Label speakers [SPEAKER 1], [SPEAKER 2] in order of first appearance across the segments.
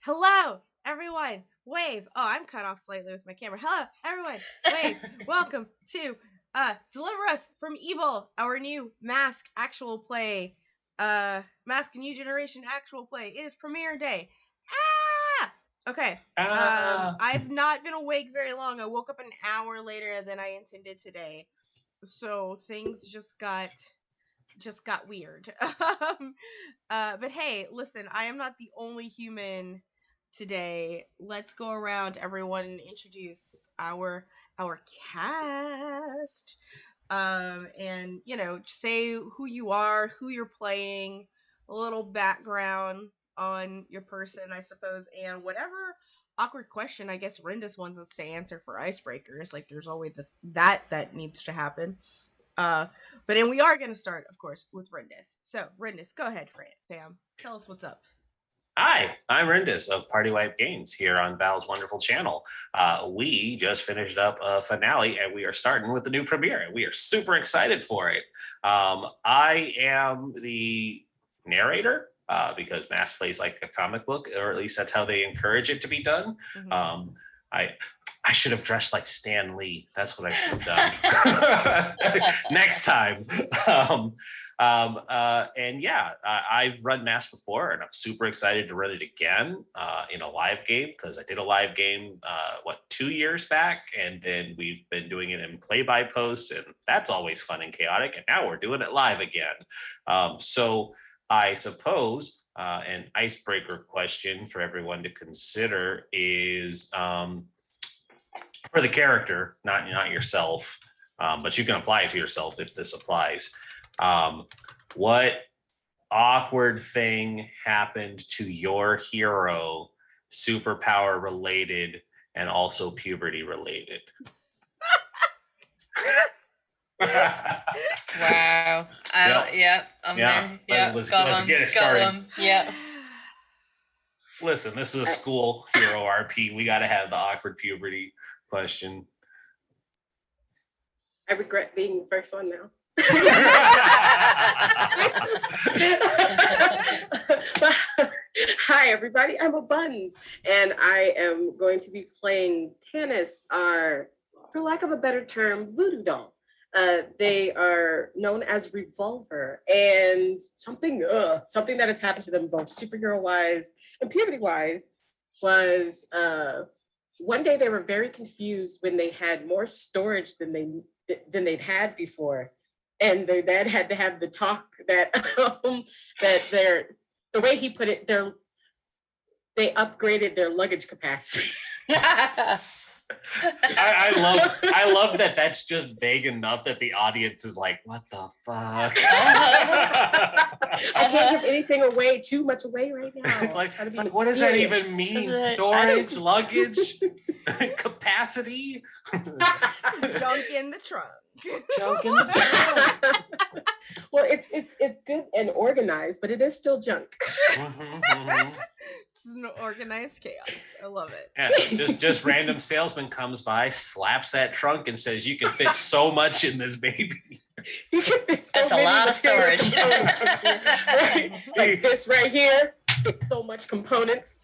[SPEAKER 1] Hello, everyone. Wave. Oh, I'm cut off slightly with my camera. Hello, everyone. Wave. Welcome to Deliver Us from Evil, our new Mask actual play. Mask New Generation actual play. It is premiere day. Ah! Okay. I've not been awake very long. I woke up an hour later than I intended today. So things just got weird. But hey, listen, I am not the only human today. Let's go around, everyone, and introduce our cast. And say who you are, who you're playing, a little background on your person, I suppose, and whatever awkward question I guess Rendis wants us to answer for icebreakers. Like, there's always that needs to happen. But then we are going to start, of course, with Rendis. So, Rendis, go ahead, fam. Tell us what's up.
[SPEAKER 2] Hi, I'm Rendis of Party Wipe Games here on Val's wonderful channel. We just finished up a finale and we are starting with the new premiere and we are super excited for it. I am the narrator because Mass plays like a comic book, or at least that's how they encourage it to be done. Mm-hmm. I should have dressed like Stan Lee. That's what I should have done next time. And yeah, I've run Mass before, and I'm super excited to run it again in a live game because I did a live game 2 years back, and then we've been doing it in play-by-post, and that's always fun and chaotic. And now we're doing it live again. So I suppose an icebreaker question for everyone to consider is for the character, not yourself, but you can apply it to yourself if this applies. What awkward thing happened to your hero, superpower related and also puberty related?
[SPEAKER 3] Wow. Yep. I'm there. Yep.
[SPEAKER 2] Let's get it started.
[SPEAKER 3] Yep.
[SPEAKER 2] Listen, this is a school hero RP. We got to have the awkward puberty question.
[SPEAKER 4] I regret being the first one now. Hi, everybody. I'm a Buns, and I am going to be playing Tanis, our, for lack of a better term, voodoo doll. They are known as Revolver, and something that has happened to them both superhero-wise and puberty-wise was one day they were very confused when they had more storage than they'd had before. And their dad had to have the talk that the way he put it, they upgraded their luggage capacity.
[SPEAKER 2] I love that that's just vague enough that the audience is like, what the fuck?
[SPEAKER 4] I can't give anything away, too much away right now.
[SPEAKER 2] It's like what does that even mean? Storage, luggage, capacity?
[SPEAKER 1] Junk in the trunk.
[SPEAKER 4] Junk in the trunk. Well, it's good and organized, but it is still junk.
[SPEAKER 1] It's an organized chaos. I love it.
[SPEAKER 2] Yeah, just random salesman comes by, slaps that trunk, and says, "You can fit so much in this baby."
[SPEAKER 4] You can fit so
[SPEAKER 3] That's a lot of storage.
[SPEAKER 4] Right? Like this right here. It's so much components.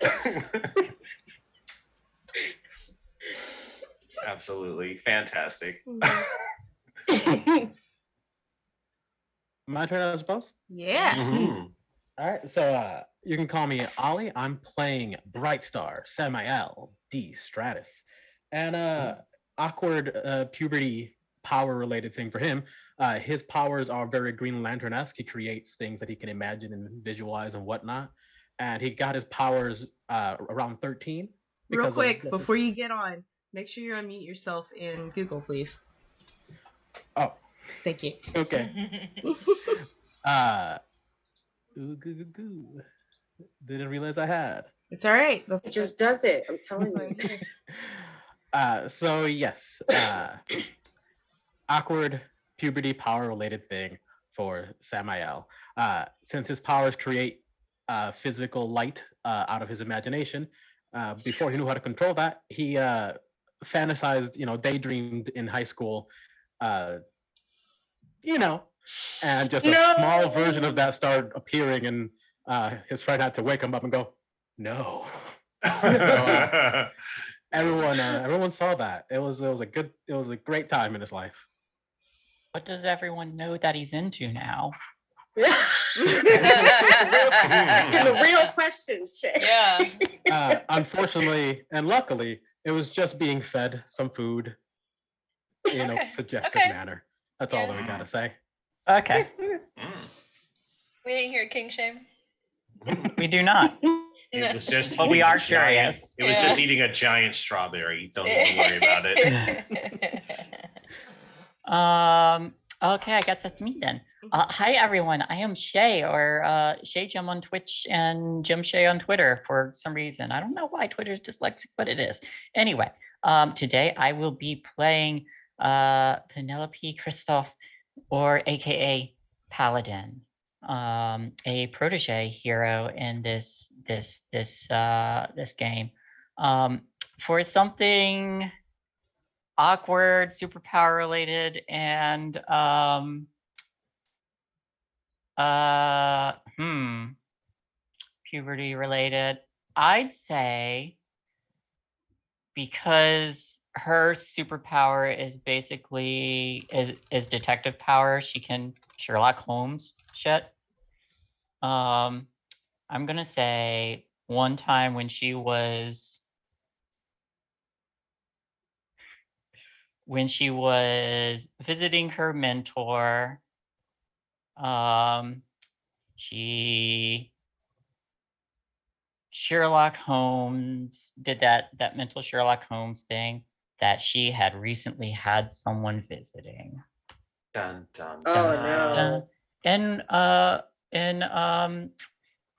[SPEAKER 2] Absolutely fantastic.
[SPEAKER 5] My turn, I suppose?
[SPEAKER 1] Yeah.
[SPEAKER 2] Mm-hmm.
[SPEAKER 5] All right, so you can call me Ollie. I'm playing Brightstar, Samael, D. Stratus. And awkward puberty power-related thing for him. His powers are very Green Lantern-esque. He creates things that he can imagine and visualize and whatnot. And he got his powers around 13.
[SPEAKER 1] Real quick, before you get on, make sure you unmute yourself in Google, please.
[SPEAKER 5] Oh.
[SPEAKER 1] Thank you.
[SPEAKER 5] Okay. Didn't realize I had.
[SPEAKER 1] It's all right.
[SPEAKER 4] It just does it. I'm telling you.
[SPEAKER 5] So yes, awkward puberty power related thing for Samael. Since his powers create physical light out of his imagination, before he knew how to control that, he fantasized, daydreamed in high school, and just a small version of that started appearing, and his friend had to wake him up and go, no. Everyone saw that. It was a great time in his life.
[SPEAKER 6] What does everyone know that he's into now?
[SPEAKER 4] Asking the real questions, Shay.
[SPEAKER 3] Yeah.
[SPEAKER 5] Unfortunately and luckily, it was just being fed some food in a suggestive manner. That's all that we gotta say.
[SPEAKER 6] Okay.
[SPEAKER 3] We didn't hear king shame.
[SPEAKER 6] We do not.
[SPEAKER 2] It was just
[SPEAKER 6] But we
[SPEAKER 2] eating
[SPEAKER 6] are
[SPEAKER 2] a giant-
[SPEAKER 6] curious.
[SPEAKER 2] It was just eating a giant strawberry. Don't even worry about it.
[SPEAKER 6] Okay, I guess that's me then. Hi everyone, I am Shay, or Shay Jim on Twitch and Jim Shay on Twitter for some reason. I don't know why Twitter is dyslexic, but it is. Anyway, today I will be playing Penelope Kristoff, or AKA Paladin, a protege hero in this game. For something awkward, superpower related, and puberty related, I'd say, because her superpower is basically is detective power, she can Sherlock Holmes shit. I'm gonna say one time when she was visiting her mentor, she Sherlock Holmes did that mental Sherlock Holmes thing that she had recently had someone visiting.
[SPEAKER 2] Dun dun.
[SPEAKER 4] Oh no.
[SPEAKER 6] And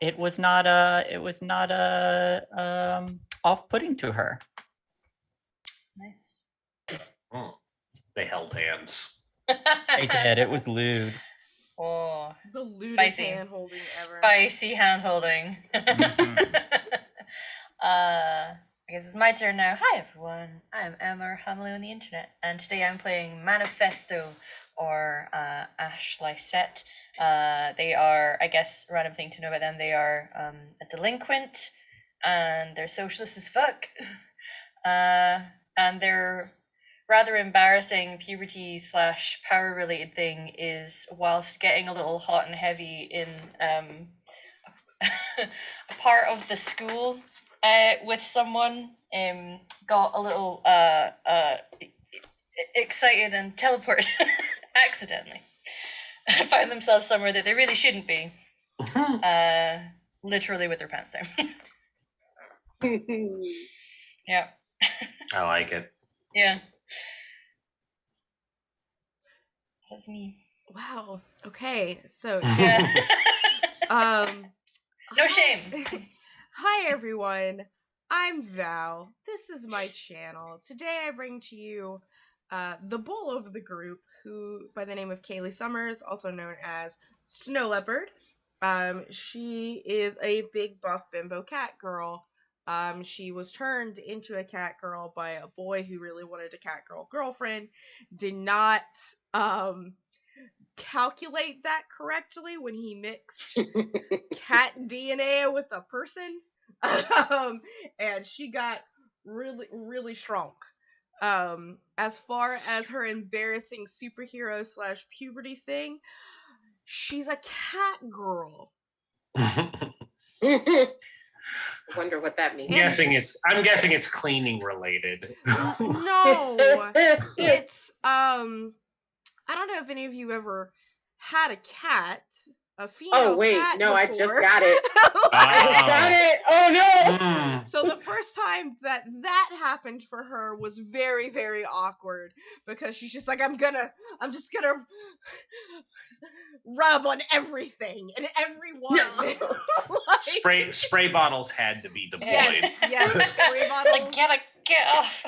[SPEAKER 6] it was not off-putting to her.
[SPEAKER 3] Nice.
[SPEAKER 2] They held hands.
[SPEAKER 6] They did. It was lewd.
[SPEAKER 3] Oh,
[SPEAKER 1] The lewdest
[SPEAKER 3] spicy.
[SPEAKER 1] hand holding ever.
[SPEAKER 3] Spicy hand holding. I guess it's my turn now. Hi everyone, I'm Emma Hamley on the internet, and today I'm playing Manifesto, or Ash Lysette. They are, I guess, random thing to know about them, they are a delinquent, and they're socialist as fuck. And their rather embarrassing puberty / power related thing is, whilst getting a little hot and heavy in a part of the school with someone, got a little excited and teleported accidentally. Found themselves somewhere that they really shouldn't be. Literally with their pants down. Yeah.
[SPEAKER 2] I like it.
[SPEAKER 3] Yeah. That's me.
[SPEAKER 1] Wow. Okay. So
[SPEAKER 3] Yeah. No shame.
[SPEAKER 1] Hi everyone. I'm Val. This is my channel. Today I bring to you the bull of the group, who by the name of Kaylee Summers, also known as Snow Leopard. She is a big buff bimbo cat girl. She was turned into a cat girl by a boy who really wanted a cat girl girlfriend. Did not calculate that correctly when he mixed cat DNA with a person. And she got really, really strong. As far as her embarrassing superhero / puberty thing, she's a cat girl.
[SPEAKER 4] Wonder what that means.
[SPEAKER 2] I'm guessing it's cleaning related.
[SPEAKER 1] No, it's I don't know if any of you ever had a cat, a female cat.
[SPEAKER 4] Oh wait, no,
[SPEAKER 1] before.
[SPEAKER 4] I just got it. I just got it. Oh no.
[SPEAKER 1] So the first time that happened for her was very, very awkward, because she's just like, I'm just gonna rub on everything and everyone.
[SPEAKER 4] No.
[SPEAKER 1] Like,
[SPEAKER 2] Spray bottles had to be deployed.
[SPEAKER 1] Yes, spray bottles.
[SPEAKER 3] Like, get off.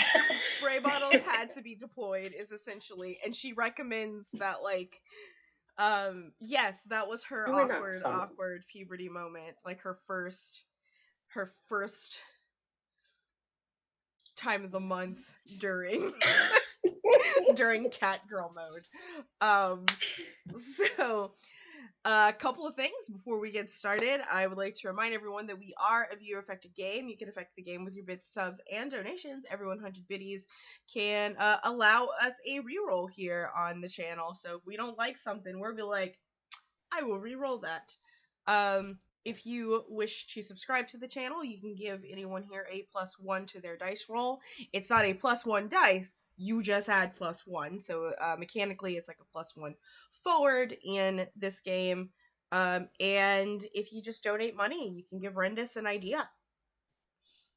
[SPEAKER 1] Spray bottles had to be deployed, is essentially, and she recommends that, like, yes, that was her awkward puberty moment, like her first time of the month during cat girl mode. So A couple of things before we get started. I would like to remind everyone that we are a viewer-affected game. You can affect the game with your bits, subs, and donations. Every 100 biddies can allow us a reroll here on the channel. So if we don't like something, we'll be like, I will re-roll that. If you wish to subscribe to the channel, you can give anyone here a +1 to their dice roll. It's not a +1 dice. You just add +1. So mechanically, it's like a +1 forward in this game. And if you just donate money, you can give Rendis an idea.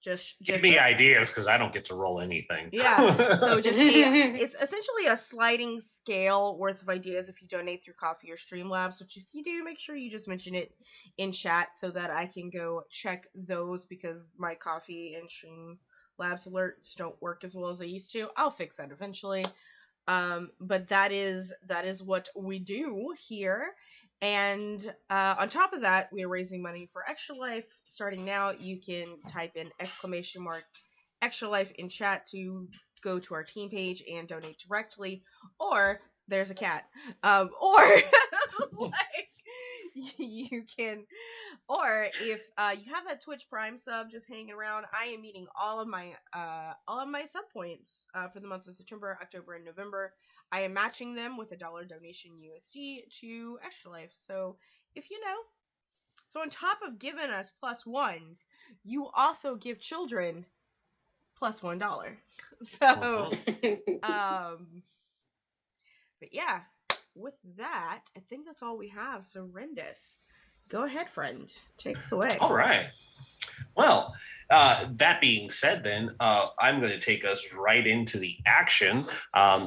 [SPEAKER 1] Just
[SPEAKER 2] Give me ideas because I don't get to roll anything.
[SPEAKER 1] Yeah, so just it's essentially a sliding scale worth of ideas if you donate through Coffee or Streamlabs, which if you do, make sure you just mention it in chat so that I can go check those because my Coffee and Streamlabs alerts don't work as well as they used to. I'll fix that eventually. But that is what we do here. And on top of that, we are raising money for Extra Life. Starting now, you can type in !Extra Life in chat to go to our team page and donate directly. Or there's a cat. Or like you can, or if you have that Twitch Prime sub just hanging around, I am meeting all of my sub points for the months of September, October, and November. I am matching them with $1 donation USD to Extra Life. So if you know, so on top of giving us +1s, you also give children +$1. So but yeah, with that, I think that's all we have. So Rendis, go ahead, friend. Take us away.
[SPEAKER 2] All right. Well, that being said, then I'm going to take us right into the action.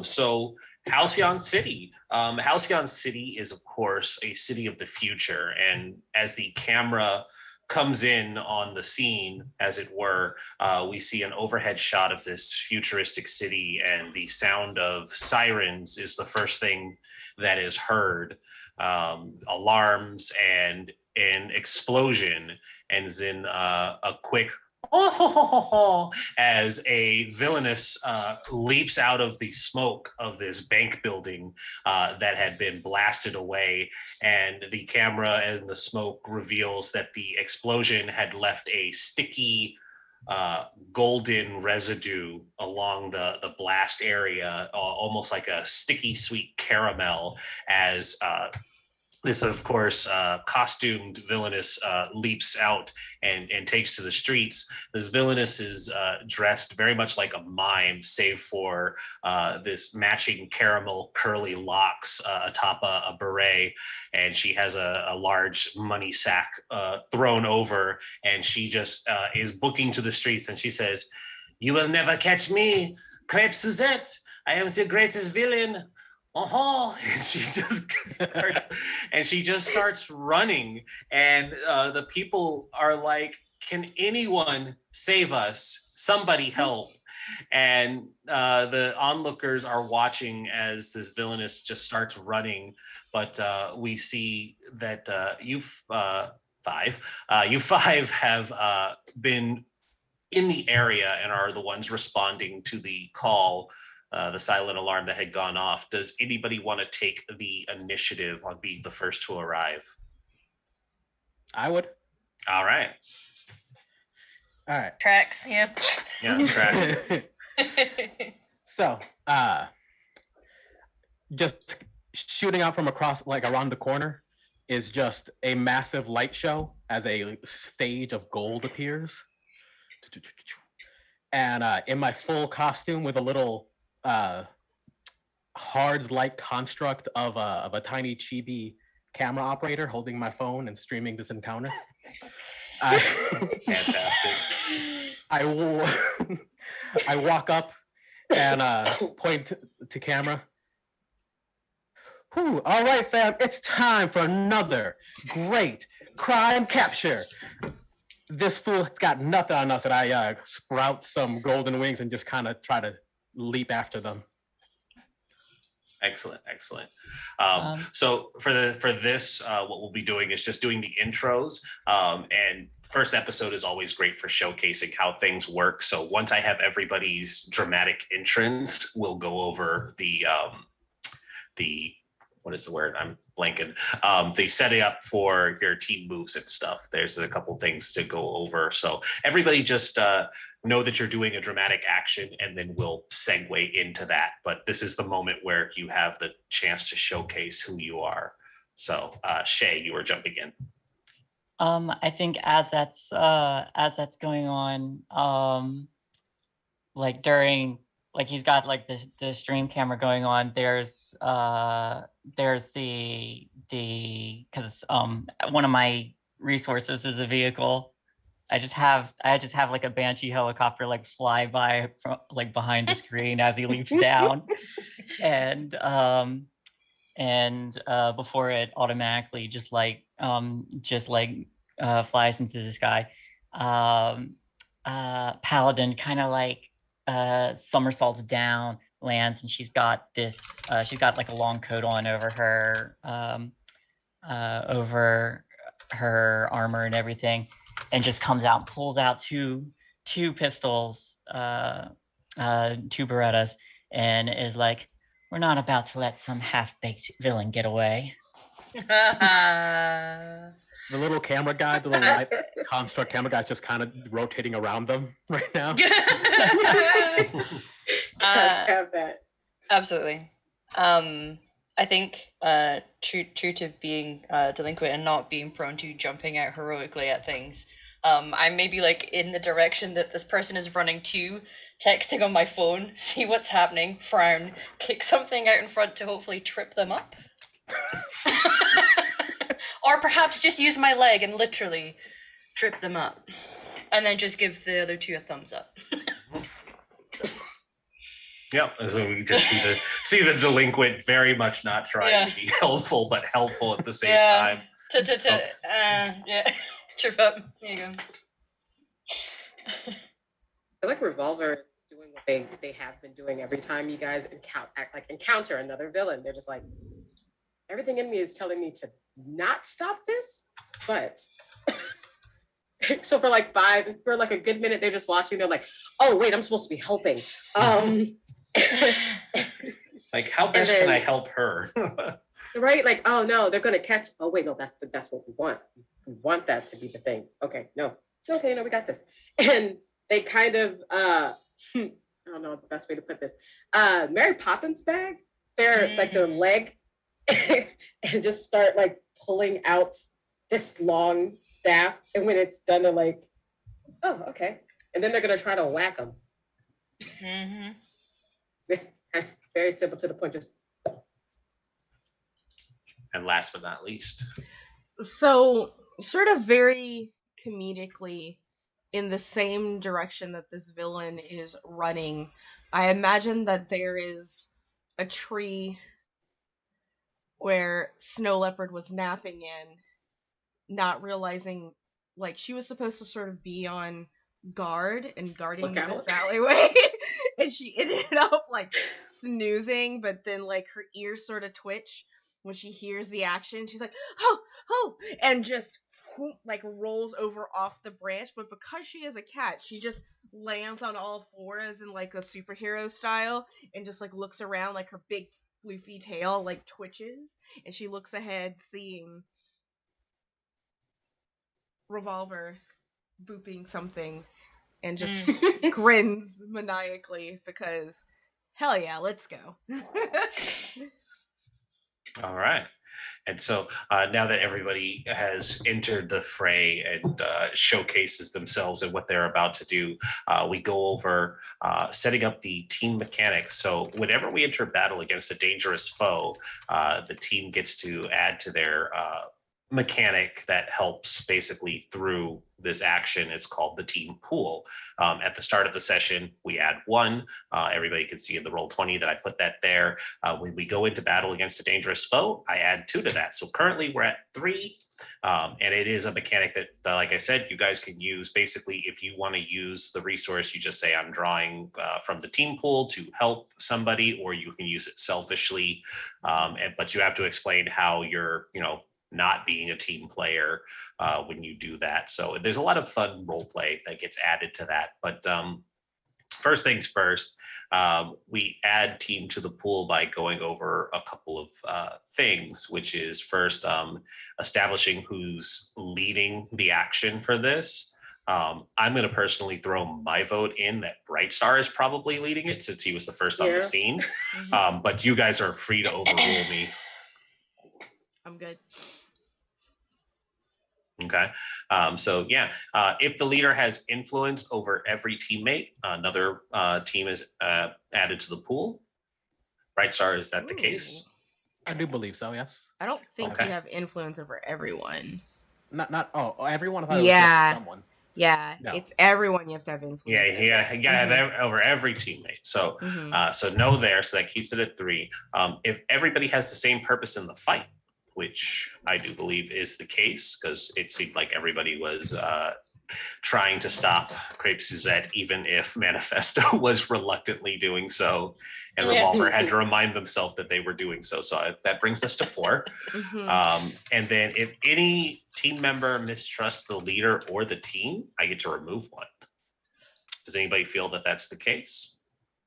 [SPEAKER 2] So Halcyon City. Halcyon City is, of course, a city of the future. And as the camera comes in on the scene, as it were, we see an overhead shot of this futuristic city, and the sound of sirens is the first thing that is heard. Alarms and an explosion ends in a quick as a villainous leaps out of the smoke of this bank building that had been blasted away, and the camera and the smoke reveals that the explosion had left a sticky golden residue along the blast area, almost like a sticky sweet caramel, as this, of course, costumed villainous leaps out and takes to the streets. This villainous is dressed very much like a mime, save for this matching caramel curly locks atop a beret. And she has a large money sack thrown over, and she just is booking to the streets. And she says, "You will never catch me, Crepe Suzette. I am the greatest villain." And she just starts running, and the people are like, "Can anyone save us? Somebody help!" And the onlookers are watching as this villainess just starts running, but we see that you five have been in the area and are the ones responding to the call, the silent alarm that had gone off. Does anybody want to take the initiative on being the first to arrive?
[SPEAKER 5] I would.
[SPEAKER 2] All right.
[SPEAKER 3] Tracks, yep.
[SPEAKER 2] Yeah, tracks.
[SPEAKER 5] So, just shooting out from across, like around the corner, is just a massive light show as a stage of gold appears. And in my full costume with a little hard-like construct of a tiny chibi camera operator holding my phone and streaming this encounter.
[SPEAKER 2] Fantastic.
[SPEAKER 5] I walk up and point to camera. Whew, all right, fam, it's time for another great crime capture. This fool has got nothing on us, and I sprout some golden wings and just kind of try to leap after them.
[SPEAKER 2] Excellent. So for this, what we'll be doing is just doing the intros. And first episode is always great for showcasing how things work. So once I have everybody's dramatic entrance, we'll go over the what is the word? I'm blanking. The setting up for your team moves and stuff. There's a couple things to go over. So everybody just know that you're doing a dramatic action, and then we'll segue into that. But this is the moment where you have the chance to showcase who you are. So Shay, you were jumping in.
[SPEAKER 6] I think as that's going on, like during, like he's got like the stream camera going on. There's the because one of my resources is a vehicle. I just have like a Banshee helicopter like fly by like behind the screen as he leaps down, and before it automatically just flies into the sky. Paladin kind of like somersaults down, lands, and she's got like a long coat on over her armor and everything, and just comes out and pulls out two pistols, two Berettas, and is like, "We're not about to let some half-baked villain get away."
[SPEAKER 5] The little camera guy, the little light construct camera guy's just kind of rotating around them right now.
[SPEAKER 4] Have that.
[SPEAKER 3] Absolutely. I think true to being delinquent and not being prone to jumping out heroically at things, I'm maybe like in the direction that this person is running to, texting on my phone, see what's happening, frown, kick something out in front to hopefully trip them up. Or perhaps just use my leg and literally trip them up. And then just give the other two a thumbs up. So.
[SPEAKER 2] Yep, so we just see the delinquent very much not trying to be helpful, but helpful at the same time.
[SPEAKER 3] Trip up. There you go.
[SPEAKER 4] I feel like Revolver is doing what they have been doing every time you guys encounter another villain. They're just like, everything in me is telling me to not stop this, but so for like a good minute, they're just watching. They're like, oh wait, I'm supposed to be helping.
[SPEAKER 2] Like, how best can I help her?
[SPEAKER 4] Right? Like, oh no, they're gonna catch. Oh wait, no, that's what we want. We want that to be the thing. Okay, no, we got this. And they kind of I don't know the best way to put this. Mary Poppins bag, their leg, and just start like pulling out this long staff. And when it's done, they're like, oh, okay. And then they're gonna try to whack them. Very simple to the point, just.
[SPEAKER 2] And last but not least.
[SPEAKER 1] So, sort of very comedically, in the same direction that this villain is running, I imagine that there is a tree where Snow Leopard was napping in, not realizing, like, she was supposed to sort of be on guard and guarding this alleyway. And she ended up, like, snoozing, but then, like, her ears sort of twitch when she hears the action. She's like, oh, and just, like, rolls over off the branch. But because she is a cat, she just lands on all fours in, like, a superhero style and just, like, looks around, like, her big floofy tail, like, twitches. And she looks ahead, seeing Revolver booping something, and just grins maniacally because hell yeah, let's go.
[SPEAKER 2] All right. And so now that everybody has entered the fray and showcases themselves and what they're about to do, we go over setting up the team mechanics. So whenever we enter battle against a dangerous foe, the team gets to add to their mechanic that helps basically through this action. It's called the team pool. At the start of the session, we add one. Everybody can see in the Roll20 that I put that there. When we go into battle against a dangerous foe, I add 2 to that. So currently we're at 3. And it is a mechanic that, like I said, you guys can use. Basically, if you want to use the resource, you just say, I'm drawing from the team pool to help somebody, or you can use it selfishly. But you have to explain how you're, not being a team player when you do that. So there's a lot of fun role play that gets added to that. But first things first, we add team to the pool by going over a couple of things, which is first establishing who's leading the action for this. I'm going to personally throw my vote in that Bright Star is probably leading it since he was the first on the scene. But you guys are free to overrule me.
[SPEAKER 1] I'm good.
[SPEAKER 2] Okay. So yeah, if the leader has influence over every teammate, another team is added to the pool. Bright Star, is that the case?
[SPEAKER 5] I do believe so. Yes.
[SPEAKER 1] I don't think
[SPEAKER 2] Okay.
[SPEAKER 1] you have influence over everyone.
[SPEAKER 5] Not everyone. I thought it was just someone.
[SPEAKER 1] Yeah,
[SPEAKER 5] No.
[SPEAKER 1] it's everyone you have to have influence.
[SPEAKER 2] Yeah, you gotta have over every teammate. So, so no there. So that keeps it at 3. If everybody has the same purpose in the fight, which I do believe is the case, because it seemed like everybody was trying to stop Crepe Suzette, even if Manifesto was reluctantly doing so, and Revolver had to remind themselves that they were doing so. So that brings us to 4. And then if any team member mistrusts the leader or the team, I get to remove one. Does anybody feel that that's the case?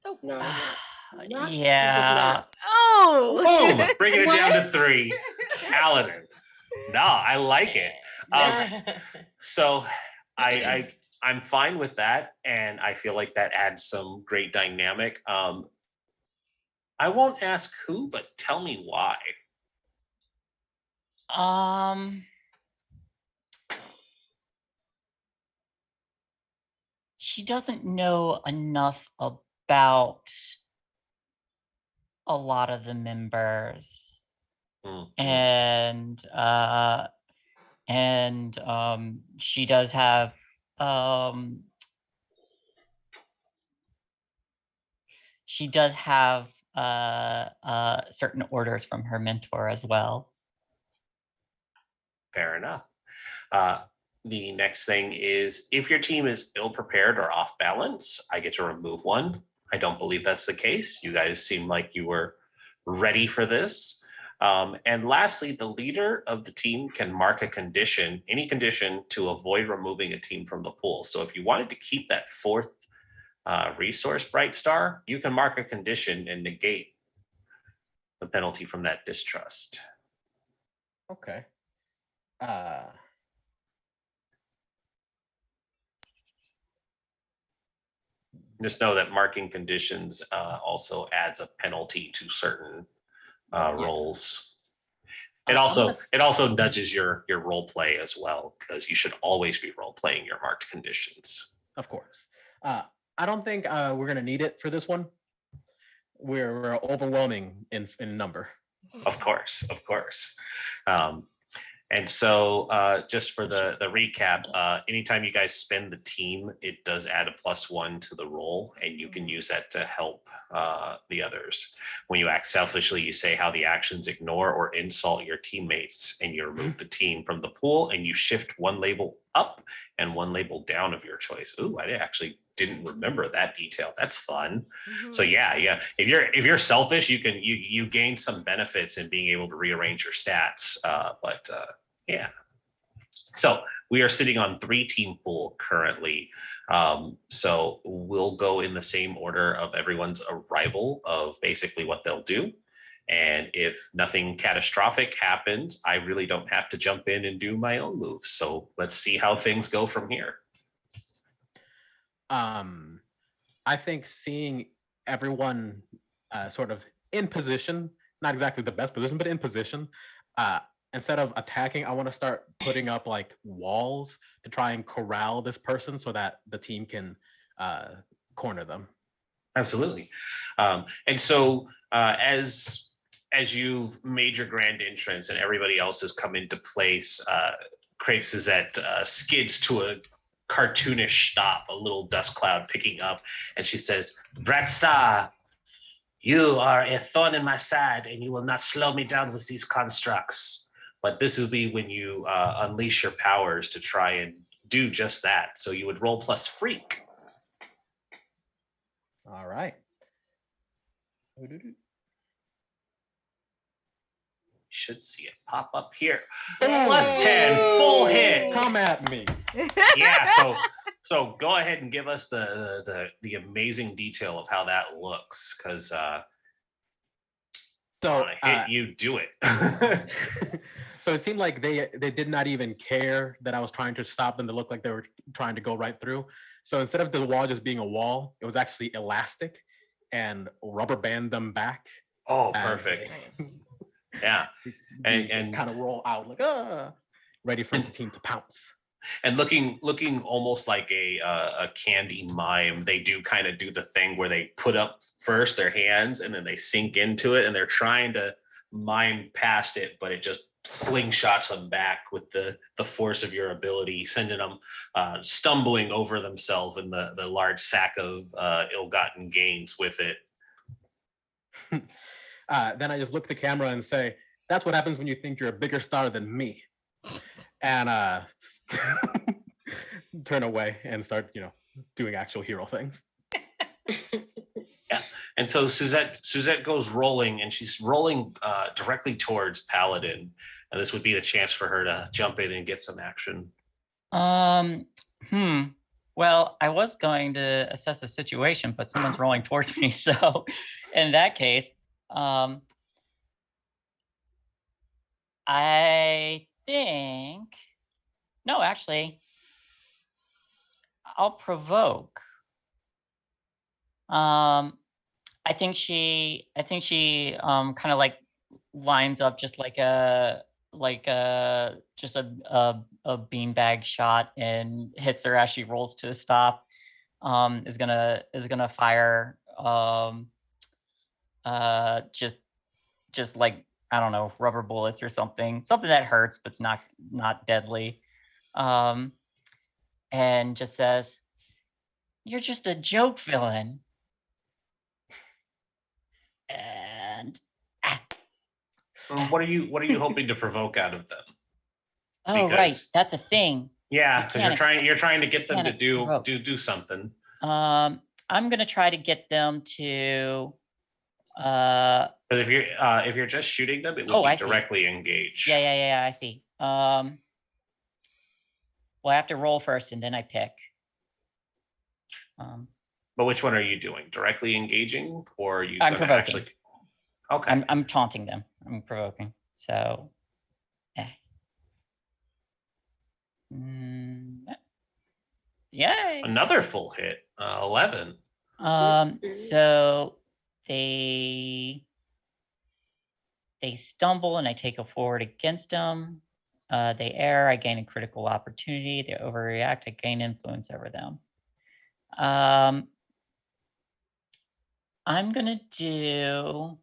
[SPEAKER 1] Oh,
[SPEAKER 4] No. Not
[SPEAKER 6] Yeah.
[SPEAKER 1] Oh,
[SPEAKER 2] boom! Bringing it down to 3. Paladin. No, I like it. So I'm fine with that, and I feel like that adds some great dynamic. I won't ask who, but tell me why.
[SPEAKER 6] She doesn't know enough about a lot of the members. And she does have certain orders from her mentor as well.
[SPEAKER 2] Fair enough. The next thing is if your team is ill prepared or off balance, I get to remove one. I don't believe that's the case. You guys seem like you were ready for this. And lastly, the leader of the team can mark a condition, any condition, to avoid removing a team from the pool. So if you wanted to keep that 4th resource, Bright Star, you can mark a condition and negate the penalty from that distrust.
[SPEAKER 5] Okay.
[SPEAKER 2] Just know that marking conditions also adds a penalty to certain roles. It also nudges your role play as well, because you should always be role playing your marked conditions.
[SPEAKER 5] Of course. I don't think we're gonna need it for this one. We're overwhelming in number.
[SPEAKER 2] Of course. And so just for the recap, anytime you guys spend the team, it does add a +1 to the roll, and you can use that to help the others. When you act selfishly, you say how the actions ignore or insult your teammates, and you remove the team from the pool, and you shift one label up and one label down of your choice. Ooh, I actually didn't remember that detail. That's fun. So yeah. If you're selfish, you gain some benefits in being able to rearrange your stats. Yeah. So we are sitting on 3-team pool currently. So we'll go in the same order of everyone's arrival of basically what they'll do. And if nothing catastrophic happens, I really don't have to jump in and do my own moves. So let's see how things go from here.
[SPEAKER 5] I think seeing everyone sort of in position, not exactly the best position, but in position, instead of attacking, I want to start putting up like walls to try and corral this person so that the team can corner them.
[SPEAKER 2] Absolutely. And so as you've made your grand entrance and everybody else has come into place, Crepe Suzette skids to a cartoonish stop, a little dust cloud picking up, and she says, "Bright Star, you are a thorn in my side, and you will not slow me down with these constructs. But this will be when you unleash your powers to try and do just that. So you would roll plus freak."
[SPEAKER 5] All right.
[SPEAKER 2] Should see it pop up here. Plus 10, full hit.
[SPEAKER 5] Come at me.
[SPEAKER 2] Yeah, So go ahead and give us the amazing detail of how that looks, because
[SPEAKER 5] So,
[SPEAKER 2] hit you, do it.
[SPEAKER 5] so it seemed like they did not even care that I was trying to stop them to look like they were trying to go right through. So instead of the wall just being a wall, it was actually elastic and rubber band them back.
[SPEAKER 2] Oh,
[SPEAKER 5] as
[SPEAKER 2] perfect.
[SPEAKER 1] Nice.
[SPEAKER 2] Yeah,
[SPEAKER 5] they
[SPEAKER 2] and
[SPEAKER 5] kind of roll out like ready for the team to pounce.
[SPEAKER 2] and looking almost like a candy mime. They do kind of do the thing where they put up first their hands and then they sink into it, and they're trying to mime past it, but it just slingshots them back with the force of your ability, sending them stumbling over themselves in the large sack of ill-gotten gains with it.
[SPEAKER 5] Then I just look at the camera and say, "That's what happens when you think you're a bigger star than me," and turn away and start, doing actual hero things.
[SPEAKER 2] Yeah, and so Suzette goes rolling, and she's rolling directly towards Paladin, and this would be the chance for her to jump in and get some action.
[SPEAKER 6] Well, I was going to assess the situation, but someone's rolling towards me. So in that case, I think, no, actually, I'll provoke. I think she kind of like lines up just like a beanbag shot and hits her as she rolls to a stop. Is gonna fire just like, I don't know, rubber bullets or something that hurts but's not deadly. And just says, "You're just a joke villain." And
[SPEAKER 2] What are you hoping to provoke out of them?
[SPEAKER 6] oh, right, that's a thing.
[SPEAKER 2] Yeah, because you're trying to get them to
[SPEAKER 6] provoke.
[SPEAKER 2] do something.
[SPEAKER 6] I'm gonna try to get them to.
[SPEAKER 2] Because if you're just shooting them, it would be directly engaged.
[SPEAKER 6] Yeah, I see. Well, I have to roll first, and then I pick.
[SPEAKER 2] But which one are you doing? Directly engaging, or are you?
[SPEAKER 6] I'm provoking.
[SPEAKER 2] Actually... Okay.
[SPEAKER 6] I'm taunting them. I'm provoking. So. Yay!
[SPEAKER 2] Another full hit. 11.
[SPEAKER 6] So they stumble, and I take a forward against them. They err. I gain a critical opportunity. They overreact. I gain influence over them. I'm gonna do.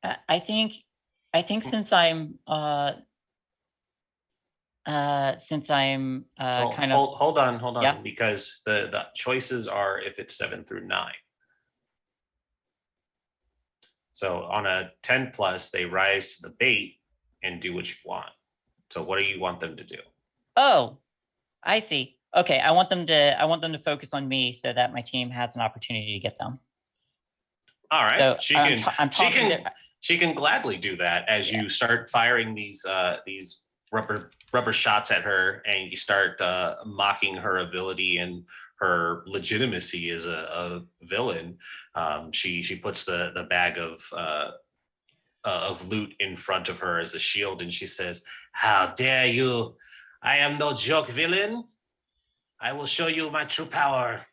[SPEAKER 6] I think since I'm kind of.
[SPEAKER 2] Hold on,
[SPEAKER 6] Yeah.
[SPEAKER 2] because the choices are if it's 7 through 9. So on a 10 plus, they rise to the bait and do what you want. So what do you want them to do?
[SPEAKER 6] Oh, I see. Okay, I want them to focus on me so that my team has an opportunity to get them.
[SPEAKER 2] All right,
[SPEAKER 6] So
[SPEAKER 2] she can gladly do that as you start firing these rubber shots at her, and you start mocking her ability and her legitimacy as a villain. She puts the bag of loot in front of her as a shield, and she says, "How dare you? I am no joke villain. I will show you my true power."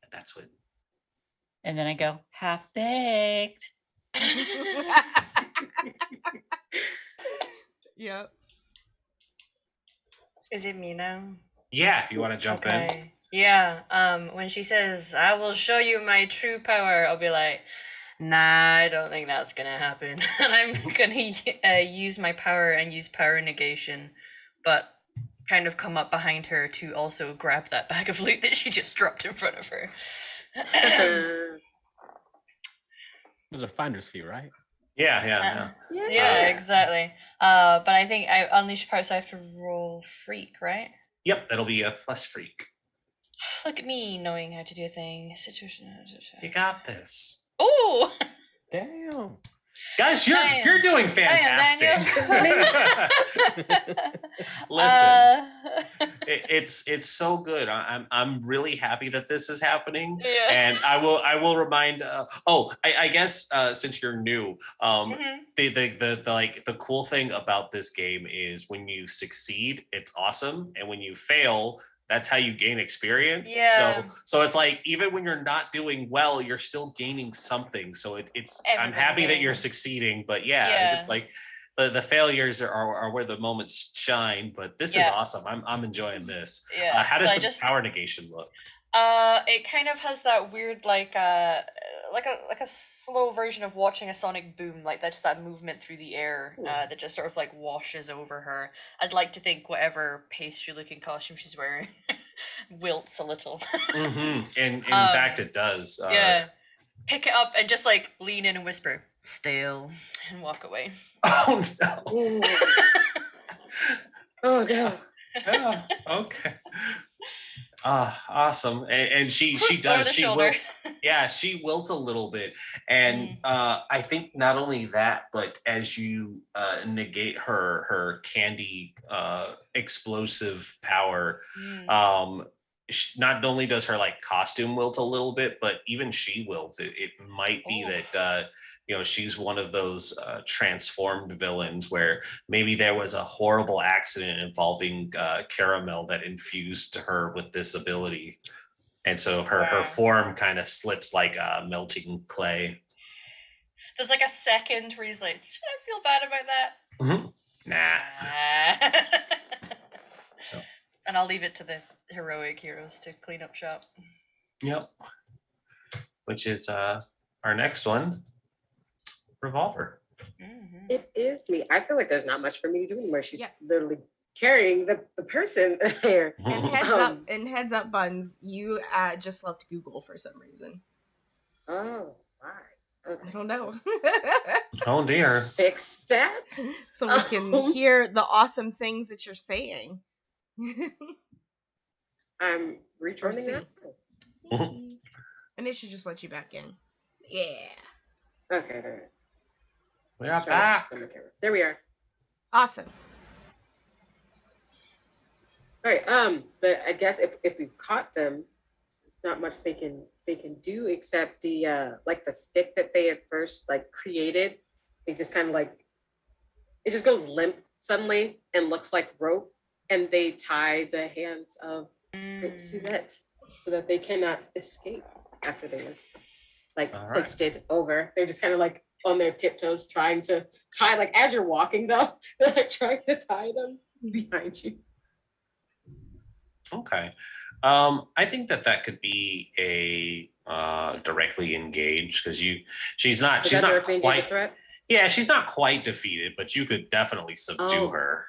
[SPEAKER 2] And that's when.
[SPEAKER 6] And then I go, "Half baked."
[SPEAKER 1] Yep.
[SPEAKER 3] Is it me now?
[SPEAKER 2] Yeah, if you want to jump in.
[SPEAKER 3] Yeah. When she says, "I will show you my true power," I'll be like, "Nah, I don't think that's gonna happen." And I'm gonna use my power and use power negation, but kind of come up behind her to also grab that bag of loot that she just dropped in front of her.
[SPEAKER 5] There's a finder's fee, right?
[SPEAKER 2] Yeah.
[SPEAKER 3] Yeah, exactly. But I think I unleash power, so I have to roll freak, right?
[SPEAKER 2] Yep, that'll be a plus freak.
[SPEAKER 3] Look at me knowing how to do a thing.
[SPEAKER 2] You got this.
[SPEAKER 3] Oh!
[SPEAKER 5] Damn.
[SPEAKER 2] Guys,
[SPEAKER 3] I
[SPEAKER 2] you're
[SPEAKER 3] am-
[SPEAKER 2] doing
[SPEAKER 3] I am
[SPEAKER 2] fantastic. Listen, it's so good. I'm really happy that this is happening,
[SPEAKER 3] Yeah.
[SPEAKER 2] and I will remind. I guess since you're new,
[SPEAKER 3] Mhm.
[SPEAKER 2] the cool thing about this game is when you succeed, it's awesome, and when you fail, that's how you gain experience.
[SPEAKER 3] Yeah.
[SPEAKER 2] So it's like even when you're not doing well, you're still gaining something. So it's I'm
[SPEAKER 3] Everybody
[SPEAKER 2] happy that you're
[SPEAKER 3] gains.
[SPEAKER 2] succeeding, but yeah,
[SPEAKER 3] Yeah.
[SPEAKER 2] it's like the failures are where the moments shine. But this is
[SPEAKER 3] Yeah.
[SPEAKER 2] awesome. I'm enjoying this.
[SPEAKER 3] Yeah.
[SPEAKER 2] How
[SPEAKER 3] So
[SPEAKER 2] does
[SPEAKER 3] I
[SPEAKER 2] the
[SPEAKER 3] just
[SPEAKER 2] power negation look?
[SPEAKER 3] it kind of has that weird like a slow version of watching a sonic boom, like that's that movement through the air that just sort of like washes over her. I'd like to think whatever pastry looking costume she's wearing wilts a little.
[SPEAKER 2] And in fact, it does.
[SPEAKER 3] Yeah. Pick it up and just like lean in and whisper, "Stale," and walk away.
[SPEAKER 2] Oh no.
[SPEAKER 4] Ooh. Oh no.
[SPEAKER 2] Yeah, okay. Awesome. And she
[SPEAKER 3] Over
[SPEAKER 2] does.
[SPEAKER 3] the
[SPEAKER 2] She
[SPEAKER 3] shoulder.
[SPEAKER 2] wilts. Yeah, she wilts a little bit. And I think not only that, but as you negate her candy explosive power, not only does her like costume wilt a little bit, but even she wilts. It might be
[SPEAKER 3] Oh.
[SPEAKER 2] that she's one of those transformed villains where maybe there was a horrible accident involving caramel that infused her with this ability, and so her
[SPEAKER 3] Wow.
[SPEAKER 2] form kind of slips like melting clay.
[SPEAKER 3] There's like a second where he's like, "Should I feel bad about that?"
[SPEAKER 2] Nah.
[SPEAKER 3] And I'll leave it to the heroic heroes to clean up shop.
[SPEAKER 2] Yep. Which is our next one, Revolver.
[SPEAKER 3] Mm-hmm.
[SPEAKER 4] It is me. I feel like there's not much for me to do anymore. She's
[SPEAKER 1] Yeah.
[SPEAKER 4] literally carrying the person there.
[SPEAKER 1] And heads up, Buns, you just left Google for some reason.
[SPEAKER 4] Oh, why? Okay.
[SPEAKER 1] I don't know.
[SPEAKER 2] Oh dear.
[SPEAKER 4] Fix that.
[SPEAKER 1] So we can hear the awesome things that you're saying.
[SPEAKER 4] I'm rejoining
[SPEAKER 1] see.
[SPEAKER 4] that.
[SPEAKER 1] Thank you. And it should just let you back in. Yeah.
[SPEAKER 4] Okay, there.
[SPEAKER 2] We are back.
[SPEAKER 4] There we are.
[SPEAKER 1] Awesome.
[SPEAKER 4] All right. But I guess if we've caught them, it's not much they can do except the like the stick that they at first like created. They just kind of like it just goes limp suddenly and looks like rope, and they tie the hands of Suzette so that they cannot escape after they like hoisted over. They're just kind of like on their tiptoes trying to tie, like as you're walking though, they're like trying to tie them behind you.
[SPEAKER 2] Okay. I think that could be a directly engaged because she's not quite
[SPEAKER 4] threat.
[SPEAKER 2] Yeah, she's not quite defeated, but you could definitely subdue her.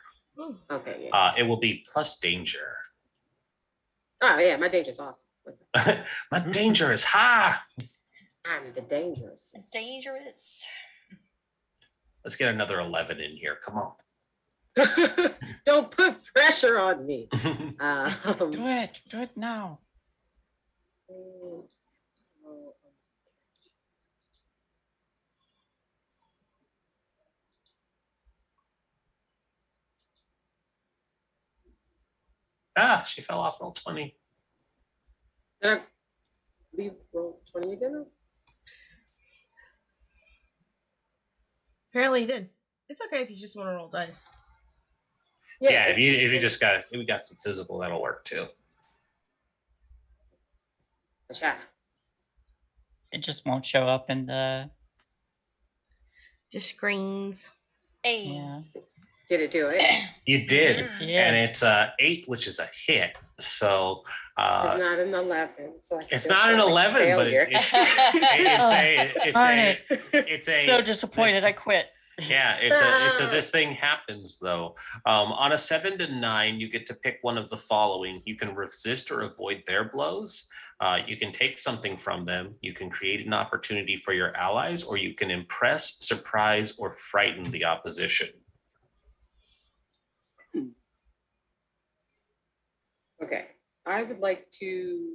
[SPEAKER 4] Okay. Yeah.
[SPEAKER 2] It will be plus danger.
[SPEAKER 4] Oh yeah, my danger's awesome.
[SPEAKER 2] My danger is high.
[SPEAKER 4] I'm the dangerous.
[SPEAKER 3] It's dangerous.
[SPEAKER 2] Let's get another 11 in here. Come on.
[SPEAKER 4] Don't put pressure on me.
[SPEAKER 6] Do it now.
[SPEAKER 2] She fell off roll 20.
[SPEAKER 4] Did I leave roll 20 again?
[SPEAKER 1] Apparently you did. It's okay if you just want to roll dice.
[SPEAKER 2] Yeah, if you just got we got some physical, that'll work too.
[SPEAKER 6] It just won't show up in the
[SPEAKER 1] Just screens.
[SPEAKER 3] Hey.
[SPEAKER 6] yeah.
[SPEAKER 4] Did it do it?
[SPEAKER 2] You did.
[SPEAKER 6] Yeah.
[SPEAKER 2] And it's 8, which is a hit. So
[SPEAKER 4] It's not an 11. So
[SPEAKER 2] it's not an 11, but it's a
[SPEAKER 6] So disappointed. I quit.
[SPEAKER 2] Yeah, it's a this thing happens though. On a 7 to 9, you get to pick one of the following. You can resist or avoid their blows. You can take something from them. You can create an opportunity for your allies, or you can impress, surprise, or frighten the opposition.
[SPEAKER 4] Okay, I would like to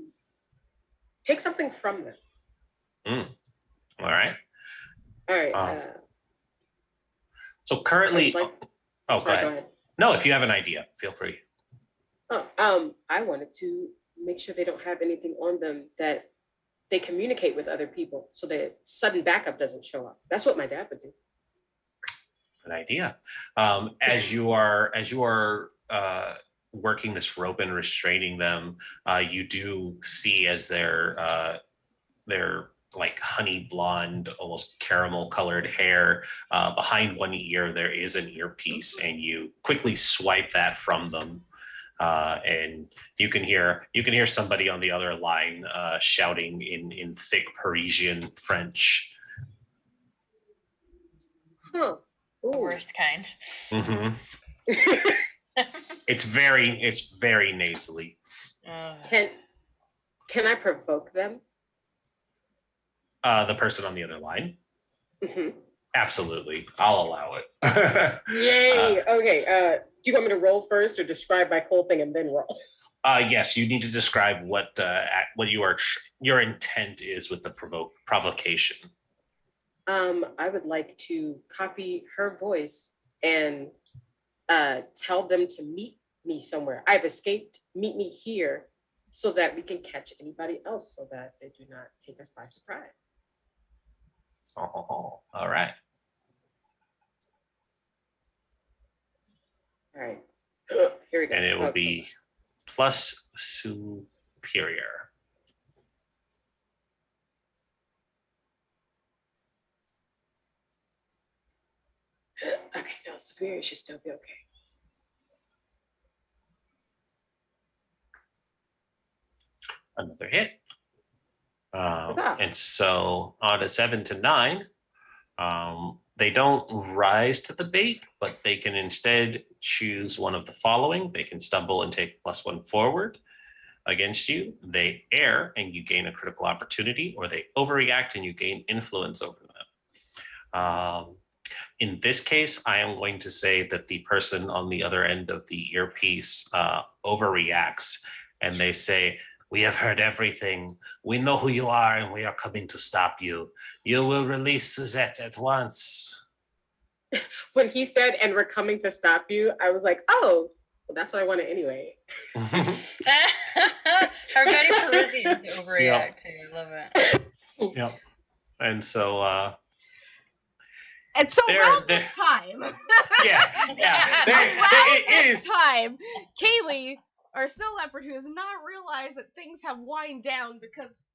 [SPEAKER 4] take something from them.
[SPEAKER 2] All right.
[SPEAKER 4] All right.
[SPEAKER 2] So currently,
[SPEAKER 4] Like-
[SPEAKER 2] go
[SPEAKER 4] Sorry,
[SPEAKER 2] ahead. No, if you have an idea, feel free.
[SPEAKER 4] I wanted to make sure they don't have anything on them that they communicate with other people, so that sudden backup doesn't show up. That's what my dad would do.
[SPEAKER 2] Good idea. As you are working this rope and restraining them, you do see as their like honey blonde, almost caramel colored hair behind one ear, there is an earpiece, and you quickly swipe that from them. And you can hear somebody on the other line shouting in thick Parisian French.
[SPEAKER 4] Huh.
[SPEAKER 3] The
[SPEAKER 4] Ooh.
[SPEAKER 3] worst kind.
[SPEAKER 2] Mm-hmm. It's very nasally.
[SPEAKER 4] Can I provoke them?
[SPEAKER 2] The person on the other line?
[SPEAKER 4] Mm-hmm.
[SPEAKER 2] Absolutely. I'll allow it.
[SPEAKER 4] Yay. Okay. Do you want me to roll first or describe my whole thing and then roll?
[SPEAKER 2] Yes, you need to describe what your intent is with the provocation.
[SPEAKER 4] I would like to copy her voice and tell them to meet me somewhere. I've escaped. Meet me here so that we can catch anybody else so that they do not take us by surprise.
[SPEAKER 2] Oh, all right.
[SPEAKER 4] All right. Here we go.
[SPEAKER 2] And it will be plus superior.
[SPEAKER 4] Okay, no, superior should still be okay.
[SPEAKER 2] Another hit. And so on a 7 to 9, they don't rise to the bait, but they can instead choose one of the following. They can stumble and take +1 forward against you. They err and you gain a critical opportunity, or they overreact and you gain influence over them. In this case, I am going to say that the person on the other end of the earpiece overreacts, and they say, "We have heard everything. We know who you are, and we are coming to stop you. You will release Suzette at once."
[SPEAKER 4] When he said, "and we're coming to stop you," I was like, "Oh, well, that's what I wanted anyway."
[SPEAKER 3] Are very Parisian to overreact to. I love it.
[SPEAKER 2] Yep. And so
[SPEAKER 1] around this time,
[SPEAKER 2] it
[SPEAKER 1] time, Kaylee, our snow leopard, who has not realized that things have wind down because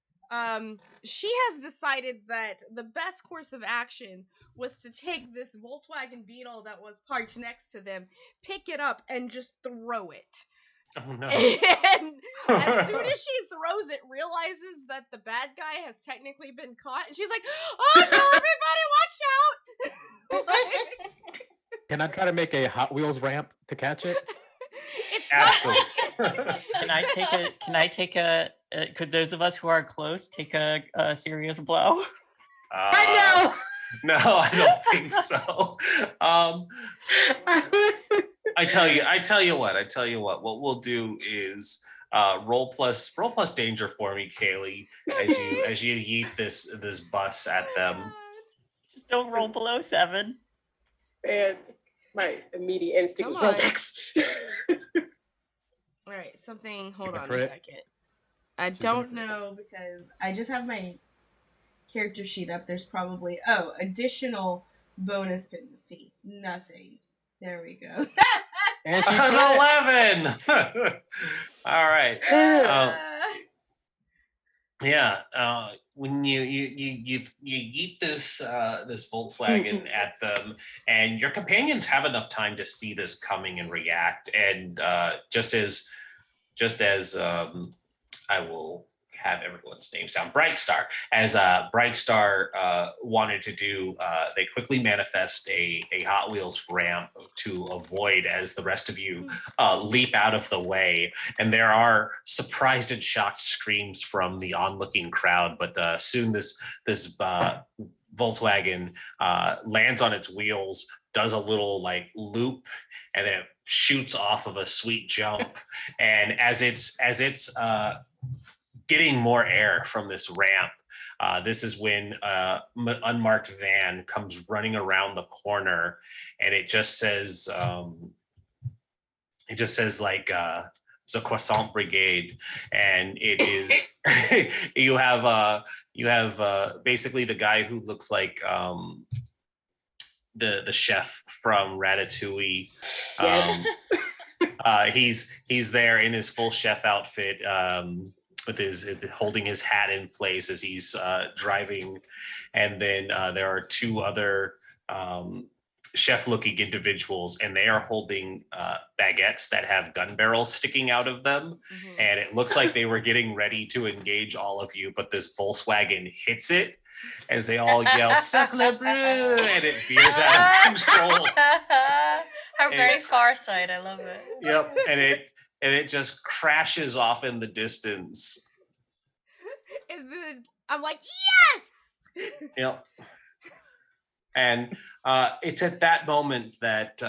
[SPEAKER 1] she has decided that the best course of action was to take this Volkswagen Beetle that was parked next to them, pick it up, and just throw it.
[SPEAKER 2] Oh no.
[SPEAKER 1] And as soon as she throws it, realizes that the bad guy has technically been caught, and she's like, "Oh no, everybody watch out!"
[SPEAKER 5] Can I try to make a Hot Wheels ramp to catch it?
[SPEAKER 1] It's
[SPEAKER 2] Absolutely.
[SPEAKER 6] Could those of us who are close take a serious blow?
[SPEAKER 4] I
[SPEAKER 2] No, I don't think so. I tell you what. What we'll do is roll plus danger for me, Kaylee, as you yeet this bus at them.
[SPEAKER 6] Just don't roll below 7.
[SPEAKER 4] And my immediate instinct was roll dex.
[SPEAKER 1] All right, something. Hold on a
[SPEAKER 5] crit.
[SPEAKER 1] second. I don't know because I just have my character sheet up. There's probably additional bonus penalty. Nothing. There we go.
[SPEAKER 2] An 11. All right. When you yeet this Volkswagen at them, and your companions have enough time to see this coming and react, and just as I will have everyone's names down. Brightstar, as Brightstar wanted to do, they quickly manifest a Hot Wheels ramp to avoid as the rest of you leap out of the way. And there are surprised and shocked screams from the onlooking crowd. But soon this Volkswagen lands on its wheels, does a little like loop, and then it shoots off of a sweet jump. And as it's getting more air from this ramp, This is when unmarked van comes running around the corner, and it just says like the Croissant Brigade, and it is you have basically the guy who looks like the chef from Ratatouille.
[SPEAKER 4] Yes.
[SPEAKER 2] He's there in his full chef outfit, with his holding his hat in place as he's driving, and then there are two other chef-looking individuals, and they are holding baguettes that have gun barrels sticking out of them, and it looks like they were getting ready to engage all of you, but this Volkswagen hits it as they all yell "Sacre bleu!" and it veers out of control.
[SPEAKER 3] How very Far Side! I love it.
[SPEAKER 2] Yep, and it just crashes off in the distance.
[SPEAKER 1] And then I'm like, yes!
[SPEAKER 2] Yep. And it's at that moment that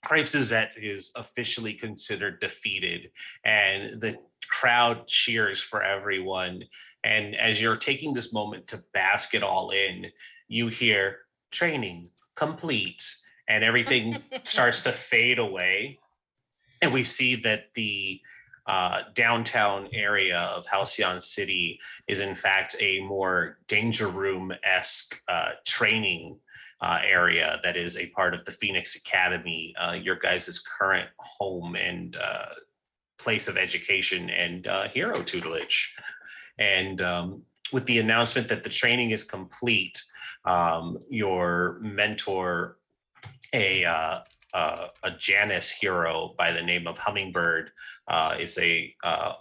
[SPEAKER 2] Crepes-Zet is officially considered defeated, and the crowd cheers for everyone. And as you're taking this moment to bask it all in, you hear "training complete," and everything starts to fade away. And we see that the downtown area of Halcyon City is in fact a more Danger Room-esque training area that is a part of the Phoenix Academy, your guys' current home and place of education and hero tutelage. And with the announcement that the training is complete, your mentor, a Janus hero by the name of Hummingbird, is a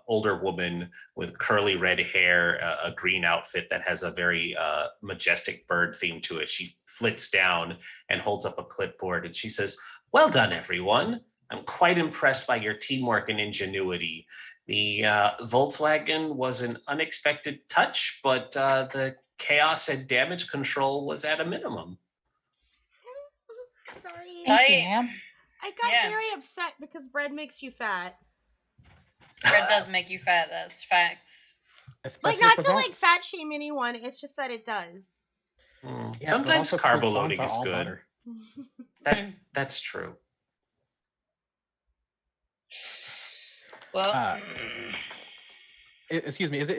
[SPEAKER 2] older woman with curly red hair, a green outfit that has a very majestic bird theme to it. She flits down and holds up a clipboard, and she says, "Well done, everyone. I'm quite impressed by your teamwork and ingenuity. The Volkswagen was an unexpected touch, but the chaos and damage control was at a minimum."
[SPEAKER 1] Sorry.
[SPEAKER 6] Thank you, ma'am.
[SPEAKER 1] I got very upset because bread makes you fat.
[SPEAKER 3] Bread does make you fat. That's facts.
[SPEAKER 1] Like, not to like fat shame anyone. It's just that it does.
[SPEAKER 5] Yeah,
[SPEAKER 2] Sometimes
[SPEAKER 5] but also
[SPEAKER 2] carb
[SPEAKER 5] croissants
[SPEAKER 2] loading
[SPEAKER 5] are
[SPEAKER 2] is
[SPEAKER 5] all
[SPEAKER 2] good.
[SPEAKER 5] butter.
[SPEAKER 2] That's true.
[SPEAKER 3] Well,
[SPEAKER 5] Excuse me. Is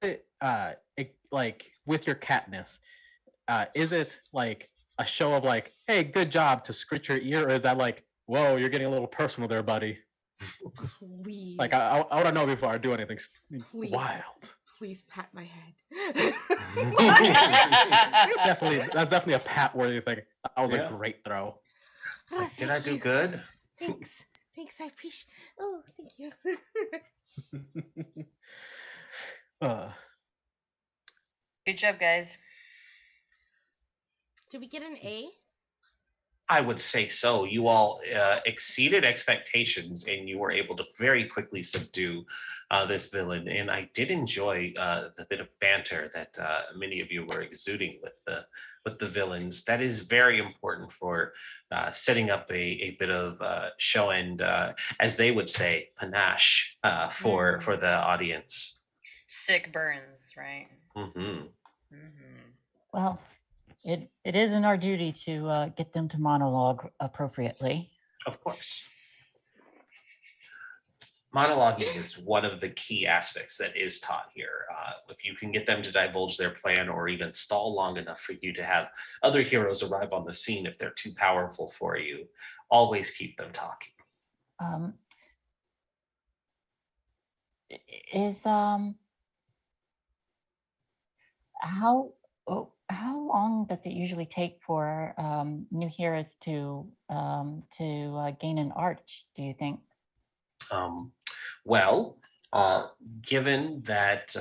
[SPEAKER 5] it like with your catness? Is it like a show of like, "Hey, good job," to scritch your ear, or is that like, "Whoa, you're getting a little personal there, buddy"?
[SPEAKER 1] Please.
[SPEAKER 5] Like I want to know before I do anything
[SPEAKER 1] Please.
[SPEAKER 5] wild.
[SPEAKER 1] Please pat my head.
[SPEAKER 5] That's definitely a pat worthy thing. That was
[SPEAKER 2] Yeah.
[SPEAKER 5] a great throw.
[SPEAKER 1] Oh,
[SPEAKER 2] Like, did
[SPEAKER 1] thank
[SPEAKER 2] I do
[SPEAKER 1] you.
[SPEAKER 2] good?
[SPEAKER 1] Thanks. I appreciate. Oh, thank you.
[SPEAKER 3] good job, guys.
[SPEAKER 1] Did we get an A?
[SPEAKER 2] I would say so. You all exceeded expectations, and you were able to very quickly subdue this villain. And I did enjoy the bit of banter that many of you were exuding with the villains. That is very important for setting up a bit of show and, as they would say, panache for the audience.
[SPEAKER 3] Sick burns, right?
[SPEAKER 2] Mm-hmm.
[SPEAKER 6] Well, it isn't our duty to get them to monologue appropriately.
[SPEAKER 2] Of course. Monologuing is one of the key aspects that is taught here. If you can get them to divulge their plan or even stall long enough for you to have other heroes arrive on the scene if they're too powerful for you, always keep them talking.
[SPEAKER 6] How long does it usually take for new heroes to gain an arch, do you think?
[SPEAKER 2] Well, given that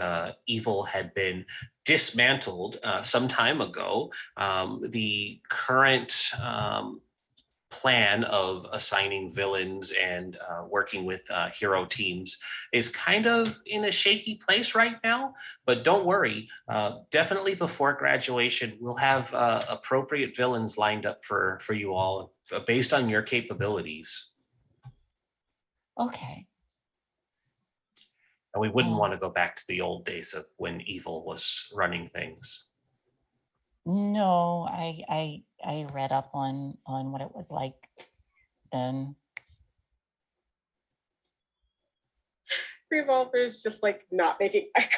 [SPEAKER 2] E.V.I.L had been dismantled some time ago, the current plan of assigning villains and working with hero teams is kind of in a shaky place right now. But don't worry, definitely before graduation, we'll have appropriate villains lined up for you all based on your capabilities.
[SPEAKER 6] Okay.
[SPEAKER 2] And we wouldn't
[SPEAKER 6] Oh.
[SPEAKER 2] want to go back to the old days of when evil was running things.
[SPEAKER 6] No, I read up on what it was like then.
[SPEAKER 4] Revolver is just like not making eye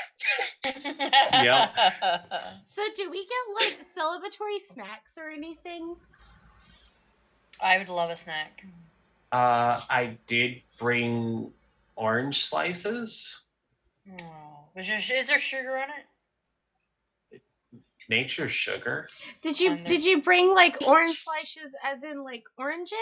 [SPEAKER 2] Yep.
[SPEAKER 1] So do we get like celebratory snacks or anything?
[SPEAKER 3] I would love a snack.
[SPEAKER 2] I did bring orange slices.
[SPEAKER 3] Oh. Is there sugar on it?
[SPEAKER 2] Nature's sugar.
[SPEAKER 1] Did you bring like orange slices as in like oranges?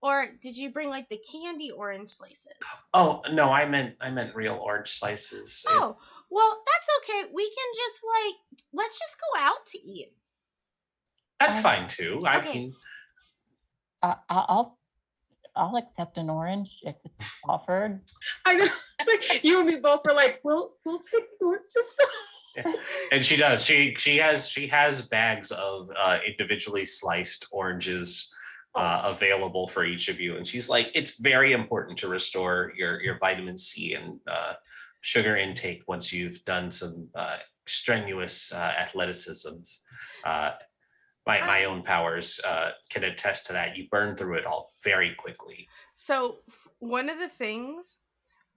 [SPEAKER 1] Or did you bring like the candy orange slices?
[SPEAKER 2] Oh no, I meant real orange slices.
[SPEAKER 1] Oh, well, that's okay. We can just like let's just go out to eat.
[SPEAKER 2] That's fine too. I
[SPEAKER 1] Okay.
[SPEAKER 2] can.
[SPEAKER 6] I'll accept an orange if it's offered.
[SPEAKER 4] I know. Like, you and me both were like, we'll take the oranges.
[SPEAKER 2] And she does. She has bags of individually sliced oranges available for each of you, and she's like, it's very important to restore your vitamin C and sugar intake once you've done some strenuous athleticisms. My own powers can attest to that. You burn through it all very quickly.
[SPEAKER 1] So one of the things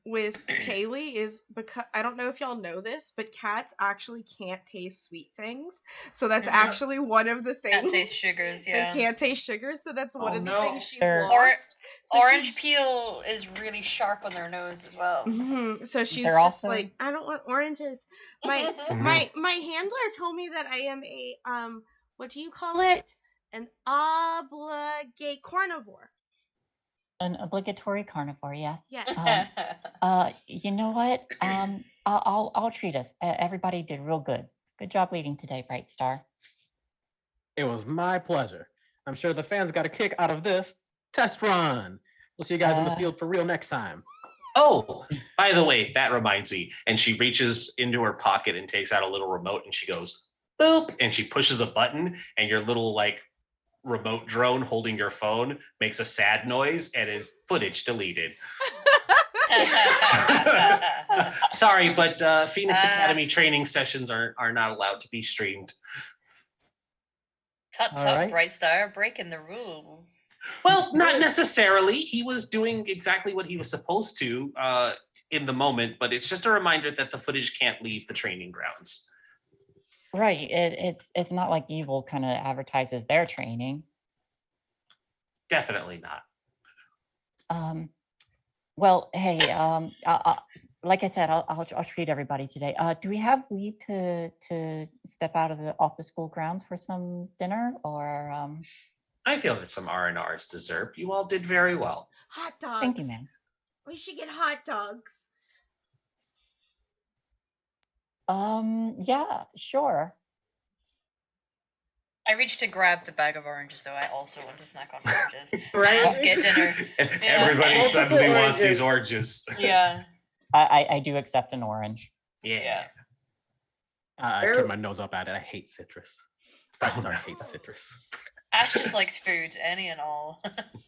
[SPEAKER 1] with Kaylee is because I don't know if y'all know this, but cats actually can't taste sweet things. So that's actually one of the things.
[SPEAKER 3] Can't taste sugars, yeah.
[SPEAKER 1] They can't taste sugar, so that's one of the things she's
[SPEAKER 6] Or-
[SPEAKER 1] lost. So
[SPEAKER 3] Orange peel is really sharp on their nose as well.
[SPEAKER 1] Mm-hmm. So she's
[SPEAKER 6] They're
[SPEAKER 1] just
[SPEAKER 6] also-
[SPEAKER 1] like, I don't want oranges. My my handler told me that I am a what do you call it? An obligate carnivore.
[SPEAKER 6] An obligatory carnivore, yes.
[SPEAKER 1] Yes.
[SPEAKER 6] You know what? I'll treat us. Everybody did real good. Good job leading today, Bright Star.
[SPEAKER 5] It was my pleasure. I'm sure the fans got a kick out of this test run. We'll see you guys in the field for real next time.
[SPEAKER 2] Oh, by the way, that reminds me. And she reaches into her pocket and takes out a little remote and she goes, boop, and she pushes a button and your little like remote drone holding your phone makes a sad noise and is footage deleted. Sorry, but Phoenix Academy training sessions are not allowed to be streamed.
[SPEAKER 3] Tut
[SPEAKER 5] All
[SPEAKER 3] tut,
[SPEAKER 5] right.
[SPEAKER 3] Bright Star, breaking the rules.
[SPEAKER 2] Well, not necessarily. He was doing exactly what he was supposed to in the moment, but it's just a reminder that the footage can't leave the training grounds.
[SPEAKER 6] Right. It's not like E.V.I.L kind of advertises their training.
[SPEAKER 2] Definitely not.
[SPEAKER 6] Well, hey, like I said, I'll treat everybody today. Do we have leave to step off the school grounds for some dinner, or?
[SPEAKER 2] I feel that some R&Rs deserved. You all did very well.
[SPEAKER 1] Hot dogs.
[SPEAKER 6] Thank you, ma'am.
[SPEAKER 1] We should get hot dogs.
[SPEAKER 6] Yeah, sure.
[SPEAKER 3] I reached to grab the bag of oranges, though. I also want to snack on oranges.
[SPEAKER 4] Right?
[SPEAKER 3] Let's get dinner.
[SPEAKER 2] Everybody
[SPEAKER 4] Multiple
[SPEAKER 2] suddenly wants
[SPEAKER 4] oranges.
[SPEAKER 2] these oranges.
[SPEAKER 3] Yeah.
[SPEAKER 6] I do accept an orange.
[SPEAKER 2] Yeah.
[SPEAKER 5] I
[SPEAKER 4] Fair-
[SPEAKER 5] turn my nose up at it. I hate citrus. Bright Star hates citrus.
[SPEAKER 3] Ash just likes food, any and all.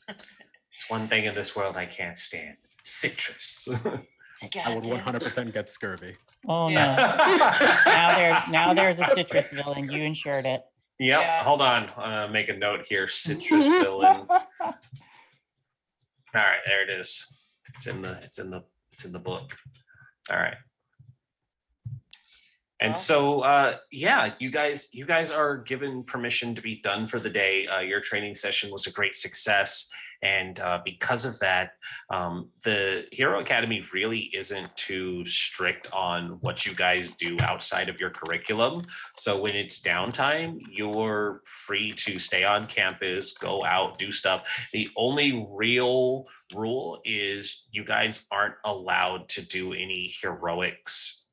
[SPEAKER 2] It's one thing in this world I can't stand. Citrus.
[SPEAKER 5] I would 100% get scurvy.
[SPEAKER 6] Oh no!
[SPEAKER 2] Yeah.
[SPEAKER 6] now there's a citrus villain. You insured it.
[SPEAKER 2] Yep.
[SPEAKER 3] Yeah.
[SPEAKER 2] Hold on. Make a note here. Citrus villain. All right, there it is. It's in the book. All right. And
[SPEAKER 3] Well.
[SPEAKER 2] so yeah, you guys are given permission to be done for the day. Your training session was a great success. And because of that, the Hero Academy really isn't too strict on what you guys do outside of your curriculum. So when it's downtime, you're free to stay on campus, go out, do stuff. The only real rule is you guys aren't allowed to do any heroics,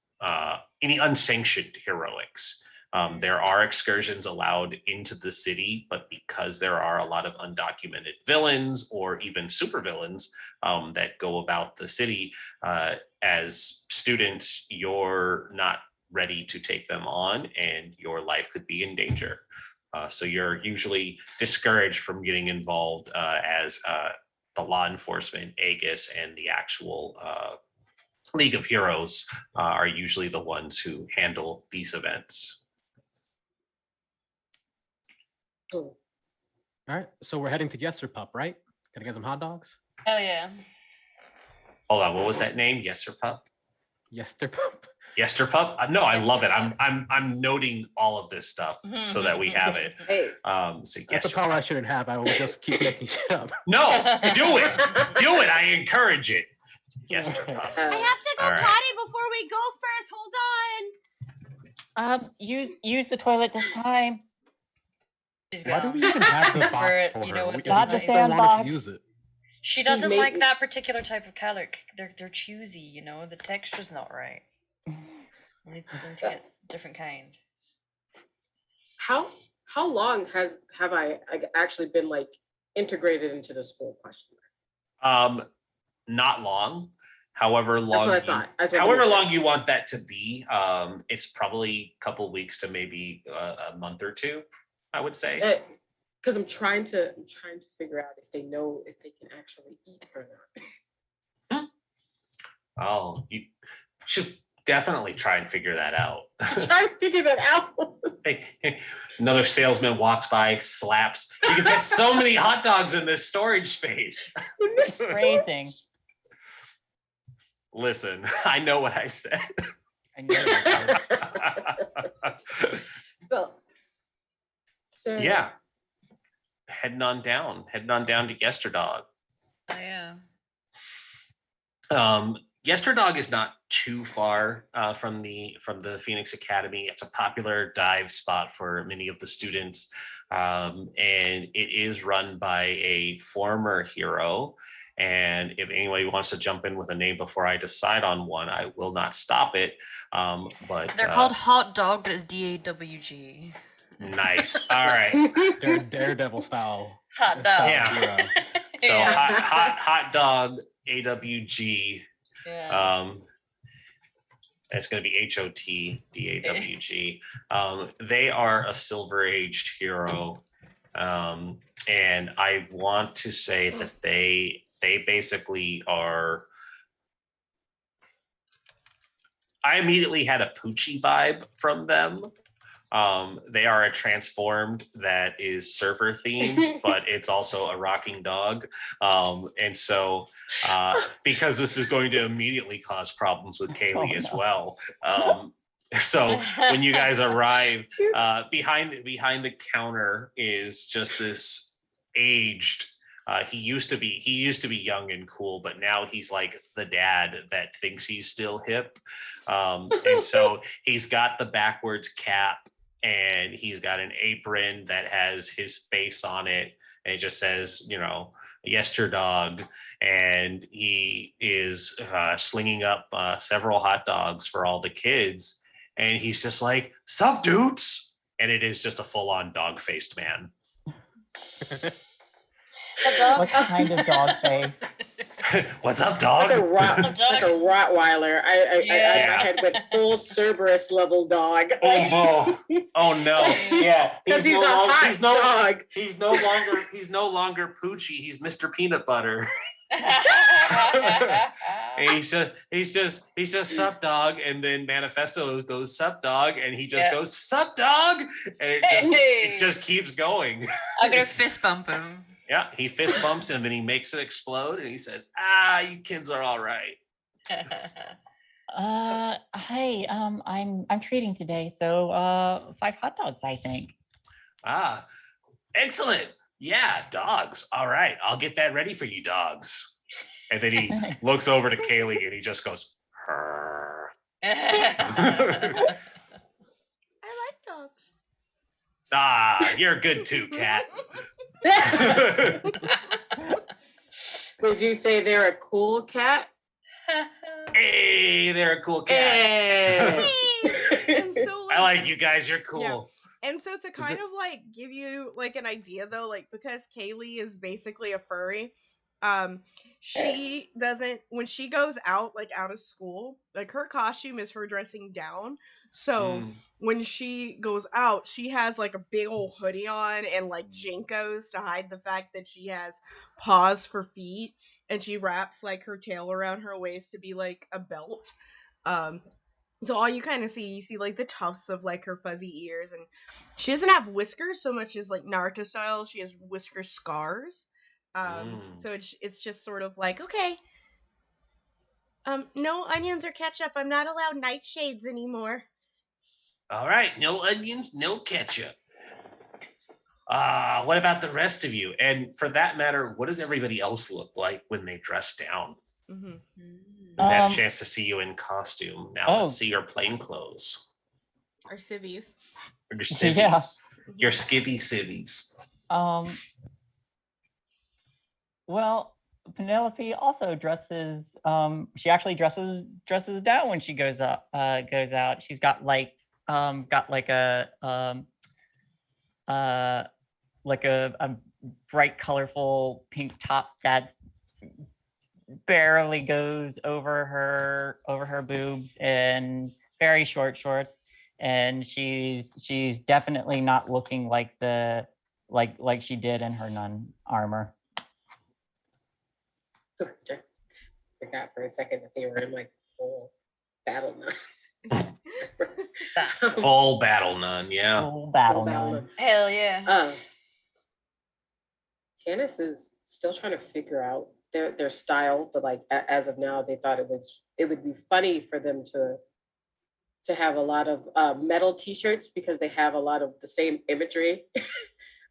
[SPEAKER 2] any unsanctioned heroics. There are excursions allowed into the city, but because there are a lot of undocumented villains or even supervillains that go about the city, as students, you're not ready to take them on and your life could be in danger. So you're usually discouraged from getting involved as the law enforcement, Aegis, and the actual League of Heroes are usually the ones who handle these events.
[SPEAKER 4] Cool.
[SPEAKER 5] All right, so we're heading to Yester Pup, right? Gonna get some hot dogs?
[SPEAKER 3] Oh yeah.
[SPEAKER 2] Hold on, what was that name? Yesterpup?
[SPEAKER 5] Yester Pup.
[SPEAKER 2] Yesterpup? No, I love it. I'm noting all of this stuff so that we have it.
[SPEAKER 4] Hey,
[SPEAKER 2] So
[SPEAKER 5] That's a power I shouldn't have. I will just keep making shit up.
[SPEAKER 2] No, do it. Do it. I encourage it. Yesterpup.
[SPEAKER 1] I have to go
[SPEAKER 2] All right.
[SPEAKER 1] potty before we go first. Hold on.
[SPEAKER 6] Use the toilet this time.
[SPEAKER 3] She's
[SPEAKER 5] Why do
[SPEAKER 3] gone.
[SPEAKER 5] we even have the box
[SPEAKER 3] For-
[SPEAKER 5] for
[SPEAKER 3] you
[SPEAKER 5] her?
[SPEAKER 3] know what,
[SPEAKER 5] We
[SPEAKER 3] Not
[SPEAKER 5] just
[SPEAKER 3] the
[SPEAKER 5] don't want her
[SPEAKER 6] sandbox.
[SPEAKER 5] to use it.
[SPEAKER 3] She doesn't
[SPEAKER 4] made
[SPEAKER 3] like
[SPEAKER 4] me-
[SPEAKER 3] that particular type of color. They're choosy, you know. The texture's not right. We need to get a different kind.
[SPEAKER 4] how long have I actually been like integrated into the school? Question mark.
[SPEAKER 2] Not long. However long.
[SPEAKER 4] That's what I
[SPEAKER 2] you-
[SPEAKER 4] thought. I just wanted to
[SPEAKER 2] However
[SPEAKER 4] make sure.
[SPEAKER 2] long you want that to be, it's probably a couple weeks to maybe a month or two, I would say.
[SPEAKER 4] Because I'm trying to figure out if they know if they can actually eat or not.
[SPEAKER 2] Oh, you should definitely try and figure that out.
[SPEAKER 4] Try to figure that out.
[SPEAKER 2] Hey, another salesman walks by, slaps. You can fit so many hot dogs in this storage space.
[SPEAKER 6] Phrasing.
[SPEAKER 2] Listen, I know what I said.
[SPEAKER 6] I know you do.
[SPEAKER 4] So
[SPEAKER 2] Yeah. Heading on down to Yesterdog.
[SPEAKER 3] Oh yeah.
[SPEAKER 2] Yesterdog is not too far from the Phoenix Academy. It's a popular dive spot for many of the students, and it is run by a former hero. And if anybody wants to jump in with a name before I decide on one, I will not stop it. But
[SPEAKER 3] They're called Hot Dog, but it's DAWG.
[SPEAKER 2] Nice. All right.
[SPEAKER 5] They're Daredevil style.
[SPEAKER 3] Hot dog.
[SPEAKER 2] Yeah.
[SPEAKER 5] hero.
[SPEAKER 2] So
[SPEAKER 3] Yeah.
[SPEAKER 2] hot dog AWG.
[SPEAKER 3] Yeah.
[SPEAKER 2] It's going to be HOTDAWG. They are a silver aged hero, and I want to say that they basically are. I immediately had a Poochie vibe from them. They are a transformed that is surfer themed, but it's also a rocking dog. And so, because this is going to immediately cause problems with Kaylee as well. So when you guys arrive, behind the counter is just this aged. He used to be young and cool, but now he's like the dad that thinks he's still hip. And so he's got the backwards cap. And he's got an apron that has his face on it, and it just says, Yesterdog. And he is slinging up several hot dogs for all the kids. And he's just like, "Sup, dudes?" And it is just a full-on dog-faced man.
[SPEAKER 6] What kind of dog face?
[SPEAKER 2] What's up, dog?
[SPEAKER 4] like a Rottweiler. I
[SPEAKER 3] Yeah.
[SPEAKER 4] my head went full Cerberus level dog.
[SPEAKER 2] Oh no! Yeah,
[SPEAKER 4] Because he's a hot dog.
[SPEAKER 2] He's no longer Poochie. He's Mr. Peanut Butter. And he's just sup dog, and then Manifesto goes sup dog, and he just goes sup dog, and it just keeps going.
[SPEAKER 3] I'm gonna fist bump him.
[SPEAKER 2] Yeah, he fist bumps and then he makes it explode, and he says, "You kids are all right."
[SPEAKER 6] Hey, I'm treating today, so 5 hot dogs, I think.
[SPEAKER 2] Excellent. Yeah, dogs. All right, I'll get that ready for you, dogs. And then he looks over to Kaylee and he just goes, "Her."
[SPEAKER 1] I like dogs.
[SPEAKER 2] You're good too, cat.
[SPEAKER 4] Would you say they're a cool cat?
[SPEAKER 2] Hey, they're a cool cat.
[SPEAKER 4] Hey.
[SPEAKER 1] And so,
[SPEAKER 2] I like you guys. You're cool.
[SPEAKER 1] Yeah. And so to kind of like give you like an idea though, like because Kaylee is basically a furry, she doesn't, when she goes out of school, like her costume is her dressing down. So when she goes out, she has like a big old hoodie on and like Jinkos to hide the fact that she has paws for feet. and she wraps like her tail around her waist to be like a belt. So all you kind of see, you see like the tufts of like her fuzzy ears, and she doesn't have whiskers so much as like Naruto style. She has whisker scars. So it's just sort of like, okay, no onions or ketchup. I'm not allowed nightshades anymore.
[SPEAKER 2] All right, no onions, no ketchup. What about the rest of you? And for that matter, what does everybody else look like when they dress down?
[SPEAKER 1] Mm-hmm.
[SPEAKER 2] We had a chance to see you in costume. Now let's see your plain clothes.
[SPEAKER 1] Our civvies.
[SPEAKER 2] Or your civvies.
[SPEAKER 6] Yeah.
[SPEAKER 2] Your skivvy civvies.
[SPEAKER 6] Well, Penelope also dresses. She actually dresses down when she goes out. She's got like a bright, colorful pink top that barely goes over her boobs, and very short shorts. And she's definitely not looking like like she did in her nun armor.
[SPEAKER 4] Forgot for a second that they were in like full battle nun.
[SPEAKER 2] Full battle nun, yeah.
[SPEAKER 6] Full battle nun.
[SPEAKER 3] Hell yeah.
[SPEAKER 4] Tannis is still trying to figure out their style, but like as of now, they thought it would be funny for them to have a lot of metal T-shirts because they have a lot of the same imagery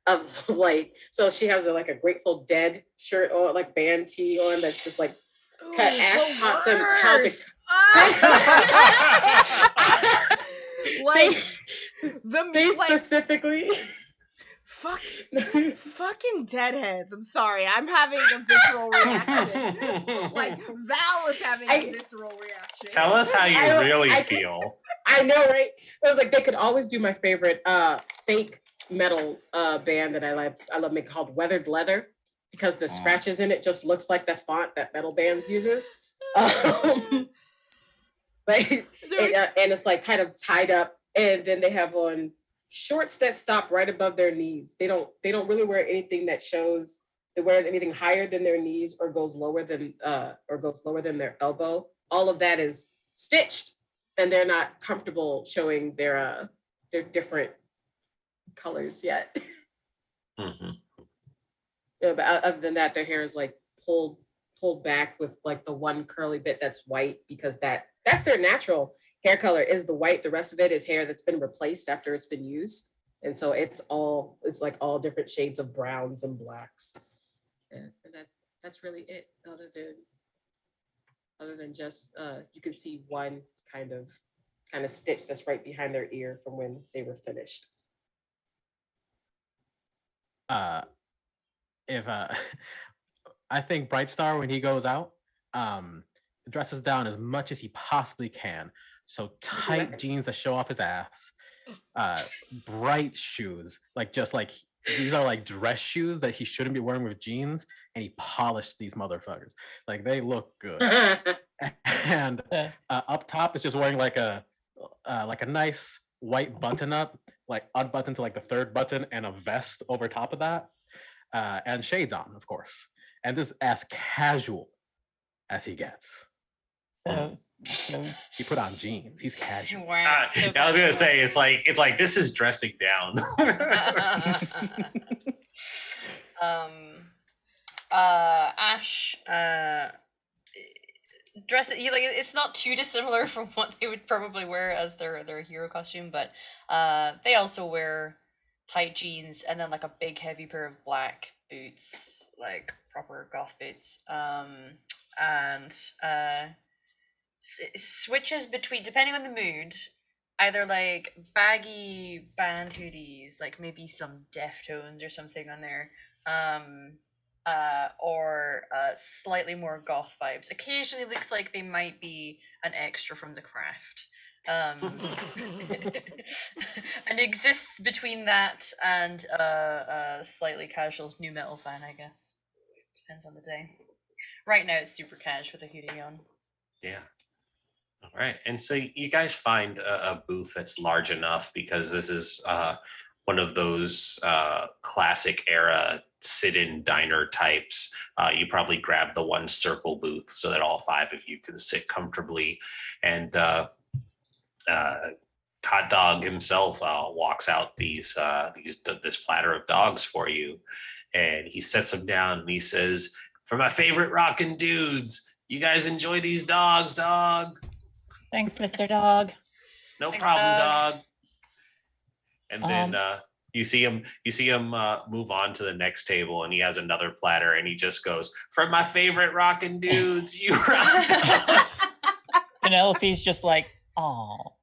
[SPEAKER 4] of like. So she has like a Grateful Dead shirt on, like band tee on, that's just like Ash taught them how to.
[SPEAKER 1] Like
[SPEAKER 4] they specifically.
[SPEAKER 1] Fucking deadheads. I'm sorry. I'm having a visceral reaction. Like Val is having a visceral reaction.
[SPEAKER 2] Tell us how you really feel.
[SPEAKER 4] I know, right? It was like they could always do my favorite fake metal band that I love making, called Weathered Leather, because the scratches in it just looks like the font that metal bands uses. And it's like kind of tied up, and then they have on shorts that stop right above their knees. They don't really wear anything that wears anything higher than their knees or goes lower than their elbow. All of that is stitched, and they're not comfortable showing their different colors yet.
[SPEAKER 2] Mm-hmm.
[SPEAKER 4] Yeah, but other than that, their hair is like pulled back with like the one curly bit that's white, because that's their natural hair color is the white. The rest of it is hair that's been replaced after it's been used. And so it's like all different shades of browns and blacks. And that's really it, other than just you can see one kind of stitch that's right behind their ear from when they were finished.
[SPEAKER 5] I think Brightstar, when he goes out, dresses down as much as he possibly can. So tight jeans that show off his ass, bright shoes, these are like dress shoes that he shouldn't be wearing with jeans, and he polished these motherfuckers. Like, they look good. And up top is just wearing like a nice white button up, like unbuttoned to like the third button, and a vest over top of that, and shades on, of course. And this is as casual as he gets. So he put on jeans. He's casual.
[SPEAKER 3] Wow,
[SPEAKER 2] I was gonna say it's like this is dressing down.
[SPEAKER 3] Ash dress it like it's not too dissimilar from what they would probably wear as their hero costume, but they also wear tight jeans and then like a big heavy pair of black boots, like proper goth boots, and switches between, depending on the mood, either like baggy band hoodies, like maybe some Deftones or something on there, or slightly more goth vibes. Occasionally looks like they might be an extra from The Craft. And exists between that and a slightly casual new metal fan, I guess. Depends on the day. Right now it's super cash with a hoodie on.
[SPEAKER 2] Yeah. All right. And so you guys find a booth that's large enough, because this is one of those classic era sit-in diner types. You probably grab the one circle booth so that all 5 of you can sit comfortably. And Hot Dog himself walks out this platter of dogs for you, and he sets them down and he says, "For my favorite rockin' dudes, you guys enjoy these dogs, dog."
[SPEAKER 6] Thanks, Mr. Dog.
[SPEAKER 2] No
[SPEAKER 3] Thanks,
[SPEAKER 2] problem,
[SPEAKER 3] dog.
[SPEAKER 2] dog. And then you see him move on to the next table, and he has another platter, and he just goes, "For my favorite rockin' dudes, you rock dogs."
[SPEAKER 6] Penelope's just like, oh.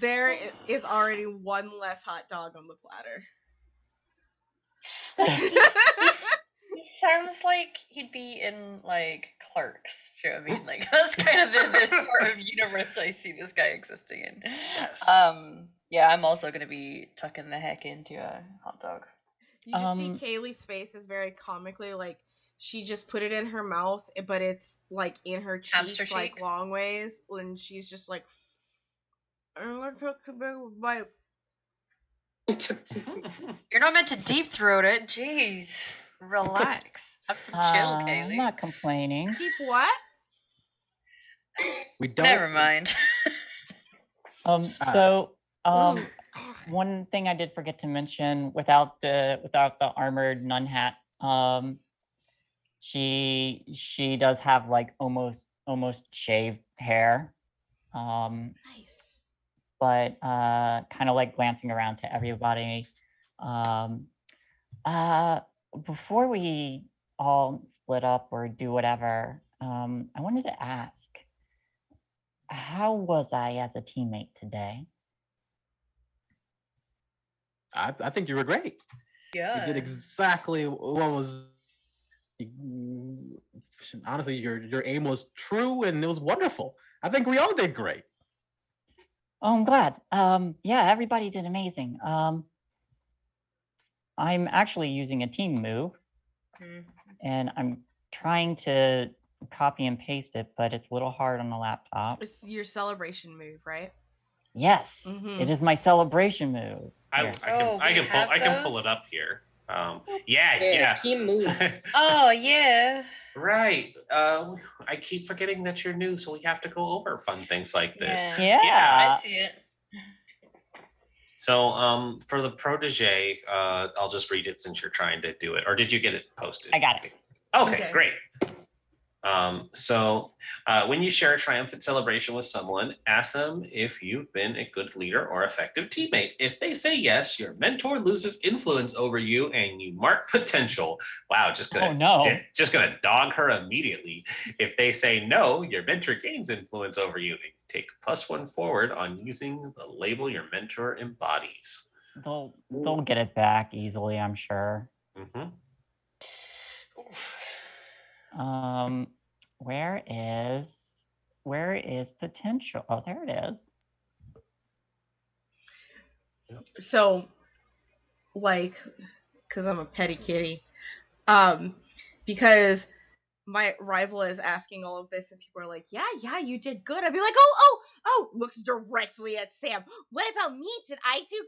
[SPEAKER 1] There is already one less hot dog on the platter.
[SPEAKER 3] He sounds like he'd be in like Clerks. Do you know what I mean? Like that's kind of the sort of universe I see this guy existing in.
[SPEAKER 2] Yes.
[SPEAKER 3] Yeah, I'm also gonna be tucking the heck into a hot dog.
[SPEAKER 1] You just see Kaylee's face is very comically like she just put it in her mouth, but it's like in her cheeks, like long ways, and she's just like, "I'm gonna talk about my."
[SPEAKER 3] You're not meant to deep throat it. Jeez, relax. Have some chill, Kaylee.
[SPEAKER 6] I'm not complaining.
[SPEAKER 1] Deep what?
[SPEAKER 5] We don't.
[SPEAKER 3] Never mind.
[SPEAKER 6] One thing I did forget to mention, without the armored nun hat, she does have like almost shaved hair.
[SPEAKER 1] Nice.
[SPEAKER 6] But kind of like glancing around to everybody. Before we all split up or do whatever, I wanted to ask, how was I as a teammate today?
[SPEAKER 5] I think you were great.
[SPEAKER 3] Yeah.
[SPEAKER 5] You did exactly what was. Honestly, your aim was true and it was wonderful. I think we all did great.
[SPEAKER 6] Oh, I'm glad. Yeah, everybody did amazing. I'm actually using a team move, and I'm trying to copy and paste it, but it's a little hard on the laptop.
[SPEAKER 1] It's your celebration move, right?
[SPEAKER 6] Yes, it is my celebration move.
[SPEAKER 2] I can pull it up here. Yeah.
[SPEAKER 4] Team moves.
[SPEAKER 3] Oh yeah.
[SPEAKER 2] Right. I keep forgetting that you're new, so we have to go over fun things like this.
[SPEAKER 6] Yeah.
[SPEAKER 3] I see it.
[SPEAKER 2] So for the protege, I'll just read it since you're trying to do it. Or did you get it posted?
[SPEAKER 6] I got it.
[SPEAKER 2] Okay. Great. So when you share a triumphant celebration with someone, ask them if you've been a good leader or effective teammate. If they say yes, your mentor loses influence over you and you mark potential. Wow, just gonna dog her immediately. If they say no, your mentor gains influence over you and you take +1 forward on using the label your mentor embodies.
[SPEAKER 6] They'll get it back easily, I'm sure. Where is potential? Oh, there it is.
[SPEAKER 1] So, like, because I'm a petty kitty, because my rival is asking all of this, and people are like, "Yeah, you did good." I'd be like, "Oh!" Looks directly at Sam. What about me? Did I do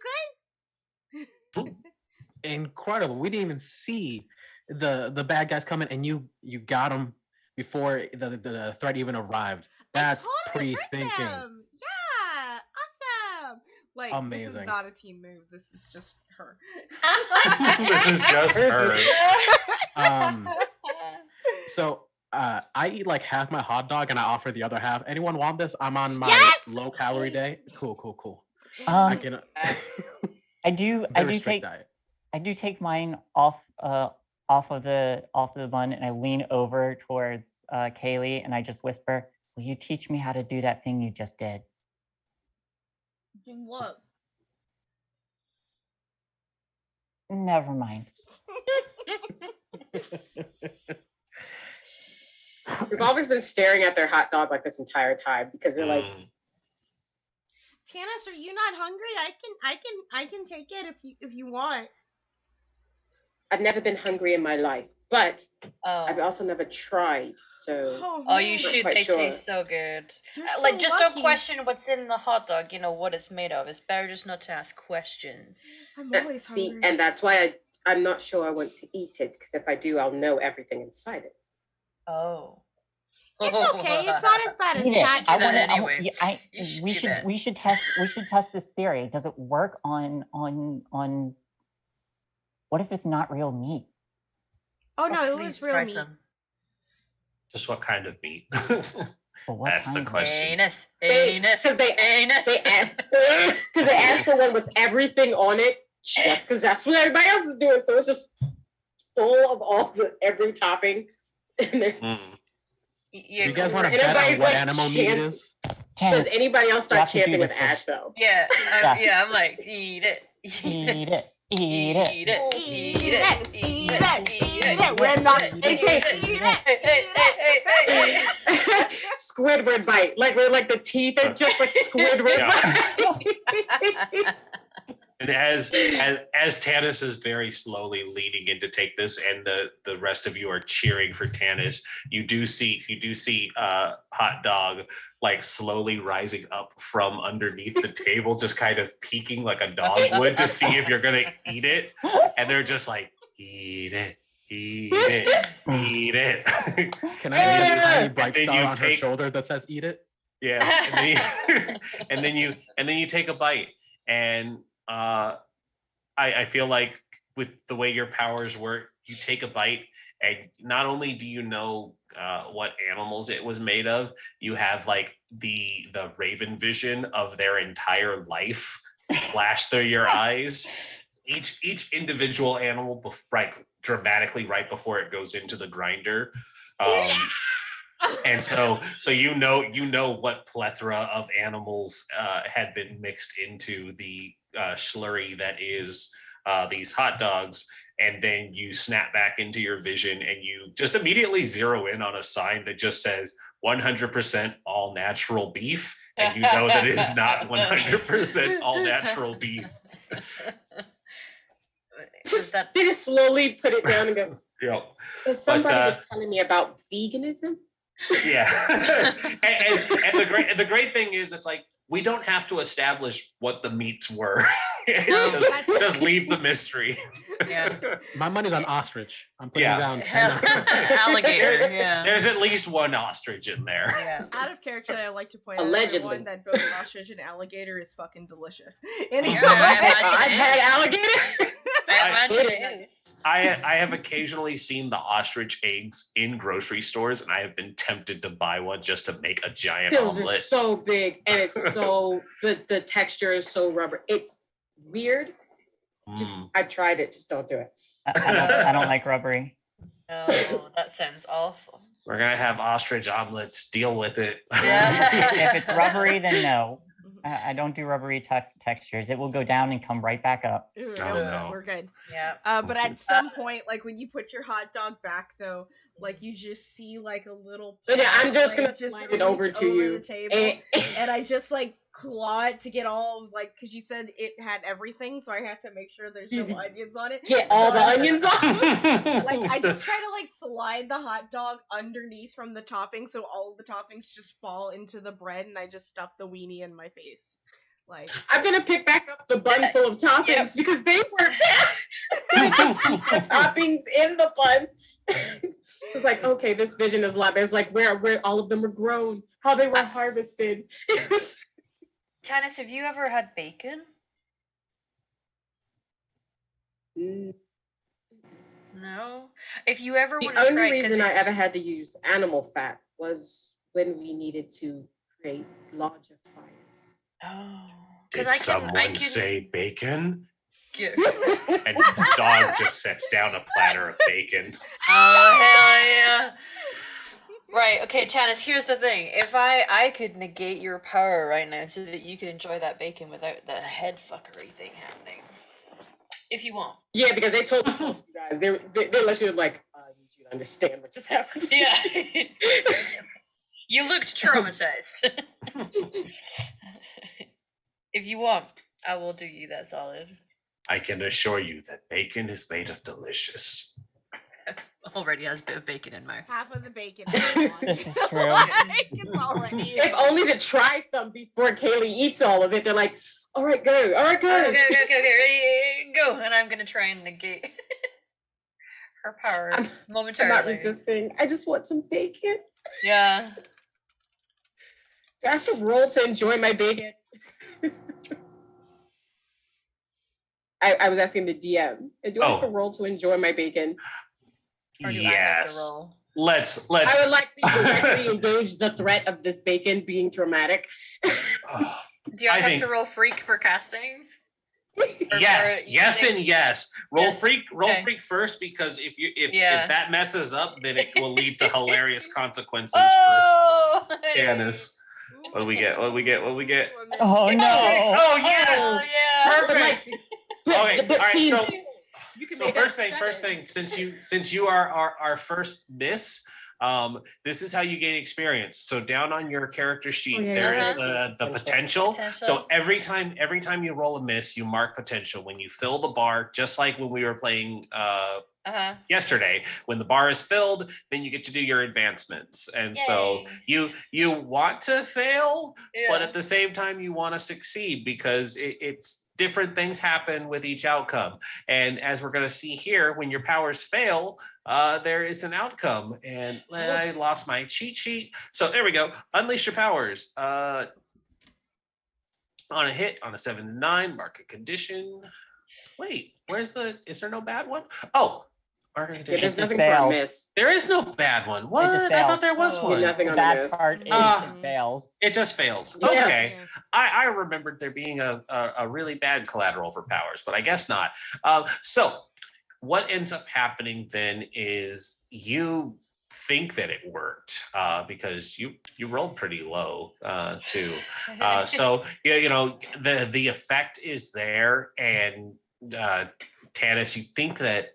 [SPEAKER 1] good?
[SPEAKER 5] Incredible. We didn't even see the bad guys coming, and you got them before the threat even arrived. That's pre-thinking.
[SPEAKER 1] Yeah, awesome. Like,
[SPEAKER 5] amazing.
[SPEAKER 1] This is not a team move. This is just her.
[SPEAKER 2] This is just her.
[SPEAKER 5] So I eat like half my hot dog, and I offer the other half. Anyone want this? I'm on my low calorie day. Cool. I can.
[SPEAKER 6] I do take mine off of the bun, and I lean over towards Kaylee, and I just whisper, "Will you teach me how to do that thing you just did?"
[SPEAKER 1] Do what?
[SPEAKER 6] Never mind.
[SPEAKER 4] We've always been staring at their hot dog like this entire time because they're like,
[SPEAKER 1] Tanis, are you not hungry? I can take it if you want.
[SPEAKER 4] I've never been hungry in my life, but I've also never tried. So
[SPEAKER 3] you should. They taste so good.
[SPEAKER 1] Like,
[SPEAKER 3] just don't question what's in the hot dog. You know what it's made of. It's better just not to ask questions.
[SPEAKER 1] I'm always hungry.
[SPEAKER 4] And that's why I'm not sure I want to eat it because if I do, I'll know everything inside it.
[SPEAKER 3] Oh.
[SPEAKER 1] It's okay. It's not as bad as
[SPEAKER 6] Eat it.
[SPEAKER 1] cat
[SPEAKER 3] do
[SPEAKER 6] I
[SPEAKER 3] that
[SPEAKER 6] wanna-
[SPEAKER 3] anyway.
[SPEAKER 6] yeah, I-
[SPEAKER 3] You should
[SPEAKER 6] we
[SPEAKER 3] do
[SPEAKER 6] should
[SPEAKER 3] that.
[SPEAKER 6] we should test this theory. Does it work on what if it's not real meat?
[SPEAKER 1] Oh no, it
[SPEAKER 3] please
[SPEAKER 1] was real
[SPEAKER 3] try
[SPEAKER 1] meat.
[SPEAKER 3] some.
[SPEAKER 2] Just what kind of meat?
[SPEAKER 6] But what
[SPEAKER 2] That's the
[SPEAKER 6] kind?
[SPEAKER 2] question.
[SPEAKER 3] Anus.
[SPEAKER 4] They-
[SPEAKER 3] Anus.
[SPEAKER 4] 'cause they-
[SPEAKER 3] Anus.
[SPEAKER 4] They asked for one with everything on it, just because that's what everybody else is doing. So it's just full of every topping. And then,
[SPEAKER 2] Mm.
[SPEAKER 5] You guys want to
[SPEAKER 4] And
[SPEAKER 5] bet on
[SPEAKER 4] everybody's
[SPEAKER 5] what
[SPEAKER 4] like,
[SPEAKER 5] animal meat it
[SPEAKER 4] chance-
[SPEAKER 5] is?
[SPEAKER 4] does anybody else
[SPEAKER 6] You
[SPEAKER 4] start
[SPEAKER 6] have to do
[SPEAKER 4] chanting with
[SPEAKER 6] this one.
[SPEAKER 4] Ash though?
[SPEAKER 3] Yeah,
[SPEAKER 6] Yeah.
[SPEAKER 3] I'm like, eat it.
[SPEAKER 6] Eat it. Eat it.
[SPEAKER 3] Eat it.
[SPEAKER 1] Eat it. Eat it. Eat it. We're not
[SPEAKER 3] Eat
[SPEAKER 1] eating
[SPEAKER 3] it.
[SPEAKER 1] it. Eat
[SPEAKER 3] Hey, hey,
[SPEAKER 1] it.
[SPEAKER 4] Squidward bite, like where like the teeth are just like Squidward
[SPEAKER 2] Yeah.
[SPEAKER 4] bite.
[SPEAKER 2] And as Tanis is very slowly leaning in to take this, and the rest of you are cheering for Tanis, you do see Hot Dog like slowly rising up from underneath the table, just kind of peeking like a dog would to see if you're gonna eat it, and they're just like, eat it, eat it, eat it.
[SPEAKER 5] Can I see a tiny bright
[SPEAKER 2] then
[SPEAKER 5] star
[SPEAKER 2] you
[SPEAKER 5] on her
[SPEAKER 2] take-
[SPEAKER 5] shoulder that says "Eat it"?
[SPEAKER 2] Yeah, and then you take a bite, and I feel like with the way your powers work, you take a bite, and not only do you know what animals it was made of, you have like the Raven vision of their entire life flash through your eyes. Each individual animal, dramatically right before it goes into the grinder. And so you know what plethora of animals had been mixed into the slurry that is these hot dogs, and then you snap back into your vision and you just immediately zero in on a sign that just says 100% all natural beef, and you know that it is not 100% all natural beef.
[SPEAKER 4] They just slowly put it down and go.
[SPEAKER 2] Yeah.
[SPEAKER 4] So somebody
[SPEAKER 2] But,
[SPEAKER 4] was telling me about veganism.
[SPEAKER 2] Yeah. and the great thing is, it's like we don't have to establish what the meats were. just leave the mystery.
[SPEAKER 3] Yeah.
[SPEAKER 5] My money's on ostrich. I'm putting
[SPEAKER 2] Yeah.
[SPEAKER 5] down 10.
[SPEAKER 3] Alligator, yeah.
[SPEAKER 2] There's at least one ostrich in there.
[SPEAKER 3] Yeah.
[SPEAKER 1] Out of character, I like to point out
[SPEAKER 4] Allegedly.
[SPEAKER 1] everyone that both an ostrich and alligator is fucking delicious. Anyway,
[SPEAKER 3] Yeah, I imagine
[SPEAKER 4] I've
[SPEAKER 3] it
[SPEAKER 4] had
[SPEAKER 3] is.
[SPEAKER 4] alligator.
[SPEAKER 3] I imagine it is.
[SPEAKER 2] I have occasionally seen the ostrich eggs in grocery stores, and I have been tempted to buy one just to make a giant
[SPEAKER 4] Those are
[SPEAKER 2] omelet.
[SPEAKER 4] so big, and it's so the texture is so rubber. It's weird. Just
[SPEAKER 2] Mm.
[SPEAKER 4] I tried it. Just don't do it.
[SPEAKER 6] I don't like rubbery.
[SPEAKER 3] Oh, that sounds awful.
[SPEAKER 2] We're gonna have ostrich omelets. Deal with it.
[SPEAKER 3] Yeah.
[SPEAKER 6] If it's rubbery, then no. I don't do rubbery textures. It will go down and come right back up.
[SPEAKER 1] Ooh,
[SPEAKER 2] Oh, no.
[SPEAKER 1] we're good.
[SPEAKER 3] Yeah.
[SPEAKER 1] But at some point, like when you put your hot dog back, though, like you just see like a little.
[SPEAKER 4] Yeah, I'm just
[SPEAKER 1] like,
[SPEAKER 4] gonna slide it over
[SPEAKER 1] reach
[SPEAKER 4] to you.
[SPEAKER 1] the table,
[SPEAKER 4] And-
[SPEAKER 1] and I just like claw it to get all like because you said it had everything, so I had to make sure there's no onions on it.
[SPEAKER 4] Get all the onions off.
[SPEAKER 1] Like I just try to like slide the hot dog underneath from the topping, so all of the toppings just fall into the bread, and I just stuff the weenie in my face. Like
[SPEAKER 4] I'm gonna pick back up the bun full of toppings because they were the toppings in the bun. It's like, okay, this vision is a lot better. It's like where all of them were grown, how they were harvested.
[SPEAKER 3] Tanis, have you ever had bacon?
[SPEAKER 4] Mm.
[SPEAKER 3] No. If you ever
[SPEAKER 4] The
[SPEAKER 3] want to try,
[SPEAKER 4] only reason I
[SPEAKER 3] because
[SPEAKER 4] ever had to use animal fat was when we needed to create larger fires.
[SPEAKER 2] Did
[SPEAKER 3] I
[SPEAKER 2] someone
[SPEAKER 3] can
[SPEAKER 2] say bacon?
[SPEAKER 3] get.
[SPEAKER 2] And dog just sets down a platter of bacon.
[SPEAKER 3] Oh hell yeah! Right. Okay, Tanis. Here's the thing. If I could negate your power right now so that you could enjoy that bacon without the head fuckery thing happening, if you want.
[SPEAKER 4] Yeah, because they told you guys, they let you like, I need you to understand what just happened.
[SPEAKER 3] Yeah. You looked traumatized. If you want, I will do you that solid.
[SPEAKER 2] I can assure you that bacon is made of delicious.
[SPEAKER 3] Already has a bit of bacon in my.
[SPEAKER 1] half of the bacon.
[SPEAKER 6] This is true.
[SPEAKER 1] Like, it's already.
[SPEAKER 4] If only to try some before Kaylee eats all of it. They're like, All right, go. All right, go.
[SPEAKER 3] Okay, ready, go. And I'm gonna try and negate her power
[SPEAKER 4] I'm
[SPEAKER 3] momentarily.
[SPEAKER 4] not resisting. I just want some bacon.
[SPEAKER 3] Yeah.
[SPEAKER 4] Do I have to roll to enjoy my bacon? I was asking the DM. Do I have to roll to enjoy my bacon?
[SPEAKER 3] Or do I have to roll?
[SPEAKER 2] Let's.
[SPEAKER 4] I would like to directly engage the threat of this bacon being dramatic.
[SPEAKER 3] Do I have to roll freak for casting?
[SPEAKER 2] Yes, yes, and yes. Roll
[SPEAKER 3] Yes.
[SPEAKER 2] freak first, because if that messes up, then it will lead to hilarious consequences for Janice. What do we get? What do we get? What do we get?
[SPEAKER 6] Oh no!
[SPEAKER 2] Oh yes!
[SPEAKER 3] Oh yeah!
[SPEAKER 2] Perfect. Okay, all right. So,
[SPEAKER 4] So
[SPEAKER 2] first thing, since you are our first miss, this is how you gain experience. So down on your character sheet, there is the potential. So every time you roll a miss, you mark potential. When you fill the bar, just like when we were playing yesterday, when the bar is filled, then you get to do your advancements. And so you want to fail, but at the same time you want to succeed, because it's different things happen with each outcome. And as we're going to see here, when your powers fail, there is an outcome. And I lost my cheat sheet. So there we go. Unleash your powers. On a hit, on a 7 to 9, mark a condition. Wait, is there no bad one? Oh, mark a condition.
[SPEAKER 4] There's nothing for a miss.
[SPEAKER 2] There is no bad one. What? I thought there was one.
[SPEAKER 4] Nothing on
[SPEAKER 6] the
[SPEAKER 4] the
[SPEAKER 6] bad
[SPEAKER 4] miss.
[SPEAKER 6] part is it fails.
[SPEAKER 2] It just fails.
[SPEAKER 4] Yeah.
[SPEAKER 2] Okay. I remembered there being a really bad collateral for powers, but I guess not. So what ends up happening then is you think that it worked because you rolled pretty low too. So the effect is there, and Tanis, you think that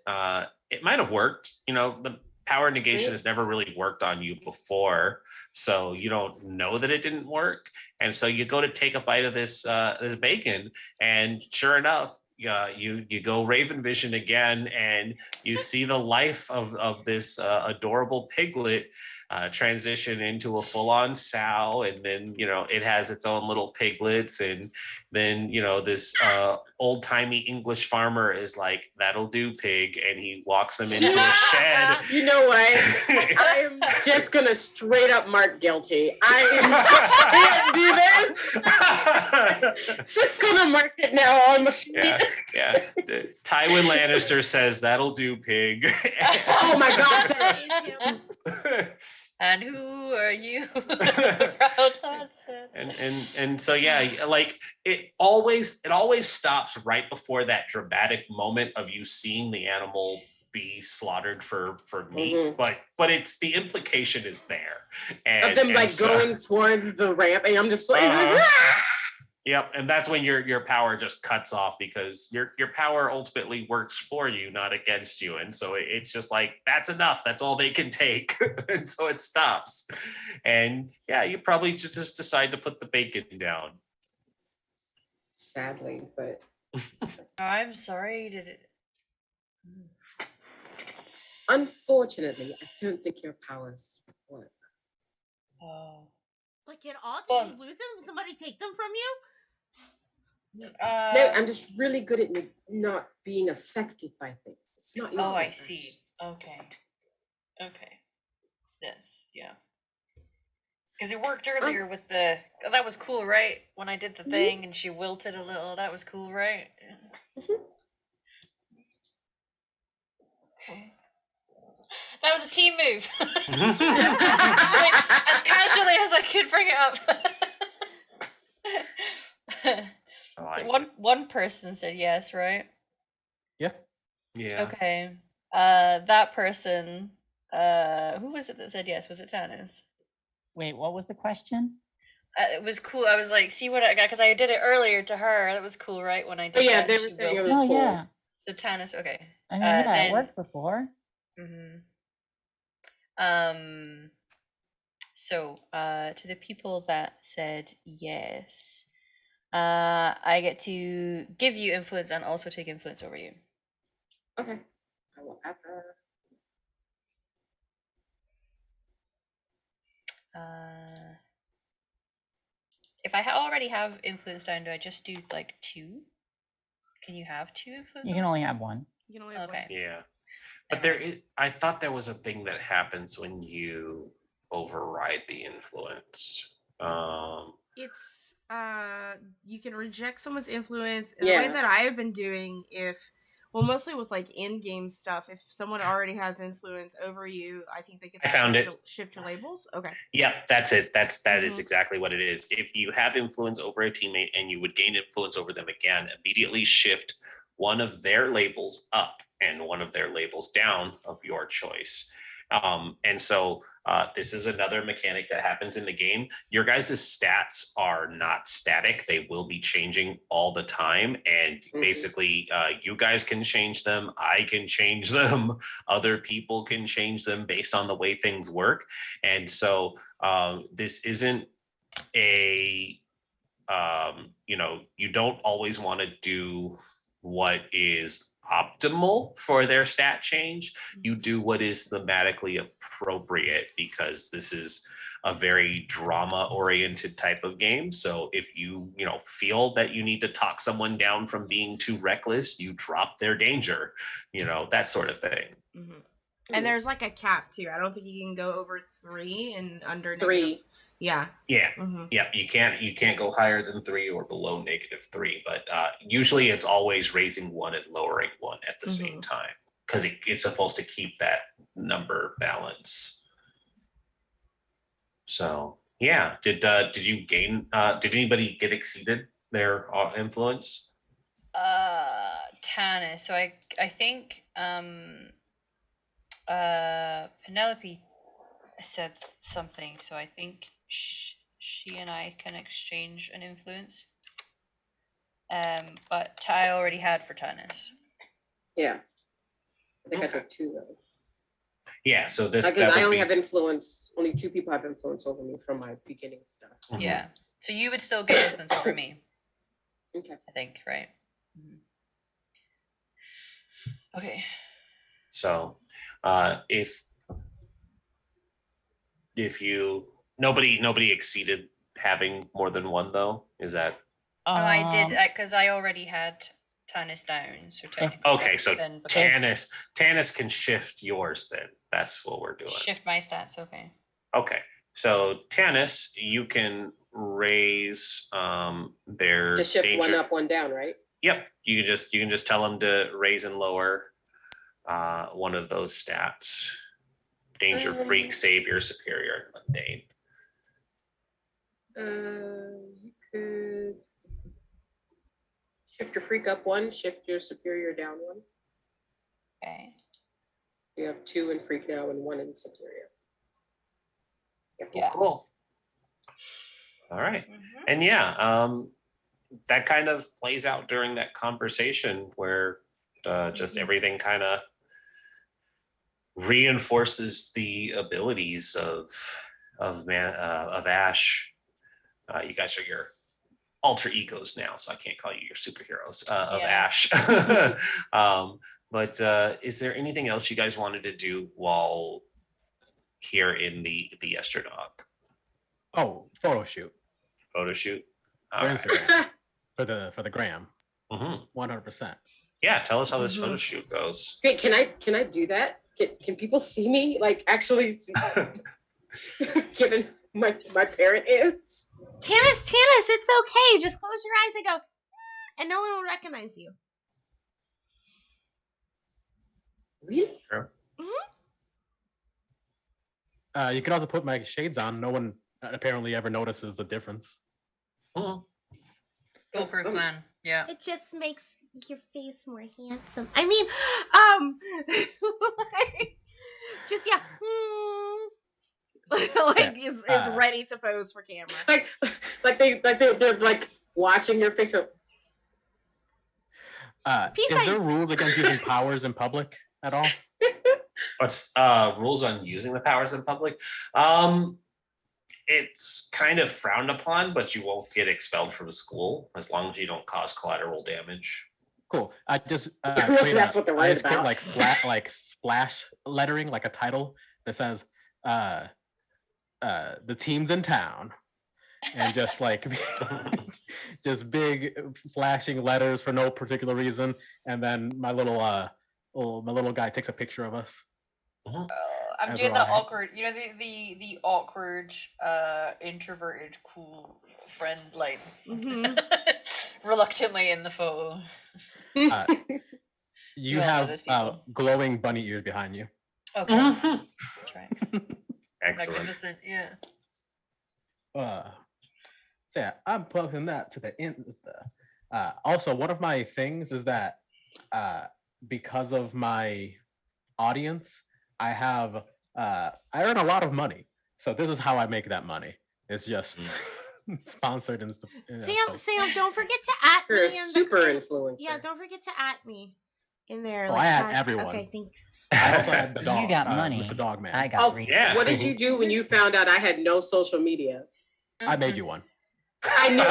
[SPEAKER 2] it might have worked. The power negation has never really worked on you before, so you don't know that it didn't work. And so you go to take a bite of this bacon, and sure enough, you go Raven Vision again, and you see the life of this adorable piglet transition into a full-on sow, and then it has its own little piglets, and then this old-timey English farmer is like, "That'll do, pig," and he walks them into a shed.
[SPEAKER 4] You know what? I'm just gonna straight up mark guilty. I can't do this. Just gonna mark it now on my sheet.
[SPEAKER 2] Yeah. Tywin Lannister says, "That'll do, pig."
[SPEAKER 4] Oh my gosh, that is him.
[SPEAKER 3] And who are you?
[SPEAKER 2] and so like it always stops right before that dramatic moment of you seeing the animal be slaughtered for meat, but it's the implication is there, and
[SPEAKER 4] of them going towards the ramp, and I'm just like.
[SPEAKER 2] Yep, and that's when your power just cuts off, because your power ultimately works for you, not against you. And so it's just like, that's enough. That's all they can take. And so it stops. And you probably just decide to put the bacon down.
[SPEAKER 4] Sadly, but
[SPEAKER 3] I'm sorry. Did it?
[SPEAKER 4] Unfortunately, I don't think your powers work.
[SPEAKER 3] Oh.
[SPEAKER 1] Like at all? Did you lose them? Did somebody take them from you?
[SPEAKER 4] No, I'm just really good at not being affected by things. It's not.
[SPEAKER 3] Oh, I see. Okay. This, because it worked earlier with the. Oh, that was cool, right? When I did the thing and she wilted a little. That was cool, right? Okay. That was a team move. As casually as I could bring it up. One person said yes, right?
[SPEAKER 5] Yeah.
[SPEAKER 3] Okay. That person. Who was it that said yes? Was it Tanis?
[SPEAKER 6] Wait, what was the question?
[SPEAKER 3] It was cool. I was like, see what I got, because I did it earlier to her. That was cool, right? When I did.
[SPEAKER 4] Oh yeah, they were saying it was cool.
[SPEAKER 6] Yeah.
[SPEAKER 3] The Tanis. Okay.
[SPEAKER 6] I mean, it worked before.
[SPEAKER 3] So, to the people that said yes, I get to give you influence and also take influence over you.
[SPEAKER 4] Okay. I will add that.
[SPEAKER 3] if I already have influence down, do I just do like 2? Can you have 2 influence?
[SPEAKER 6] You can only have one.
[SPEAKER 1] You can only have
[SPEAKER 3] Okay.
[SPEAKER 2] Yeah. But there is, I thought there was a thing that happens when you override the influence.
[SPEAKER 1] It's you can reject someone's influence. And the way that I have been doing, mostly with like in-game stuff, if someone already has influence over you, I think they can shift your labels. Okay.
[SPEAKER 2] Yeah, that's it. That is exactly what it is. If you have influence over a teammate and you would gain influence over them again, immediately shift one of their labels up and one of their labels down of your choice. And so this is another mechanic that happens in the game. Your guys' stats are not static. They will be changing all the time. And basically, you guys can change them. I can change them. Other people can change them based on the way things work. And so this isn't a, you don't always want to do what is optimal for their stat change. You do what is thematically appropriate, because this is a very drama oriented type of game. So if you feel that you need to talk someone down from being too reckless, you drop their danger, that sort of thing.
[SPEAKER 1] And there's like a cap too. I don't think you can go over 3 and under
[SPEAKER 4] 3.
[SPEAKER 1] Negative. Yeah.
[SPEAKER 2] Yeah. You can't go higher than 3 or below -3. But usually it's always raising 1 and lowering 1 at the same time, because it's supposed to keep that number balance. So yeah, did you gain? Did anybody get exceeded their influence?
[SPEAKER 3] Tannis. So I think Penelope said something. So I think she and I can exchange an influence. But I already had for Tannis.
[SPEAKER 4] Yeah. I think I took 2 though.
[SPEAKER 2] Yeah, so this
[SPEAKER 4] because I only have influence. Only 2 people have influence over me from my beginning stuff.
[SPEAKER 3] Yeah. So you would still get influence over me.
[SPEAKER 4] Okay.
[SPEAKER 3] I think, right? Okay.
[SPEAKER 2] So if you nobody exceeded having more than 1 though, is that?
[SPEAKER 3] No, I did, because I already had Tannis down. So technically.
[SPEAKER 2] Okay, so Tannis can shift yours then. That's what we're doing.
[SPEAKER 3] Shift my stats. Okay.
[SPEAKER 2] Okay, so Tannis, you can raise their
[SPEAKER 4] just shift
[SPEAKER 2] danger.
[SPEAKER 4] 1 up, 1 down, right?
[SPEAKER 2] Yep, you can just tell them to raise and lower one of those stats. Danger, freak, savior, superior, and mundane.
[SPEAKER 4] You could shift your freak up 1, shift your superior down 1.
[SPEAKER 3] Okay.
[SPEAKER 4] You have 2 in freak now and 1 in superior.
[SPEAKER 2] Yeah. Cool. All right. And that kind of plays out during that conversation where just everything kind of reinforces the abilities of Ash. You guys are your alter egos now, so I can't call you your superheroes of Ash. But is there anything else you guys wanted to do while here in the Yesterdog?
[SPEAKER 5] Oh, photo shoot.
[SPEAKER 2] Photo shoot.
[SPEAKER 5] For Instagram. for the gram. 100%.
[SPEAKER 2] Yeah, tell us how this photo shoot goes.
[SPEAKER 4] Okay, can I do that? Can people see me? Like actually see given my parent is?
[SPEAKER 1] Tannis, it's okay. Just close your eyes and go, and no one will recognize you.
[SPEAKER 4] Really?
[SPEAKER 2] Sure.
[SPEAKER 5] You can also put my shades on. No one apparently ever notices the difference.
[SPEAKER 3] Foolproof plan. Yeah.
[SPEAKER 1] It just makes your face more handsome. I mean, just is ready to pose for camera.
[SPEAKER 4] They're like watching your face.
[SPEAKER 5] Is there rules against using powers in public at all?
[SPEAKER 2] What's rules on using the powers in public? It's kind of frowned upon, but you won't get expelled from school as long as you don't cause collateral damage.
[SPEAKER 5] Cool. I just
[SPEAKER 4] that's what they're worried about.
[SPEAKER 5] Like like splash lettering, like a title that says the team's in town, and just like just big flashing letters for no particular reason, and then my little guy takes a picture of us.
[SPEAKER 3] I'm
[SPEAKER 5] As
[SPEAKER 3] doing
[SPEAKER 5] we're
[SPEAKER 3] the
[SPEAKER 5] all
[SPEAKER 3] awkward, you know, the awkward, introverted, cool friend, like
[SPEAKER 1] Mhm.
[SPEAKER 3] reluctantly in the photo.
[SPEAKER 5] You
[SPEAKER 3] You all know
[SPEAKER 5] have
[SPEAKER 3] those people.
[SPEAKER 5] glowing bunny ears behind you.
[SPEAKER 3] Okay. Tracks.
[SPEAKER 2] Excellent.
[SPEAKER 3] Magnificent, yeah.
[SPEAKER 5] So yeah, I'm posting that to the Insta. Also, one of my things is that because of my audience, I earn a lot of money. So this is how I make that money. It's just sponsored and stuff.
[SPEAKER 1] Sam, don't forget to at
[SPEAKER 4] You're a
[SPEAKER 1] me in
[SPEAKER 4] super
[SPEAKER 1] the
[SPEAKER 4] influencer.
[SPEAKER 1] Yeah, don't forget to at me in there.
[SPEAKER 5] Oh,
[SPEAKER 1] like
[SPEAKER 5] I add
[SPEAKER 1] tag-
[SPEAKER 5] everyone.
[SPEAKER 1] Okay, thanks.
[SPEAKER 5] I also had the dog.
[SPEAKER 6] You got money.
[SPEAKER 5] Mr. Dogman.
[SPEAKER 6] I got
[SPEAKER 4] Oh,
[SPEAKER 6] reach.
[SPEAKER 2] Yeah.
[SPEAKER 4] What did you do when you found out I had no social media?
[SPEAKER 5] I made you one.
[SPEAKER 4] I knew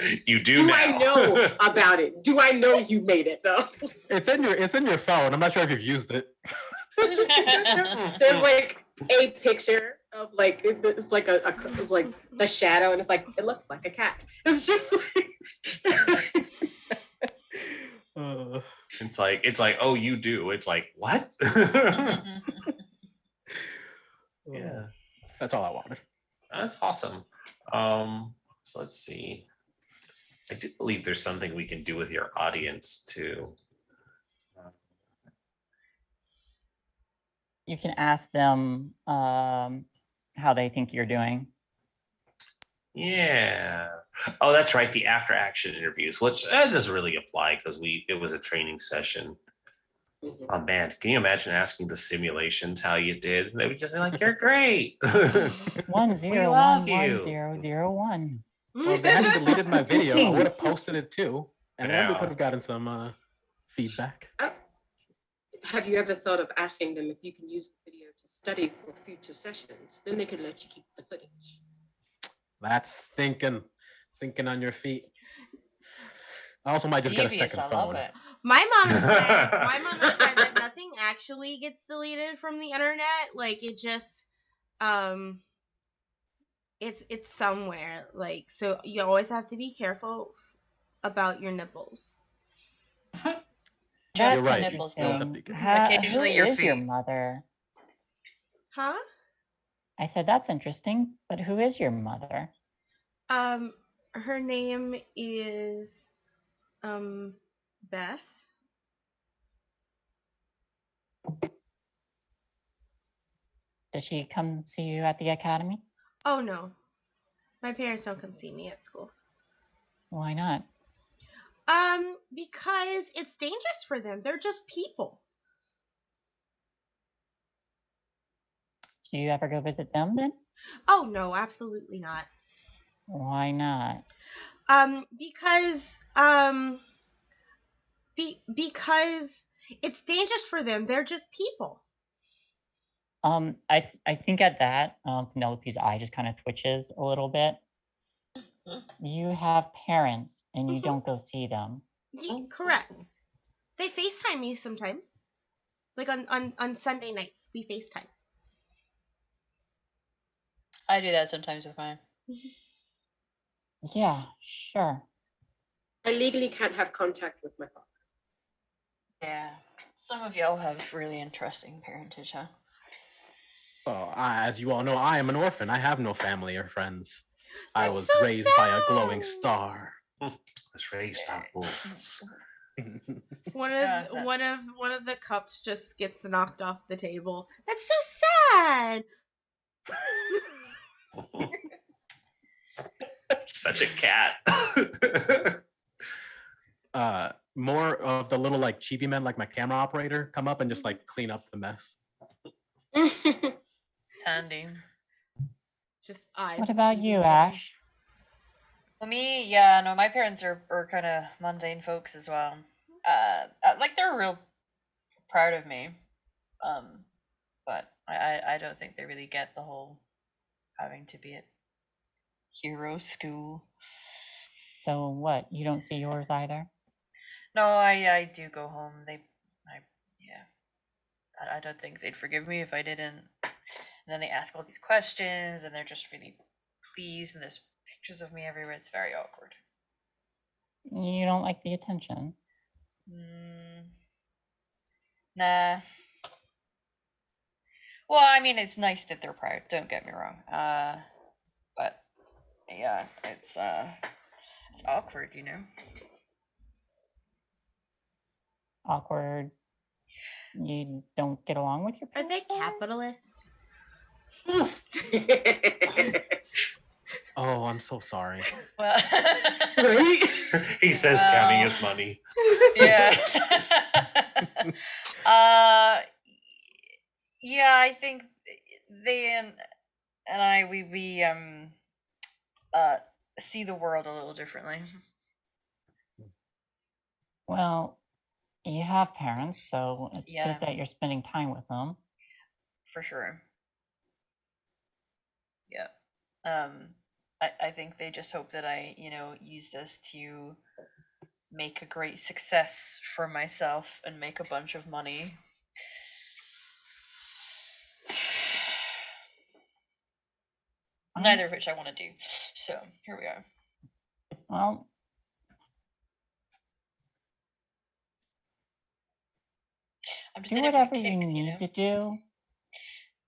[SPEAKER 4] it.
[SPEAKER 2] You do
[SPEAKER 4] Do
[SPEAKER 2] now.
[SPEAKER 4] I know about it? Do I know you made it though?
[SPEAKER 5] It's in your phone. I'm not sure if you've used it.
[SPEAKER 4] There's like a picture of like it's like it's like the shadow, and it's like it looks like a cat. It's just like
[SPEAKER 2] It's like, oh, you do. It's like, what? Yeah.
[SPEAKER 5] That's all I wanted.
[SPEAKER 2] That's awesome. So let's see. I do believe there's something we can do with your audience too.
[SPEAKER 6] You can ask them how they think you're doing.
[SPEAKER 2] Yeah. Oh, that's right. The after action interviews, which doesn't really apply because it was a training session. Oh man, can you imagine asking the simulations how you did? They would just be like, "You're great."
[SPEAKER 6] 1011001.
[SPEAKER 5] Well, if they hadn't deleted my video, I would have posted it too, and then we
[SPEAKER 2] Yeah.
[SPEAKER 5] could have gotten some feedback.
[SPEAKER 4] Have you ever thought of asking them if you can use the video to study for future sessions? Then they could let you keep the footage.
[SPEAKER 5] That's thinking on your feet. I also might just get a
[SPEAKER 3] Devious,
[SPEAKER 5] second
[SPEAKER 3] I
[SPEAKER 5] phone.
[SPEAKER 3] love it.
[SPEAKER 1] My mom said that nothing actually gets deleted from the internet. Like it just it's somewhere. Like so you always have to be careful about your nipples.
[SPEAKER 3] Just
[SPEAKER 5] You're right.
[SPEAKER 3] the nipples,
[SPEAKER 5] You always
[SPEAKER 3] though.
[SPEAKER 5] have to be careful.
[SPEAKER 3] Occasionally
[SPEAKER 6] who
[SPEAKER 3] your
[SPEAKER 6] is your
[SPEAKER 3] feet.
[SPEAKER 6] mother?
[SPEAKER 1] Huh?
[SPEAKER 6] I said that's interesting, but who is your mother?
[SPEAKER 1] Her name is Beth.
[SPEAKER 6] Does she come see you at the academy?
[SPEAKER 1] Oh no. My parents don't come see me at school.
[SPEAKER 6] Why not?
[SPEAKER 1] Because it's dangerous for them. They're just people.
[SPEAKER 6] Do you ever go visit them then?
[SPEAKER 1] Oh no, absolutely not.
[SPEAKER 6] Why not?
[SPEAKER 1] Because because it's dangerous for them. They're just people.
[SPEAKER 6] I think at that, Penelope's eye just kind of twitches a little bit. You have parents and you don't go see them.
[SPEAKER 1] Correct. They FaceTime me sometimes. Like on Sunday nights, we FaceTime.
[SPEAKER 3] I do that sometimes with mine.
[SPEAKER 6] Yeah, sure.
[SPEAKER 4] I legally can't have contact with my father.
[SPEAKER 3] Yeah. Some of y'all have really interesting parentage, huh?
[SPEAKER 5] Well, as you all know, I am an orphan. I have no family or friends. I
[SPEAKER 1] That's
[SPEAKER 5] was
[SPEAKER 1] so
[SPEAKER 5] raised by a glowing
[SPEAKER 1] sad.
[SPEAKER 5] star.
[SPEAKER 2] I was raised by wolves.
[SPEAKER 1] One of
[SPEAKER 3] Yeah,
[SPEAKER 1] one of the cups just gets knocked off the table. That's so sad.
[SPEAKER 2] Such a cat.
[SPEAKER 5] More of the little like chibi men, like my camera operator, come up and just like clean up the mess.
[SPEAKER 3] Handy.
[SPEAKER 1] Just I.
[SPEAKER 6] What
[SPEAKER 1] the
[SPEAKER 6] about
[SPEAKER 1] chibi
[SPEAKER 6] you,
[SPEAKER 1] man.
[SPEAKER 6] Ash?
[SPEAKER 3] For me, yeah, no, my parents are kind of mundane folks as well. Like they're real proud of me, but I don't think they really get the whole having to be at hero school.
[SPEAKER 6] So what? You don't see yours either?
[SPEAKER 3] No, I do go home. I don't think they'd forgive me if I didn't. then they ask all these questions, and they're just really pleased, and there's pictures of me everywhere. It's very awkward.
[SPEAKER 6] You don't like the attention?
[SPEAKER 3] Nah. Well, I mean, it's nice that they're proud. Don't get me wrong. But yeah, it's awkward, you know.
[SPEAKER 6] Awkward. You don't get along with your
[SPEAKER 1] Are
[SPEAKER 6] parents?
[SPEAKER 1] they capitalist?
[SPEAKER 5] Oh, I'm so sorry.
[SPEAKER 3] Well,
[SPEAKER 4] Right?
[SPEAKER 2] He says
[SPEAKER 3] Well.
[SPEAKER 2] counting his money.
[SPEAKER 3] yeah. Yeah, I think they and I we see the world a little differently.
[SPEAKER 6] Well, you have parents, so it's
[SPEAKER 3] Yeah.
[SPEAKER 6] good that you're spending time with them.
[SPEAKER 3] For sure. Yeah. I think they just hope that I, use this to make a great success for myself and make a bunch of money. Neither of which I want to do. So here we are.
[SPEAKER 6] Well,
[SPEAKER 3] I'm just
[SPEAKER 6] do
[SPEAKER 3] in it for the
[SPEAKER 6] whatever you
[SPEAKER 3] kicks,
[SPEAKER 6] need to do,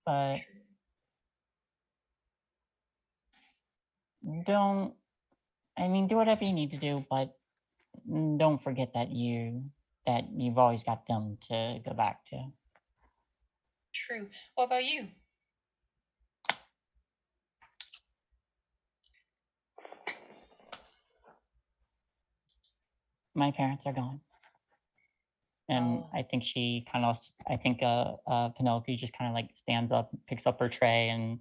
[SPEAKER 6] but do whatever you need to do, but don't forget that you've always got them to go back to.
[SPEAKER 3] True. What about you?
[SPEAKER 6] My parents are gone. And
[SPEAKER 3] Oh.
[SPEAKER 6] I think Penelope just kind of like stands up, picks up her tray, and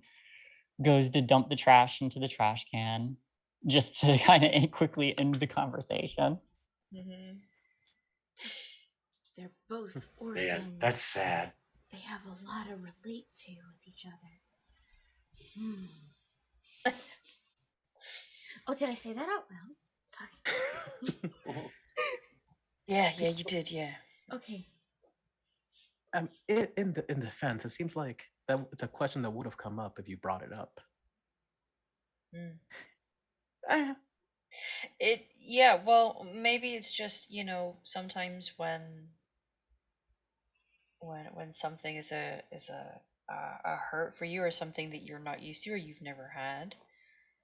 [SPEAKER 6] goes to dump the trash into the trash can, just to kind of quickly end the conversation.
[SPEAKER 3] Mm-hmm.
[SPEAKER 1] They're both orphans.
[SPEAKER 2] Man, that's sad.
[SPEAKER 1] They have a lot to relate to with each other. Oh, did I say that out loud? Sorry.
[SPEAKER 3] Yeah, you did, yeah.
[SPEAKER 1] Okay.
[SPEAKER 5] In defense, it seems like that it's a question that would have come up if you brought it up.
[SPEAKER 3] Well, maybe it's just, sometimes when something is a hurt for you, or something that you're not used to or you've never had,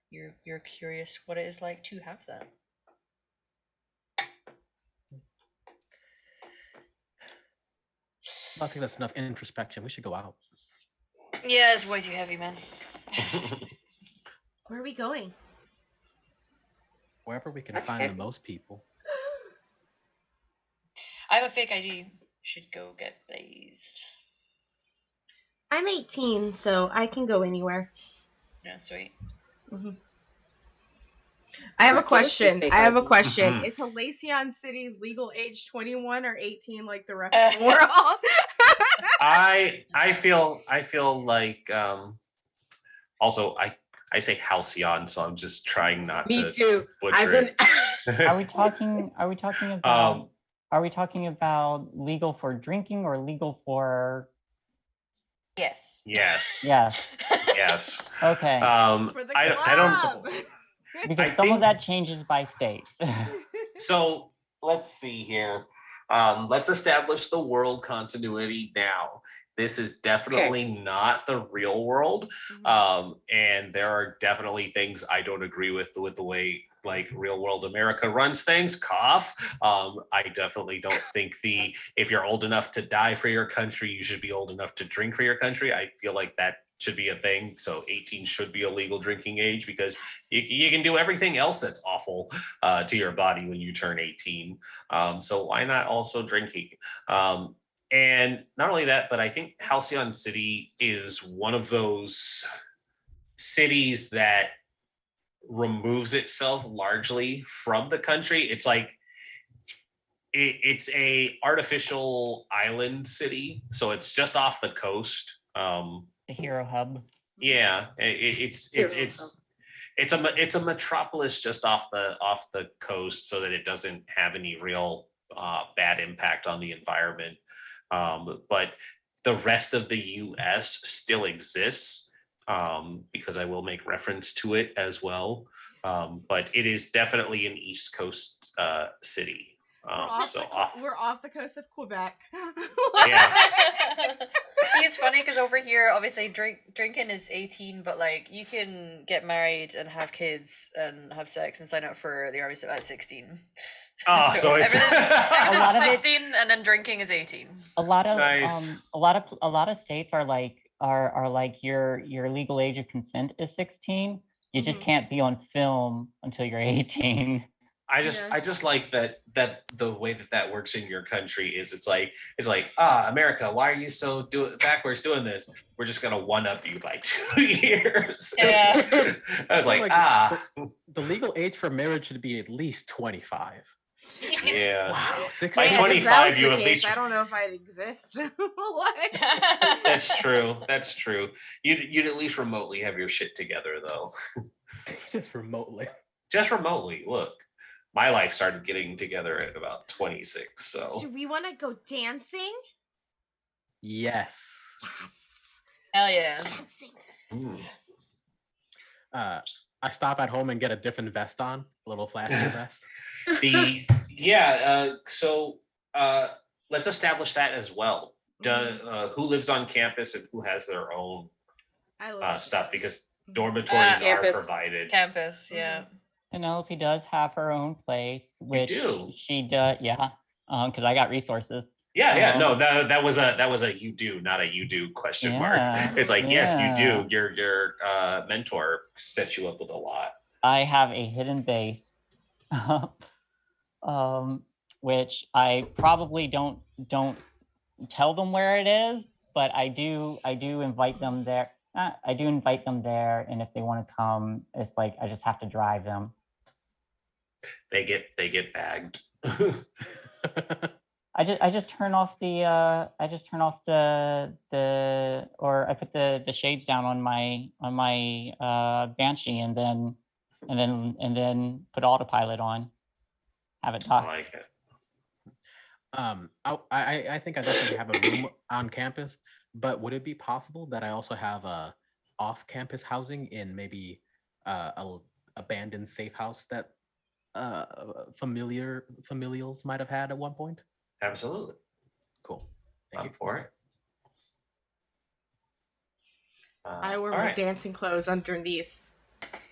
[SPEAKER 3] you're curious what it is like to have that.
[SPEAKER 5] I think that's enough introspection. We should go out.
[SPEAKER 3] Yeah, it's way too heavy, man.
[SPEAKER 1] Where are we going?
[SPEAKER 5] Wherever we can find the most people.
[SPEAKER 3] I have a fake ID. Should go get blazed.
[SPEAKER 1] I'm 18, so I can go anywhere.
[SPEAKER 3] Yeah, sweet.
[SPEAKER 1] Mm-hmm. I have a question.
[SPEAKER 2] Mhm.
[SPEAKER 1] Is Halcyon City legal age 21 or 18 like the rest of the world?
[SPEAKER 2] I feel like also I say Halcyon, so I'm just trying not
[SPEAKER 4] Me
[SPEAKER 2] to
[SPEAKER 4] too.
[SPEAKER 2] butcher it.
[SPEAKER 6] Are we talking about are we talking about legal for drinking or legal for
[SPEAKER 3] Yes.
[SPEAKER 2] Yes.
[SPEAKER 6] Yes.
[SPEAKER 2] Yes.
[SPEAKER 6] Okay.
[SPEAKER 1] For the club.
[SPEAKER 2] I don't.
[SPEAKER 6] Because
[SPEAKER 2] I
[SPEAKER 6] some
[SPEAKER 2] think-
[SPEAKER 6] of that changes by state.
[SPEAKER 2] So let's see here. Let's establish the world continuity now. This is definitely not the real world. And there are definitely things I don't agree with the way like real world America runs things. Cough. I definitely don't think if you're old enough to die for your country, you should be old enough to drink for your country. I feel like that should be a thing. So 18 should be a legal drinking age, because you can do everything else that's awful to your body when you turn 18. So why not also drinking? And not only that, but I think Halcyon City is one of those cities that removes itself largely from the country. It's like it's a artificial island city, so it's just off the coast.
[SPEAKER 6] The hero hub.
[SPEAKER 2] Yeah, it's a metropolis just off the coast, so that it doesn't have any real bad impact on the environment. But the rest of the U.S. still exists, because I will make reference to it as well. But it is definitely an East Coast city.
[SPEAKER 1] We're off the coast of Quebec.
[SPEAKER 2] Yeah.
[SPEAKER 3] See, it's funny because over here, obviously, drinking is 18, but like you can get married and have kids and have sex and sign up for the army stuff at 16.
[SPEAKER 2] Oh, so it's
[SPEAKER 6] A lot of it-
[SPEAKER 3] 16, and then drinking is 18.
[SPEAKER 6] A lot of
[SPEAKER 2] Nice.
[SPEAKER 6] a lot of states are like your legal age of consent is 16. You just
[SPEAKER 1] Mhm.
[SPEAKER 6] can't be on film until you're 18.
[SPEAKER 2] I just like that the way that works in your country is it's like America, why are you so backwards doing this? We're just gonna one up you by 2 years.
[SPEAKER 3] Yeah.
[SPEAKER 2] I was like
[SPEAKER 5] the legal age for marriage should be at least 25.
[SPEAKER 2] yeah.
[SPEAKER 5] Wow,
[SPEAKER 2] By
[SPEAKER 5] 16.
[SPEAKER 1] Man, if
[SPEAKER 2] 25
[SPEAKER 1] that was
[SPEAKER 2] you
[SPEAKER 1] the
[SPEAKER 2] at
[SPEAKER 1] case,
[SPEAKER 2] least
[SPEAKER 1] I don't know if I'd exist. What?
[SPEAKER 2] That's true. That's true. You'd at least remotely have your shit together though.
[SPEAKER 5] Just remotely.
[SPEAKER 2] Just remotely. Look, my life started getting together at about 26. So
[SPEAKER 1] Do we want to go dancing?
[SPEAKER 5] Yes.
[SPEAKER 1] Yes.
[SPEAKER 3] Hell yeah.
[SPEAKER 1] Dancing.
[SPEAKER 2] Ooh.
[SPEAKER 5] I stop at home and get a different vest on, a little flashy vest.
[SPEAKER 2] So let's establish that as well. Who lives on campus and who has their own stuff, because dormitories are
[SPEAKER 4] Campus.
[SPEAKER 2] provided.
[SPEAKER 3] Campus, yeah.
[SPEAKER 6] Penelope does have her own place, which
[SPEAKER 2] do?
[SPEAKER 6] she does, yeah. Because I got resources.
[SPEAKER 2] Yeah. No, that was a you do, not a you do question mark.
[SPEAKER 6] Yeah,
[SPEAKER 2] It's like yes, you
[SPEAKER 6] yeah.
[SPEAKER 2] do. Your mentor sets you up with a lot.
[SPEAKER 6] I have a hidden base, which I probably don't tell them where it is, but I do invite them there. I do invite them there, and if they want to come, it's like I just have to drive them.
[SPEAKER 2] They get bagged.
[SPEAKER 6] I just turn off the or I put the shades down on my Banshee and then put autopilot on. Have it
[SPEAKER 2] I
[SPEAKER 6] talk.
[SPEAKER 2] like it.
[SPEAKER 5] I think I definitely have a room on campus, but would it be possible that I also have a off-campus housing in maybe a abandoned safe house that familials might have had at one point?
[SPEAKER 2] Absolutely.
[SPEAKER 5] Cool. Thank
[SPEAKER 2] I'm
[SPEAKER 5] you.
[SPEAKER 2] for it.
[SPEAKER 1] I wear
[SPEAKER 2] all
[SPEAKER 1] my
[SPEAKER 2] right.
[SPEAKER 1] dancing clothes underneath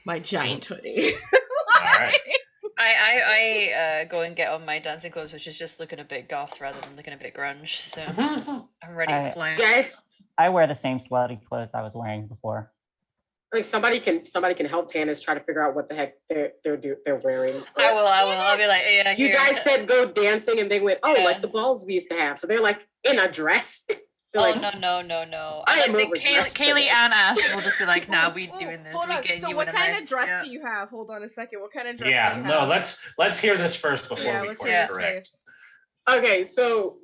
[SPEAKER 1] my giant hoodie.
[SPEAKER 2] All right.
[SPEAKER 3] I go and get on my dancing clothes, which is just looking a bit goth rather than looking a bit grunge. So I'm ready to flex.
[SPEAKER 4] Guys,
[SPEAKER 6] I wear the same sweaty clothes I was wearing before.
[SPEAKER 4] like somebody can help Tannis try to figure out what the heck they're wearing.
[SPEAKER 3] I will. I'll be like, yeah.
[SPEAKER 4] You
[SPEAKER 3] here.
[SPEAKER 4] guys said go dancing, and they went, oh,
[SPEAKER 3] Yeah.
[SPEAKER 4] like the balls we used to have. So they're like in a dress.
[SPEAKER 3] Oh
[SPEAKER 4] Like,
[SPEAKER 3] no!
[SPEAKER 4] I am
[SPEAKER 3] And then
[SPEAKER 4] overdressed for
[SPEAKER 3] Kaylee
[SPEAKER 4] this.
[SPEAKER 3] and Ash will just be like, "Nah, we doing this.
[SPEAKER 1] Hold
[SPEAKER 3] We
[SPEAKER 1] on.
[SPEAKER 3] getting
[SPEAKER 1] So
[SPEAKER 3] you
[SPEAKER 1] what
[SPEAKER 3] in a
[SPEAKER 1] kind
[SPEAKER 3] nice,
[SPEAKER 1] of dress
[SPEAKER 3] yeah.
[SPEAKER 1] do you have? Hold on a second. What kind of dress do
[SPEAKER 2] Yeah.
[SPEAKER 1] you
[SPEAKER 2] No.
[SPEAKER 1] have?
[SPEAKER 2] Let's hear this first before we
[SPEAKER 1] let's
[SPEAKER 2] course
[SPEAKER 1] hear this
[SPEAKER 2] correct.
[SPEAKER 1] face.
[SPEAKER 4] okay, so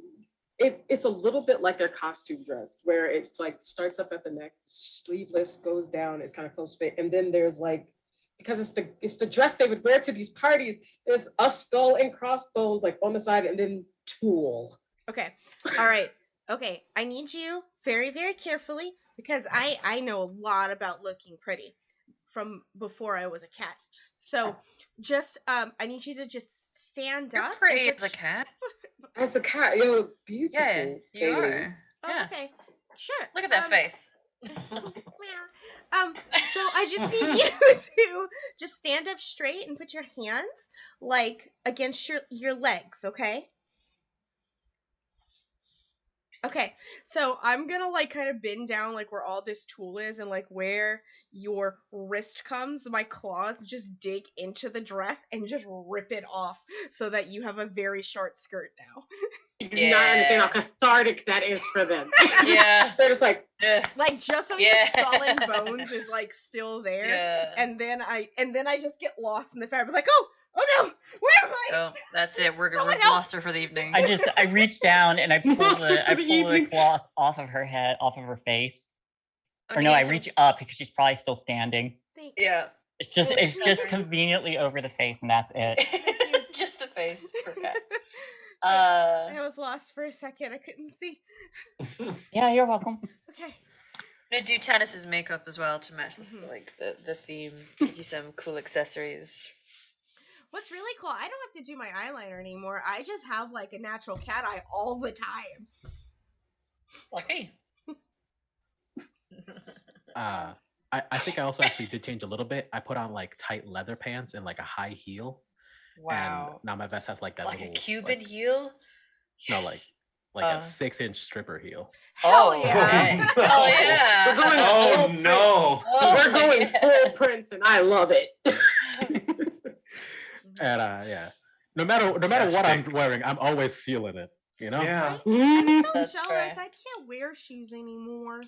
[SPEAKER 4] it's a little bit like their costume dress, where it's like starts up at the neck, sleeveless, goes down, it's kind of close fit, and then there's like, because it's the dress they would wear to these parties. There's a skull and crossbones like on the side, and then tulle.
[SPEAKER 1] Okay. All right. Okay. I need you very, very carefully, because I know a lot about looking pretty from before I was a cat. So just I need you to just stand
[SPEAKER 3] You're
[SPEAKER 1] up. and
[SPEAKER 3] pretty
[SPEAKER 1] put
[SPEAKER 3] as a cat.
[SPEAKER 4] As a cat, you're beautiful.
[SPEAKER 3] Yeah, you
[SPEAKER 4] Kaylee.
[SPEAKER 3] are.
[SPEAKER 1] Oh,
[SPEAKER 3] Yeah.
[SPEAKER 1] okay. Sure.
[SPEAKER 3] Look at that face.
[SPEAKER 1] So I just need you to just stand up straight and put your hands like against your legs, okay? Okay, so I'm gonna like kind of bend down like where all this tool is, and like where your wrist comes, my claws just dig into the dress and just rip it off so that you have a very short skirt now.
[SPEAKER 4] You do not understand how cathartic that is for them.
[SPEAKER 3] Yeah.
[SPEAKER 4] They're just like,
[SPEAKER 1] Like just so
[SPEAKER 3] Yeah.
[SPEAKER 1] your skull and bones is like still there.
[SPEAKER 3] Yeah.
[SPEAKER 1] And then I just get lost in the fabric, like, oh no, where am I?
[SPEAKER 3] Oh, that's it. We've
[SPEAKER 1] Someone help.
[SPEAKER 3] lost her for the evening.
[SPEAKER 6] I reach down and I pull
[SPEAKER 4] Monster for the
[SPEAKER 6] the
[SPEAKER 4] evening.
[SPEAKER 6] cloth off of her head, off of her face.
[SPEAKER 3] Oh,
[SPEAKER 6] Or
[SPEAKER 3] you
[SPEAKER 6] no, I
[SPEAKER 3] need some-
[SPEAKER 6] reach up because she's probably still standing.
[SPEAKER 1] Thanks.
[SPEAKER 3] Yeah.
[SPEAKER 6] It's just
[SPEAKER 3] Well,
[SPEAKER 6] conveniently over the face, and that's it.
[SPEAKER 3] Just the face. Per cat.
[SPEAKER 1] I was lost for a second. I couldn't see.
[SPEAKER 6] Yeah, you're welcome.
[SPEAKER 1] Okay.
[SPEAKER 3] I'm gonna do Tannis's makeup as well to match this, like the theme. Give you some cool accessories.
[SPEAKER 1] What's really cool, I don't have to do my eyeliner anymore. I just have like a natural cat eye all the time.
[SPEAKER 3] Lucky.
[SPEAKER 5] I think I also actually did change a little bit. I put on like tight leather pants and like a high heel.
[SPEAKER 3] Wow.
[SPEAKER 5] And now my vest has like that
[SPEAKER 3] Like
[SPEAKER 5] little
[SPEAKER 3] a Cuban
[SPEAKER 5] like,
[SPEAKER 3] heel?
[SPEAKER 5] No,
[SPEAKER 3] Yes.
[SPEAKER 5] like a 6-inch stripper heel.
[SPEAKER 1] Hell yeah.
[SPEAKER 3] Okay. Oh yeah.
[SPEAKER 4] We're going
[SPEAKER 2] Oh
[SPEAKER 4] full
[SPEAKER 2] no.
[SPEAKER 3] Oh,
[SPEAKER 4] We're going
[SPEAKER 3] yeah.
[SPEAKER 4] full Prince, and I love it.
[SPEAKER 5] And yeah, no matter what I'm
[SPEAKER 2] Fantastic.
[SPEAKER 5] wearing, I'm always feeling it. You know.
[SPEAKER 2] Yeah.
[SPEAKER 1] I'm so
[SPEAKER 3] That's
[SPEAKER 1] jealous.
[SPEAKER 3] fair.
[SPEAKER 1] I can't wear shoes anymore.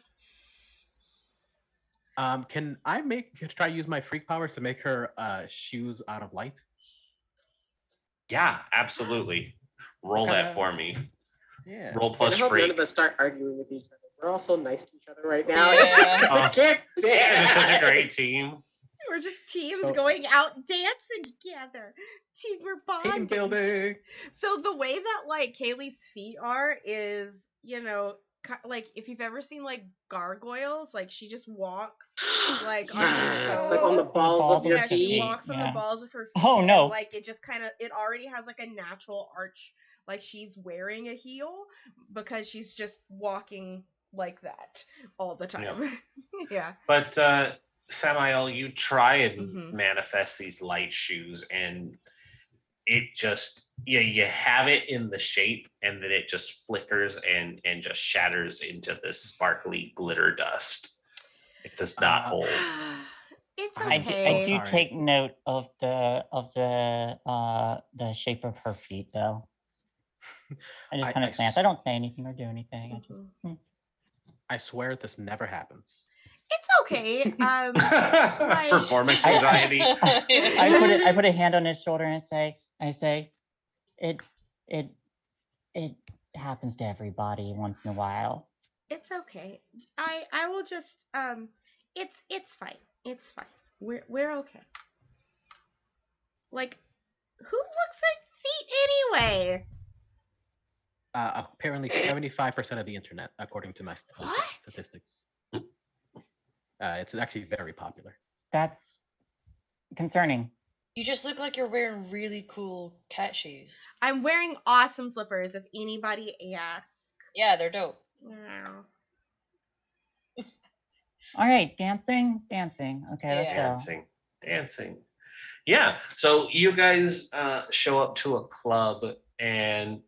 [SPEAKER 5] Can I try to use my freak powers to make her shoes out of light?
[SPEAKER 2] Yeah, absolutely. Roll that for me.
[SPEAKER 5] Yeah.
[SPEAKER 2] Roll
[SPEAKER 4] And I
[SPEAKER 2] plus
[SPEAKER 4] hope none
[SPEAKER 2] freak.
[SPEAKER 4] of us start arguing with each other. We're all so nice to each other right now.
[SPEAKER 3] Yeah.
[SPEAKER 4] It's just
[SPEAKER 2] Oh.
[SPEAKER 4] I can't
[SPEAKER 2] Yeah, it's such a great team.
[SPEAKER 1] We're just teams
[SPEAKER 5] Oh.
[SPEAKER 1] going out dancing together. We're bonding.
[SPEAKER 5] Team building.
[SPEAKER 1] So the way that like Kaylee's feet are is, you know, like if you've ever seen like gargoyles, like she just walks like on her
[SPEAKER 4] Yes,
[SPEAKER 1] toes.
[SPEAKER 4] like on the balls of your
[SPEAKER 1] Yeah, she
[SPEAKER 4] feet.
[SPEAKER 1] walks on the balls of her feet.
[SPEAKER 6] Oh, no.
[SPEAKER 1] And, like it just kind of, it already has like a natural arch, like she's wearing a heel because she's just walking like that all the time. Yeah.
[SPEAKER 2] But Samael, you try and
[SPEAKER 1] Mhm.
[SPEAKER 2] manifest these light shoes, and it just you have it in the shape, and then it just flickers and just shatters into this sparkly glitter dust. It does not hold.
[SPEAKER 1] It's
[SPEAKER 5] I'm
[SPEAKER 1] okay.
[SPEAKER 6] I do
[SPEAKER 5] sorry.
[SPEAKER 6] take note of the shape of her feet, though. I just kind of glance. I don't say anything or do anything. I just.
[SPEAKER 5] I swear this never happens.
[SPEAKER 1] It's okay. Like,
[SPEAKER 2] Performance anxiety.
[SPEAKER 6] I put a hand on his shoulder and I say, it happens to everybody once in a while.
[SPEAKER 1] It's okay. I will just it's fine. It's fine. We're okay. Like, who looks like feet anyway?
[SPEAKER 5] Apparently 75% of the internet, according to my
[SPEAKER 1] What?
[SPEAKER 5] statistics. It's actually very popular.
[SPEAKER 6] That's concerning.
[SPEAKER 3] You just look like you're wearing really cool cat shoes.
[SPEAKER 1] I'm wearing awesome slippers if anybody asks.
[SPEAKER 3] Yeah, they're dope.
[SPEAKER 1] Yeah.
[SPEAKER 6] All right, dancing. Okay, let's go.
[SPEAKER 2] Dancing. Yeah. So you guys show up to a club, and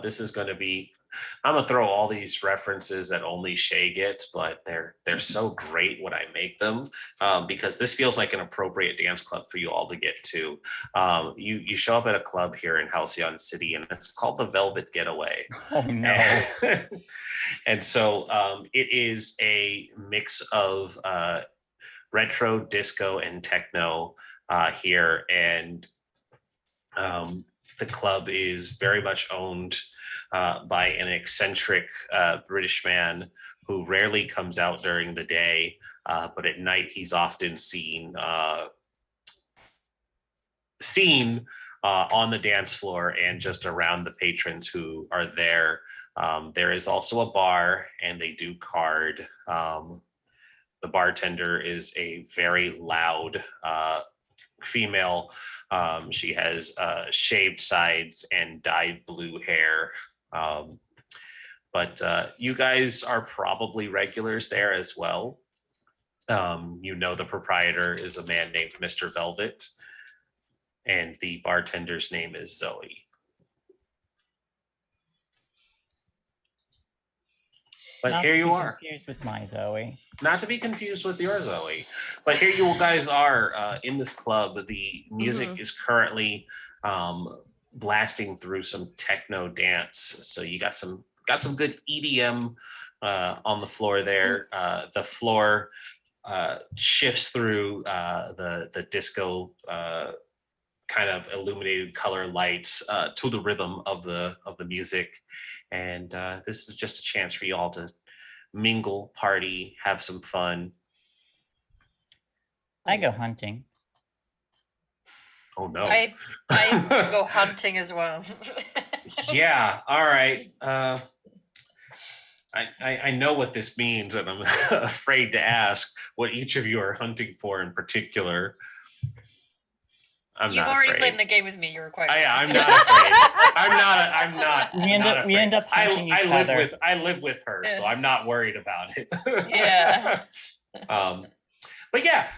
[SPEAKER 2] this is going to be. I'm gonna throw all these references that only Shay gets, but they're so great when I make them because this feels like an appropriate dance club for you all to get to. You show up at a club here in Halcyon City, and it's called the Velvet Getaway.
[SPEAKER 6] Oh no!
[SPEAKER 2] And so it is a mix of retro, disco, and techno here, and the club is very much owned by an eccentric British man who rarely comes out during the day, but at night he's often seen on the dance floor and just around the patrons who are there. There is also a bar, and they do card. The bartender is a very loud female. She has shaved sides and dyed blue hair. But you guys are probably regulars there as well. You know the proprietor is a man named Mr. Velvet, and the bartender's name is Zoe. But
[SPEAKER 6] Not
[SPEAKER 2] here
[SPEAKER 6] to
[SPEAKER 2] you
[SPEAKER 6] be
[SPEAKER 2] are.
[SPEAKER 6] Confused with my Zoe.
[SPEAKER 2] Not to be confused with your Zoe. But here you guys are in this club. The music is currently blasting through some techno dance. So you got some good EDM on the floor there. The floor shifts through the disco kind of illuminated color lights to the rhythm of the music. And this is just a chance for you all to mingle, party, have some fun.
[SPEAKER 6] I go hunting.
[SPEAKER 2] Oh no!
[SPEAKER 3] I go hunting as well.
[SPEAKER 2] Yeah. All right. I know what this means, and I'm afraid to ask what each of you are hunting for in particular.
[SPEAKER 3] You've already played in the game with me. You're required.
[SPEAKER 2] I'm not afraid. I'm not.
[SPEAKER 6] We end up hunting each other.
[SPEAKER 2] I live with her, so I'm not worried about it.
[SPEAKER 3] Yeah.
[SPEAKER 2] But yeah,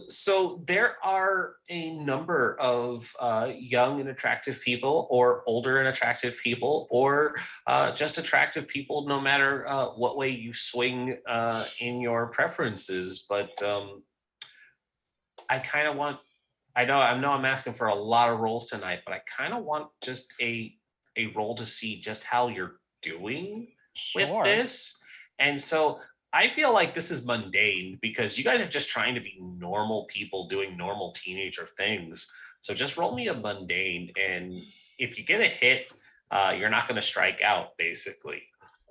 [SPEAKER 2] so there are a number of young and attractive people, or older and attractive people, or just attractive people, no matter what way you swing in your preferences. But I kind of want. I know I'm asking for a lot of roles tonight, but I kind of want just a role to see just how you're doing with this. And so I feel like this is mundane because you guys are just trying to be normal people doing normal teenager things. So just roll me a mundane, and if you get a hit, you're not going to strike out, basically.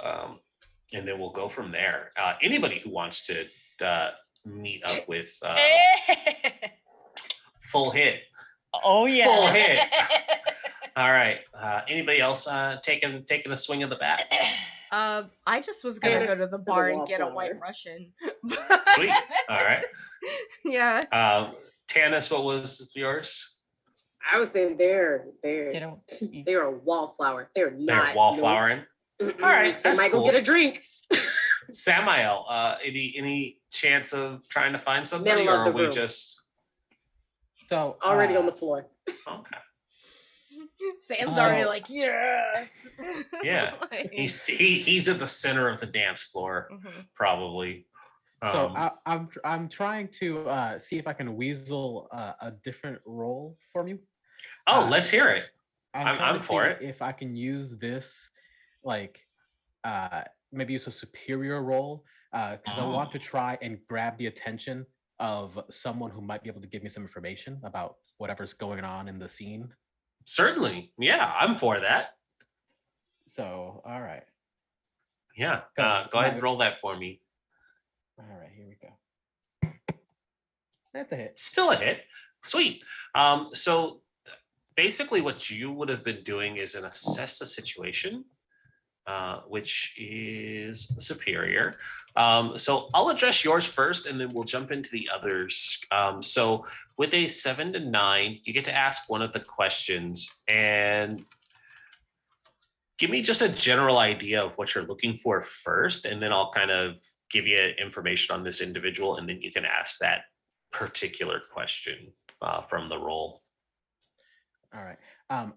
[SPEAKER 2] And then we'll go from there. Anybody who wants to meet up with full hit.
[SPEAKER 6] Oh yeah.
[SPEAKER 2] Full hit. All right. Anybody else taking a swing of the bat?
[SPEAKER 1] I just was gonna go to the bar and get a White Russian.
[SPEAKER 2] Sweet. All right.
[SPEAKER 1] Yeah.
[SPEAKER 2] Tanis, what was yours?
[SPEAKER 4] I was saying they're a wallflower. They're not.
[SPEAKER 2] They're wallflowering. All right.
[SPEAKER 4] I might go get a drink.
[SPEAKER 2] Samael, any chance of trying to find somebody, or are we just
[SPEAKER 5] already
[SPEAKER 4] on the floor?
[SPEAKER 2] Okay.
[SPEAKER 1] Sam's already like, yes.
[SPEAKER 2] Yeah. He's at the center of the dance floor, probably.
[SPEAKER 5] So I'm trying to see if I can weasel a different role from you.
[SPEAKER 2] Oh, let's hear it. I'm for it.
[SPEAKER 5] If I can use this, like, maybe use a superior role, because I want to try and grab the attention of someone who might be able to give me some information about whatever's going on in the scene.
[SPEAKER 2] Certainly. Yeah, I'm for that.
[SPEAKER 5] So, all right.
[SPEAKER 2] Yeah. Go ahead and roll that for me.
[SPEAKER 5] All right, here we go. That's a hit.
[SPEAKER 2] Still a hit. Sweet. So basically what you would have been doing is an assess the situation, which is superior. So I'll address yours first, and then we'll jump into the others. So with a 7 to 9, you get to ask one of the questions, and give me just a general idea of what you're looking for first, and then I'll kind of give you information on this individual, and then you can ask that particular question from the role.
[SPEAKER 5] All right.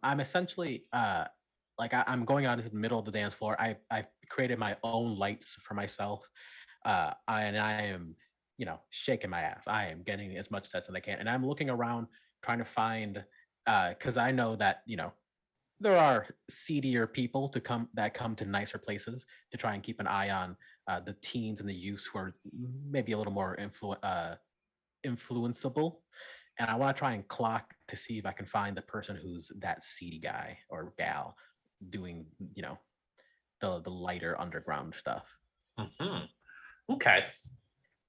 [SPEAKER 5] I'm essentially I'm going out into the middle of the dance floor. I've created my own lights for myself, and I am, shaking my ass. I am getting as much sets as I can, and I'm looking around trying to find, because I know that there are seedier people that come to nicer places to try and keep an eye on the teens and the youth who are maybe a little more influenceable. And I want to try and clock to see if I can find the person who's that seedy guy or gal doing, the lighter underground stuff.
[SPEAKER 2] Mm-hmm. Okay.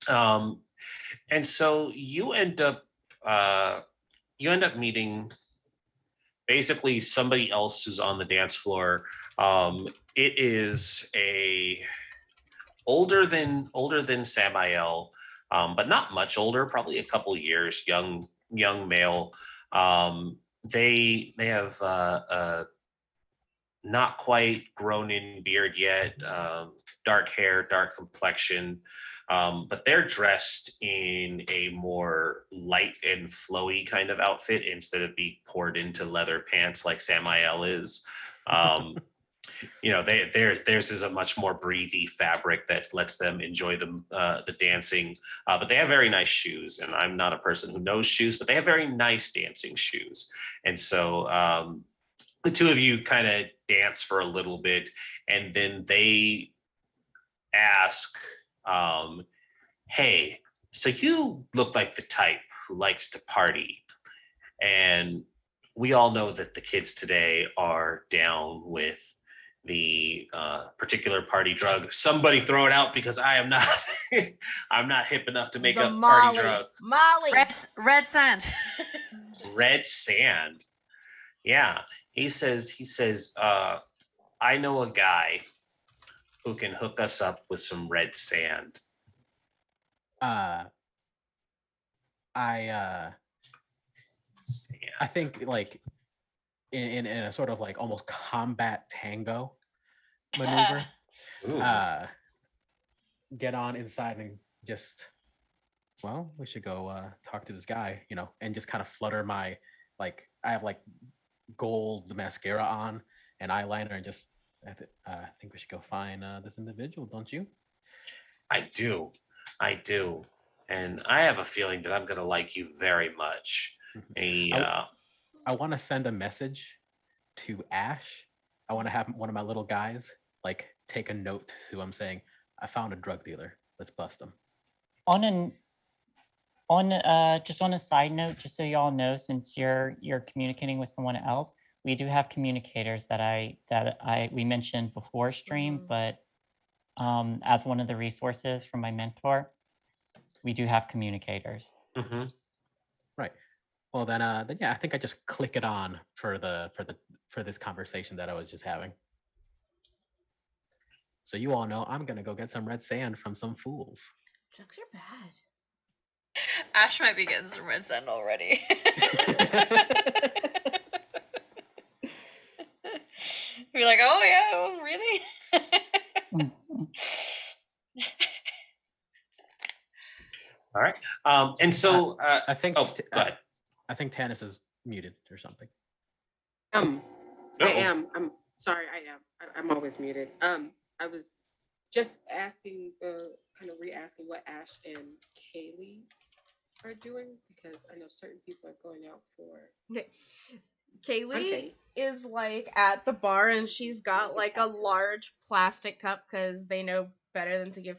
[SPEAKER 2] And so you end up meeting basically somebody else who's on the dance floor. It is a older than Samael, but not much older, probably a couple years, young male. They have not quite grown in beard yet, dark hair, dark complexion, but they're dressed in a more light and flowy kind of outfit instead of being poured into leather pants like Samael is. Theirs is a much more breathy fabric that lets them enjoy the dancing. But they have very nice shoes, and I'm not a person who knows shoes, but they have very nice dancing shoes. And so the two of you kind of dance for a little bit, and then they ask, hey, so you look like the type who likes to party. And we all know that the kids today are down with the particular party drug. Somebody throw it out, because I am not I'm not hip enough to make up party drugs.
[SPEAKER 1] Molly.
[SPEAKER 3] Red sand.
[SPEAKER 2] Red sand. Yeah. He says, I know a guy who can hook us up with some red sand.
[SPEAKER 5] I
[SPEAKER 2] Sand.
[SPEAKER 5] I think like in a sort of like almost combat tango maneuver.
[SPEAKER 2] Ooh.
[SPEAKER 5] Get on inside and just, well, we should go talk to this guy, and just kind of flutter my, like, I have like gold mascara on and eyeliner, and just I think we should go find this individual, don't you?
[SPEAKER 2] I do. And I have a feeling that I'm going to like you very much.
[SPEAKER 5] I want to send a message to Ash. I want to have one of my little guys like take a note to him saying, I found a drug dealer. Let's bust him.
[SPEAKER 6] Just on a side note, just so y'all know, since you're communicating with someone else, we do have communicators that we mentioned before stream, but as one of the resources from my mentor, we do have communicators.
[SPEAKER 2] Mm-hmm.
[SPEAKER 5] Right. Well, then yeah, I think I just click it on for this conversation that I was just having. So you all know I'm gonna go get some red sand from some fools.
[SPEAKER 1] Drugs are bad.
[SPEAKER 3] Ash might be getting some red sand already. Be like, oh yeah, oh, really?
[SPEAKER 2] All right. And so
[SPEAKER 5] I think.
[SPEAKER 2] Oh, go ahead.
[SPEAKER 5] I think Tanis is muted or something.
[SPEAKER 4] I am. I'm sorry. I am. I'm always muted. I was just asking, kind of re-asking what Ash and Kaylee are doing, because I know certain people are going out for.
[SPEAKER 1] Kaylee is like at the bar, and she's got like a large plastic cup because they know better than to give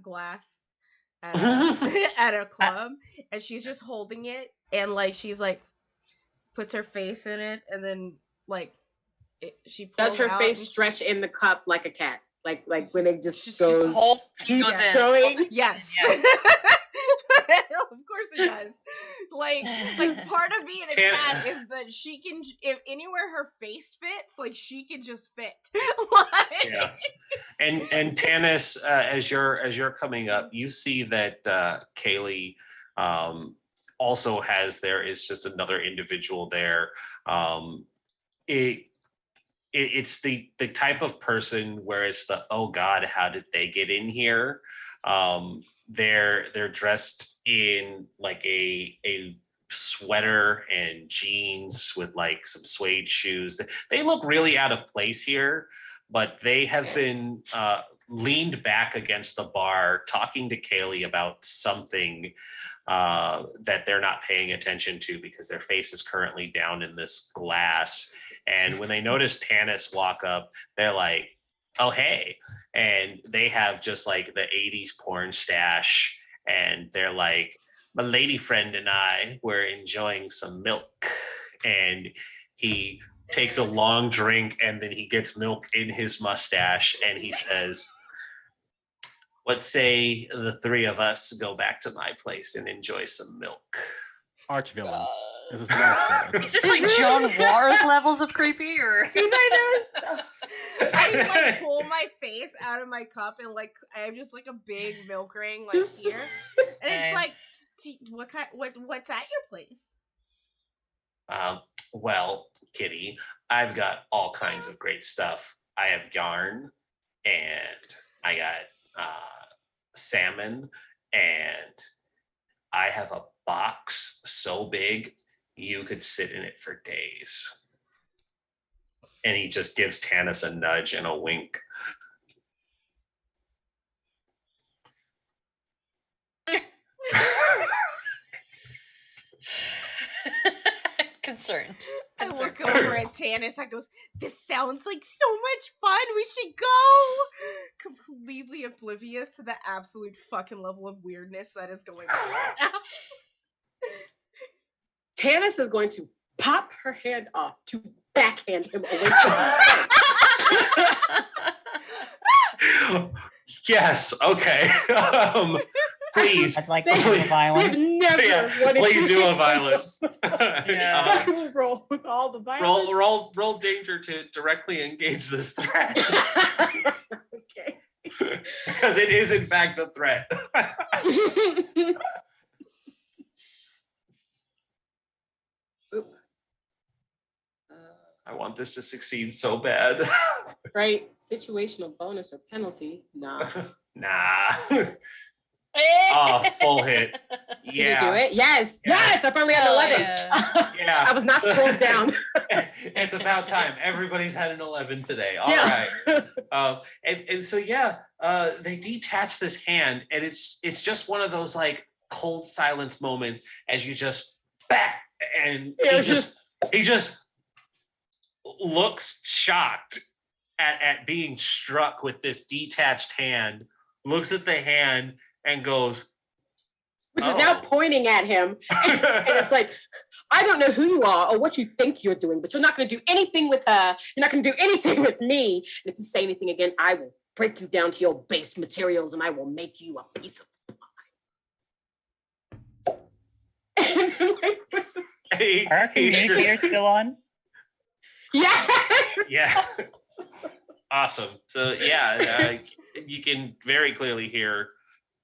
[SPEAKER 1] glass at at a club, and she's just holding it, and like she's like puts her face in it, and then like she pulls
[SPEAKER 4] Does her
[SPEAKER 1] out
[SPEAKER 4] face
[SPEAKER 1] and
[SPEAKER 4] stretch in the cup like a cat, like when it just
[SPEAKER 1] Just
[SPEAKER 4] goes keeps
[SPEAKER 3] goes in.
[SPEAKER 4] going?
[SPEAKER 1] Yes.
[SPEAKER 3] Yeah.
[SPEAKER 1] Of course it does. Like part of being a cat is that she can, if anywhere her face fits, like she can just fit. Like,
[SPEAKER 2] Yeah. And Tanis, as you're coming up, you see that Kaylee also has, there is just another individual there. It's the type of person where it's the, oh God, how did they get in here? They're dressed in like a sweater and jeans with like some suede shoes. They look really out of place here, but they have been leaned back against the bar talking to Kaylee about something that they're not paying attention to because their face is currently down in this glass. And when they notice Tanis walk up, they're like, oh, hey. And they have just like the 80s porn stash. And they're like, my lady friend and I were enjoying some milk. And he takes a long drink, and then he gets milk in his mustache. And he says, let's say the three of us go back to my place and enjoy some milk.
[SPEAKER 5] Arch villain.
[SPEAKER 3] Is this like John War's levels of creepy, or?
[SPEAKER 1] I like pull my face out of my cup, and like I have just like a big milk ring like here, and it's like, what's at your place?
[SPEAKER 2] Well, Kitty, I've got all kinds of great stuff. I have yarn, and I got salmon, and I have a box so big you could sit in it for days. And he just gives Tanis a nudge and a wink.
[SPEAKER 3] Concerned.
[SPEAKER 1] I look over at Tanis. I goes, this sounds like so much fun. We should go. Completely oblivious to the absolute fucking level of weirdness that is going on right now.
[SPEAKER 4] Tanis is going to pop her hand off to backhand him away from her.
[SPEAKER 2] Yes, okay. Please.
[SPEAKER 6] I'd like to
[SPEAKER 4] They-
[SPEAKER 6] do a
[SPEAKER 4] They've
[SPEAKER 6] violence.
[SPEAKER 4] never
[SPEAKER 2] Yeah,
[SPEAKER 4] wanted
[SPEAKER 2] please
[SPEAKER 4] to
[SPEAKER 2] do a
[SPEAKER 4] hit
[SPEAKER 2] violence.
[SPEAKER 3] Yeah.
[SPEAKER 4] I will roll with all the violence.
[SPEAKER 2] roll danger to directly engage this threat.
[SPEAKER 4] Okay.
[SPEAKER 2] Because it is in fact a threat.
[SPEAKER 4] Oop.
[SPEAKER 2] I want this to succeed so bad.
[SPEAKER 4] Right. Situational bonus or penalty. Nah.
[SPEAKER 2] Nah. Oh, full hit.
[SPEAKER 4] Can you do
[SPEAKER 2] Yeah.
[SPEAKER 4] it? Yes. Yes. I finally had an
[SPEAKER 3] Hell
[SPEAKER 4] 11.
[SPEAKER 3] yeah.
[SPEAKER 2] Yeah.
[SPEAKER 4] I was not scrolled down.
[SPEAKER 2] It's about time. Everybody's had an 11 today. All
[SPEAKER 4] Yeah.
[SPEAKER 2] right. And so yeah, they detach this hand, and it's just one of those like cold silence moments as you just back, and
[SPEAKER 4] Yeah,
[SPEAKER 2] he just looks shocked at being struck with this detached hand, looks at the hand and goes,
[SPEAKER 4] Which is now pointing at him. And it's like, I don't know who you are or what you think you're doing, but you're not going to do anything with her. You're not going to do anything with me. And if you say anything again, I will break you down to your base materials and I will make you a piece of pie. And then, like,
[SPEAKER 6] Are
[SPEAKER 2] he's just-
[SPEAKER 6] communicators still on?
[SPEAKER 4] yes.
[SPEAKER 2] yeah. Awesome. So yeah, you can very clearly hear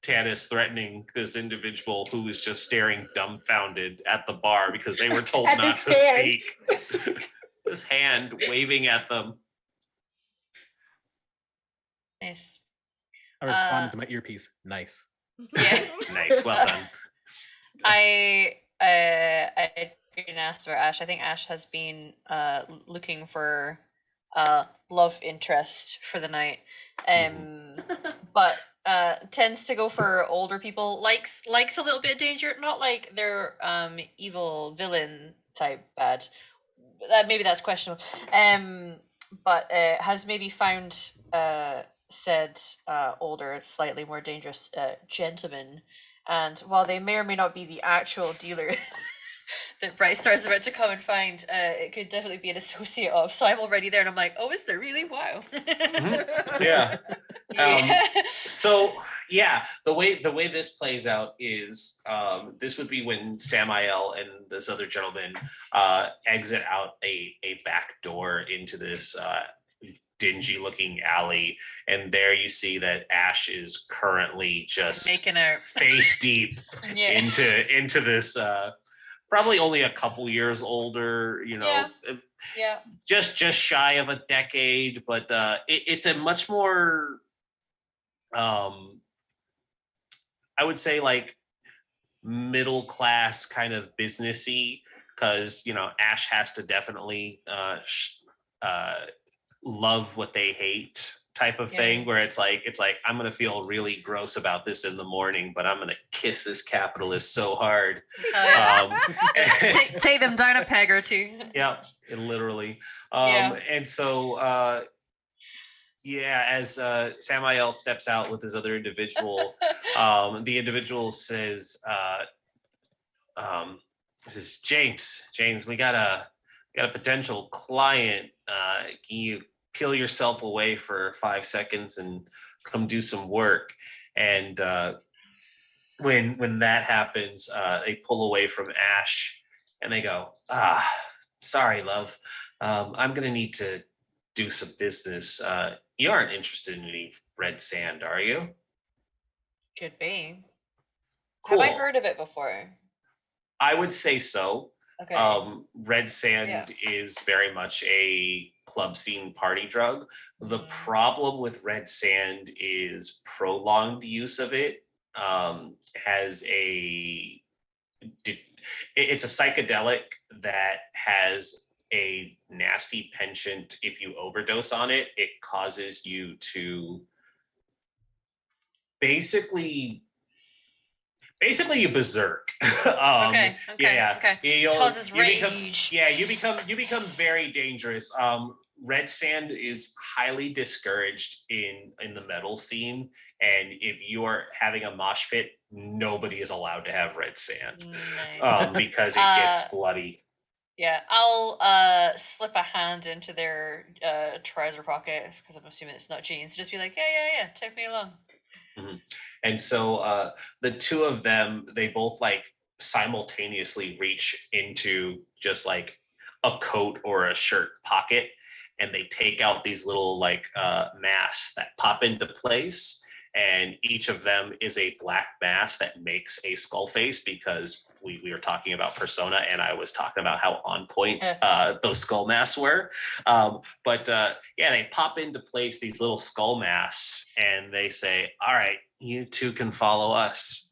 [SPEAKER 2] Tanis threatening this individual who is just staring dumbfounded at the bar because they were told
[SPEAKER 4] At
[SPEAKER 2] not
[SPEAKER 4] this
[SPEAKER 2] to
[SPEAKER 4] hand.
[SPEAKER 2] speak. This hand waving at them.
[SPEAKER 3] Nice.
[SPEAKER 5] I responded to my earpiece. Nice.
[SPEAKER 3] Yeah.
[SPEAKER 2] Nice, well done.
[SPEAKER 3] I can ask for Ash. I think Ash has been looking for love interest for the night. But tends to go for older people. Likes a little bit of danger, not like they're evil villain type bad. Maybe that's questionable. But has maybe found said older, slightly more dangerous gentleman. And while they may or may not be the actual dealer that Bright Star's about to come and find, it could definitely be an associate of. So I'm already there, and I'm like, oh, is there really? Wow.
[SPEAKER 2] Yeah.
[SPEAKER 3] Yeah.
[SPEAKER 2] So yeah, the way this plays out is this would be when Samael and this other gentleman exit out a back door into this dingy looking alley, and there you see that Ash is currently just
[SPEAKER 3] Making a
[SPEAKER 2] face deep
[SPEAKER 3] yeah.
[SPEAKER 2] into this probably only a couple years older,
[SPEAKER 3] Yeah.
[SPEAKER 2] just shy of a decade, but it's a much more I would say like middle class kind of businessy, because Ash has to definitely love what they hate type of thing, where it's like I'm gonna feel really gross about this in the morning, but I'm gonna kiss this capitalist so hard.
[SPEAKER 3] Take them down a peg or two.
[SPEAKER 2] Yeah, literally.
[SPEAKER 3] Yeah.
[SPEAKER 2] And so as Samael steps out with his other individual, the individual says, James, we got a potential client. Can you peel yourself away for 5 seconds and come do some work? And when that happens, they pull away from Ash and they go, sorry, love. I'm gonna need to do some business. You aren't interested in any red sand, are you?
[SPEAKER 3] Could be.
[SPEAKER 2] Cool.
[SPEAKER 3] Have I heard of it before?
[SPEAKER 2] I would say so.
[SPEAKER 3] Okay.
[SPEAKER 2] Red sand is very much a club scene party drug. The problem with red sand is prolonged use of it has it's a psychedelic that has a nasty penchant. If you overdose on it, it causes you to basically you berserk.
[SPEAKER 3] Okay. Causes
[SPEAKER 2] rage.
[SPEAKER 3] rage.
[SPEAKER 2] You become very dangerous. Red sand is highly discouraged in the metal scene, and if you are having a mosh pit, nobody is allowed to have red sand.
[SPEAKER 3] Nice.
[SPEAKER 2] Because it gets bloody.
[SPEAKER 3] Yeah, I'll slip a hand into their trouser pocket, because I'm assuming it's not jeans. Just be like, yeah, take me along.
[SPEAKER 2] Mm-hmm. And so the two of them, they both like simultaneously reach into just like a coat or a shirt pocket, and they take out these little like masks that pop into place, and each of them is a black mask that makes a skull face, because we were talking about Persona, and I was talking about how on point those skull masks were. Yeah, they pop into place, these little skull masks, and they say, all right, you two can follow us.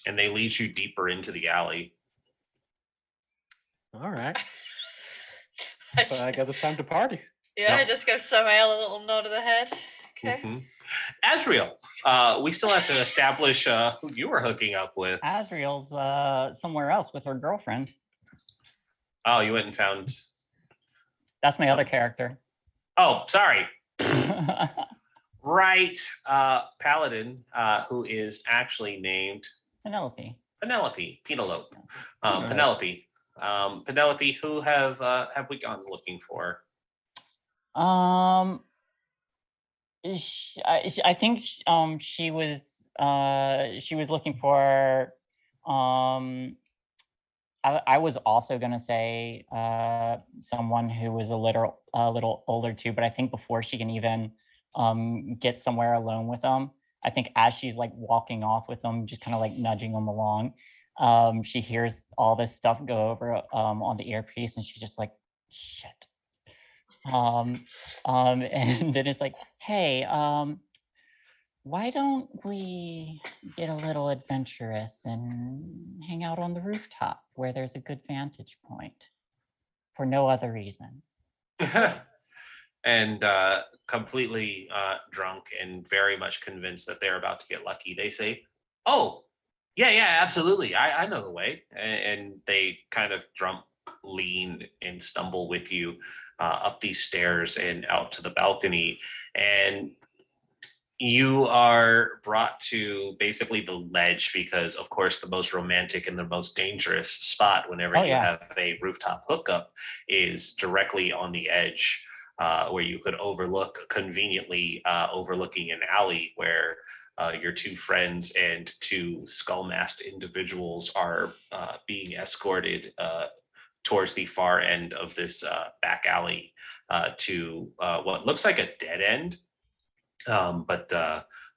[SPEAKER 2] And they lead you deeper into the alley.
[SPEAKER 5] All right. So I guess it's time to party.
[SPEAKER 3] Yeah, I
[SPEAKER 2] Yep.
[SPEAKER 3] just give Samael a little nod of the head. Okay.
[SPEAKER 2] Mhm. Asriel, we still have to establish who you were hooking up with.
[SPEAKER 6] Asriel's somewhere else with her girlfriend.
[SPEAKER 2] Oh, you went and found...
[SPEAKER 6] That's my other character.
[SPEAKER 2] Oh, sorry. Right. Paladin, who is actually named...
[SPEAKER 6] Penelope.
[SPEAKER 2] Penelope.
[SPEAKER 6] Right.
[SPEAKER 2] Penelope. Penelope, who have we gone looking for?
[SPEAKER 6] I think she was looking for I was also gonna say someone who was a little older too, but I think before she can even get somewhere alone with them, I think as she's like walking off with them, just kind of like nudging them along, she hears all this stuff go over on the earpiece, and she's just like, shit. And then it's like, hey, why don't we get a little adventurous and hang out on the rooftop where there's a good vantage point for no other reason?
[SPEAKER 2] And completely drunk and very much convinced that they're about to get lucky, they say, oh, yeah, absolutely. I know the way. And they kind of drunk, lean, and stumble with you up these stairs and out to the balcony. And you are brought to basically the ledge, because of course the most romantic and the most dangerous spot whenever you have a rooftop hookup is directly on the edge, where you could conveniently overlooking an alley where your two friends and two skull-masked individuals are being escorted towards the far end of this back alley to what looks like a dead end. But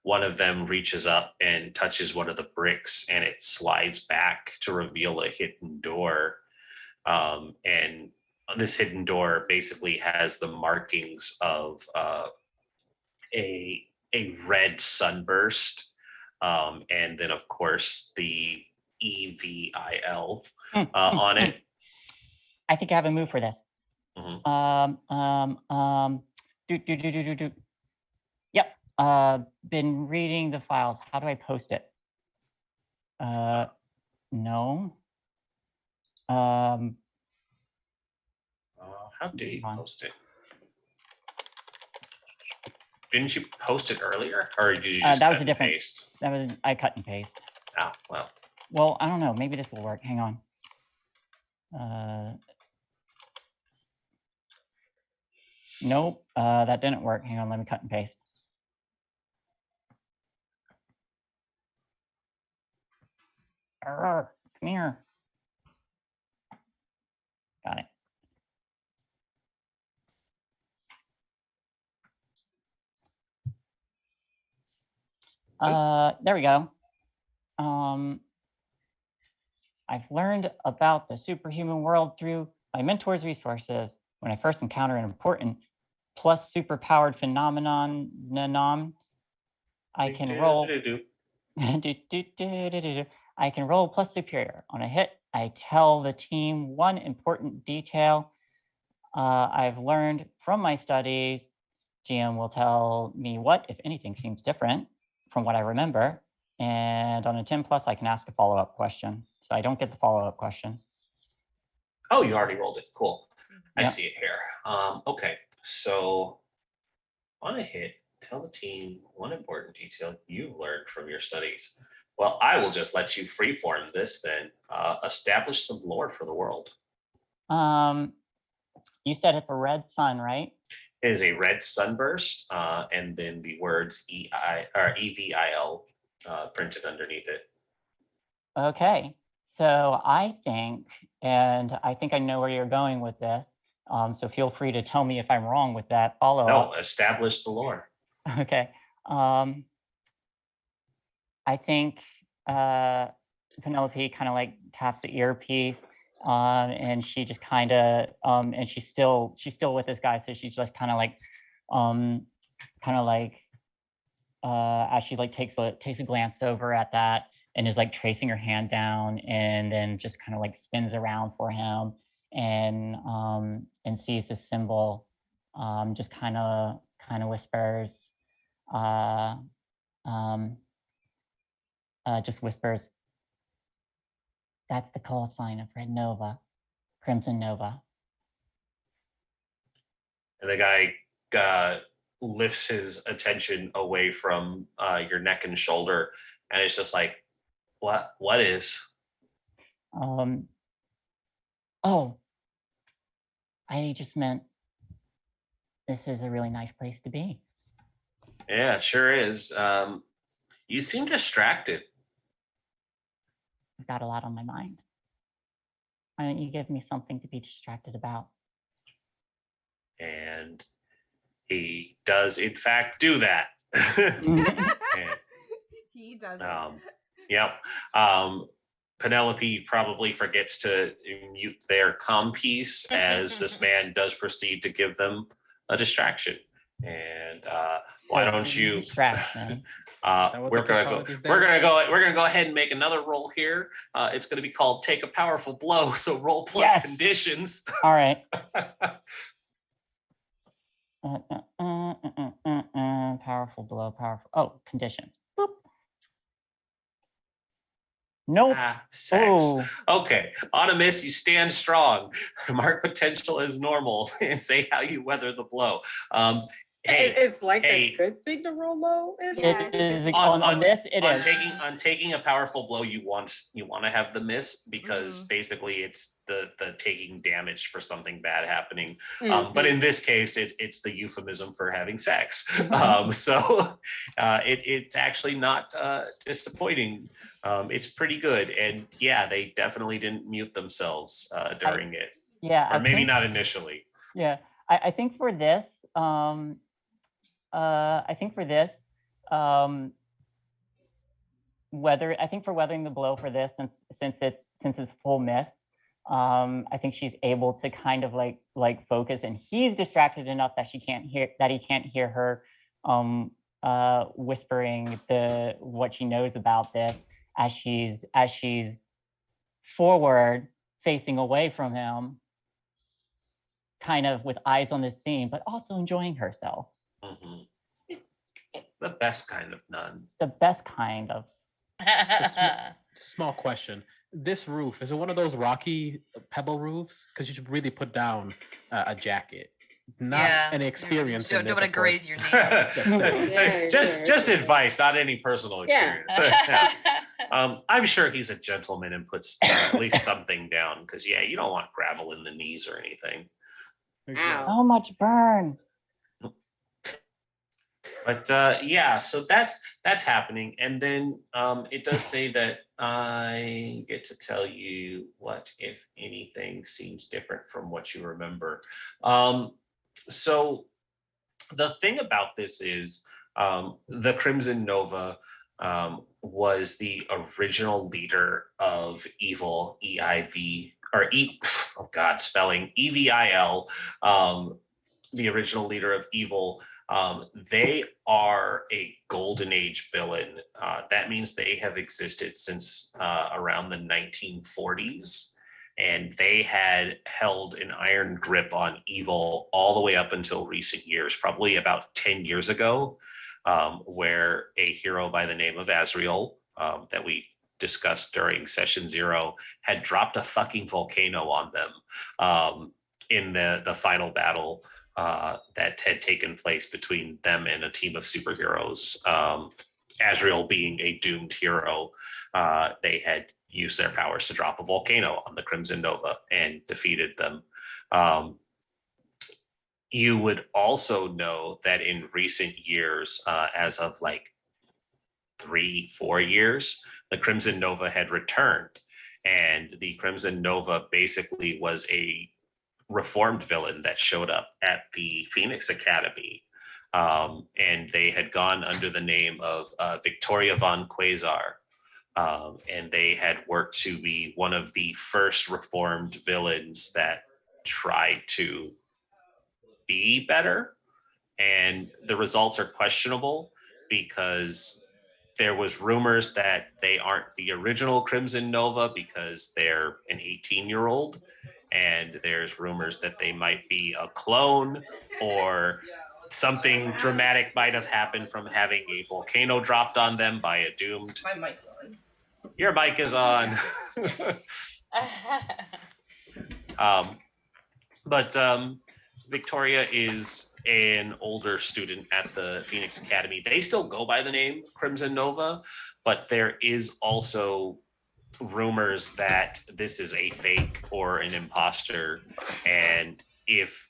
[SPEAKER 2] one of them reaches up and touches one of the bricks, and it slides back to reveal a hidden door. And this hidden door basically has the markings of a red sunburst, and then of course the E.V.I.L on it.
[SPEAKER 6] I think I have a move for this.
[SPEAKER 2] Mm-hmm.
[SPEAKER 6] Yep. Been reading the files. How do I post it? No.
[SPEAKER 2] How do you post it? Didn't you post it earlier, or did you just
[SPEAKER 6] that
[SPEAKER 2] cut
[SPEAKER 6] was a different
[SPEAKER 2] and paste?
[SPEAKER 6] That was I cut and paste.
[SPEAKER 2] Oh, well.
[SPEAKER 6] Well, I don't know. Maybe this will work. Hang on. Nope. That didn't work. Hang on. Let me cut and paste. Come here. Got it. There we go. I've learned about the superhuman world through my mentor's resources. When I first encounter an important plus superpowered phenomenon, I can roll. I can roll plus superior. On a hit, I tell the team one important detail I've learned from my studies. GM will tell me what, if anything, seems different from what I remember. And on a 10 plus, I can ask a follow-up question. So I don't get the follow-up question.
[SPEAKER 2] Oh, you already rolled it. Cool. I
[SPEAKER 6] Yep.
[SPEAKER 2] see it here. Okay, so on a hit, tell the team one important detail you learned from your studies. Well, I will just let you freeform this then. Establish some lore for the world.
[SPEAKER 6] You said it's a red sun, right?
[SPEAKER 2] It is a red sunburst, and then the words E.V.I.L. printed underneath it.
[SPEAKER 6] Okay, so I think I know where you're going with this. So feel free to tell me if I'm wrong with that follow-up.
[SPEAKER 2] No, establish the lore.
[SPEAKER 6] Okay. I think Penelope kind of like taps the earpiece, and she just kind of and she's still with this guy, so she's just kind of like as she like takes a glance over at that and is like tracing her hand down, and then just kind of like spins around for him and sees the symbol, just kind of whispers, just whispers, "That's the call sign of Red Nova, Crimson Nova."
[SPEAKER 2] And the guy lifts his attention away from your neck and shoulder, and it's just like, what is?
[SPEAKER 6] Oh, I just meant this is a really nice place to be.
[SPEAKER 2] Yeah, it sure is. You seem distracted.
[SPEAKER 6] I've got a lot on my mind. Why don't you give me something to be distracted about?
[SPEAKER 2] And he does, in fact, do that.
[SPEAKER 1] He does it.
[SPEAKER 2] Yep. Penelope probably forgets to mute their comm piece as this man does proceed to give them a distraction. And why don't you?
[SPEAKER 6] Distraction.
[SPEAKER 2] We're gonna go ahead and make another roll here. It's gonna be called Take a Powerful Blow. So roll plus conditions.
[SPEAKER 6] All right. Powerful blow. Powerful. Oh, conditions. Boop. Nope.
[SPEAKER 2] Sex.
[SPEAKER 6] Ooh.
[SPEAKER 2] Okay. On a miss, you stand strong. Mark potential as normal and say how you weather the blow. Hey,
[SPEAKER 4] it's like a good thing to roll low.
[SPEAKER 2] On taking a powerful blow, you want to have the miss because basically it's the taking damage for something bad happening. But in this case, it's the euphemism for having sex. So it's actually not disappointing. It's pretty good, and yeah, they definitely didn't mute themselves during it.
[SPEAKER 6] Yeah,
[SPEAKER 2] or maybe not initially.
[SPEAKER 6] Yeah, I think for this. For weathering the blow for this, since it's full miss, I think she's able to kind of like focus, and he's distracted enough that he can't hear her whispering what she knows about this as she's forward facing away from him, kind of with eyes on the scene, but also enjoying herself.
[SPEAKER 2] Mm-hmm. The best kind of nun.
[SPEAKER 6] The best kind of.
[SPEAKER 5] Small question. This roof, is it one of those rocky pebble roofs? Because you should really put down a jacket. Not any experience.
[SPEAKER 3] You don't want to graze your knees.
[SPEAKER 2] Just advice, not any personal experience. Yeah. I'm sure he's a gentleman and puts at least something down, because you don't want gravel in the knees or anything.
[SPEAKER 6] So much burn.
[SPEAKER 2] But so that's happening, and then it does say that I get to tell you what, if anything, seems different from what you remember. So the thing about this is the Crimson Nova was the original leader of E.V.I.L, E.V.I.L, the original leader of evil. They are a golden age villain. That means they have existed since around the 1940s, and they had held an iron grip on evil all the way up until recent years, probably about 10 years ago, where a hero by the name of Azrael, that we discussed during session 0, had dropped a fucking volcano on them in the final battle that had taken place between them and a team of superheroes. Azrael being a doomed hero, they had used their powers to drop a volcano on the Crimson Nova and defeated them. You would also know that in recent years, as of like 3-4 years, the Crimson Nova had returned. And the Crimson Nova basically was a reformed villain that showed up at the Phoenix Academy. And they had gone under the name of Victoria von Quasar. And they had worked to be one of the first reformed villains that tried to be better. And the results are questionable because there was rumors that they aren't the original Crimson Nova because they're an 18-year-old, and there's rumors that they might be a clone, or something dramatic might have happened from having a volcano dropped on them by a doomed.
[SPEAKER 1] My mic's on.
[SPEAKER 2] Your mic is on. But Victoria is an older student at the Phoenix Academy. They still go by the name Crimson Nova, but there is also rumors that this is a fake or an imposter. And if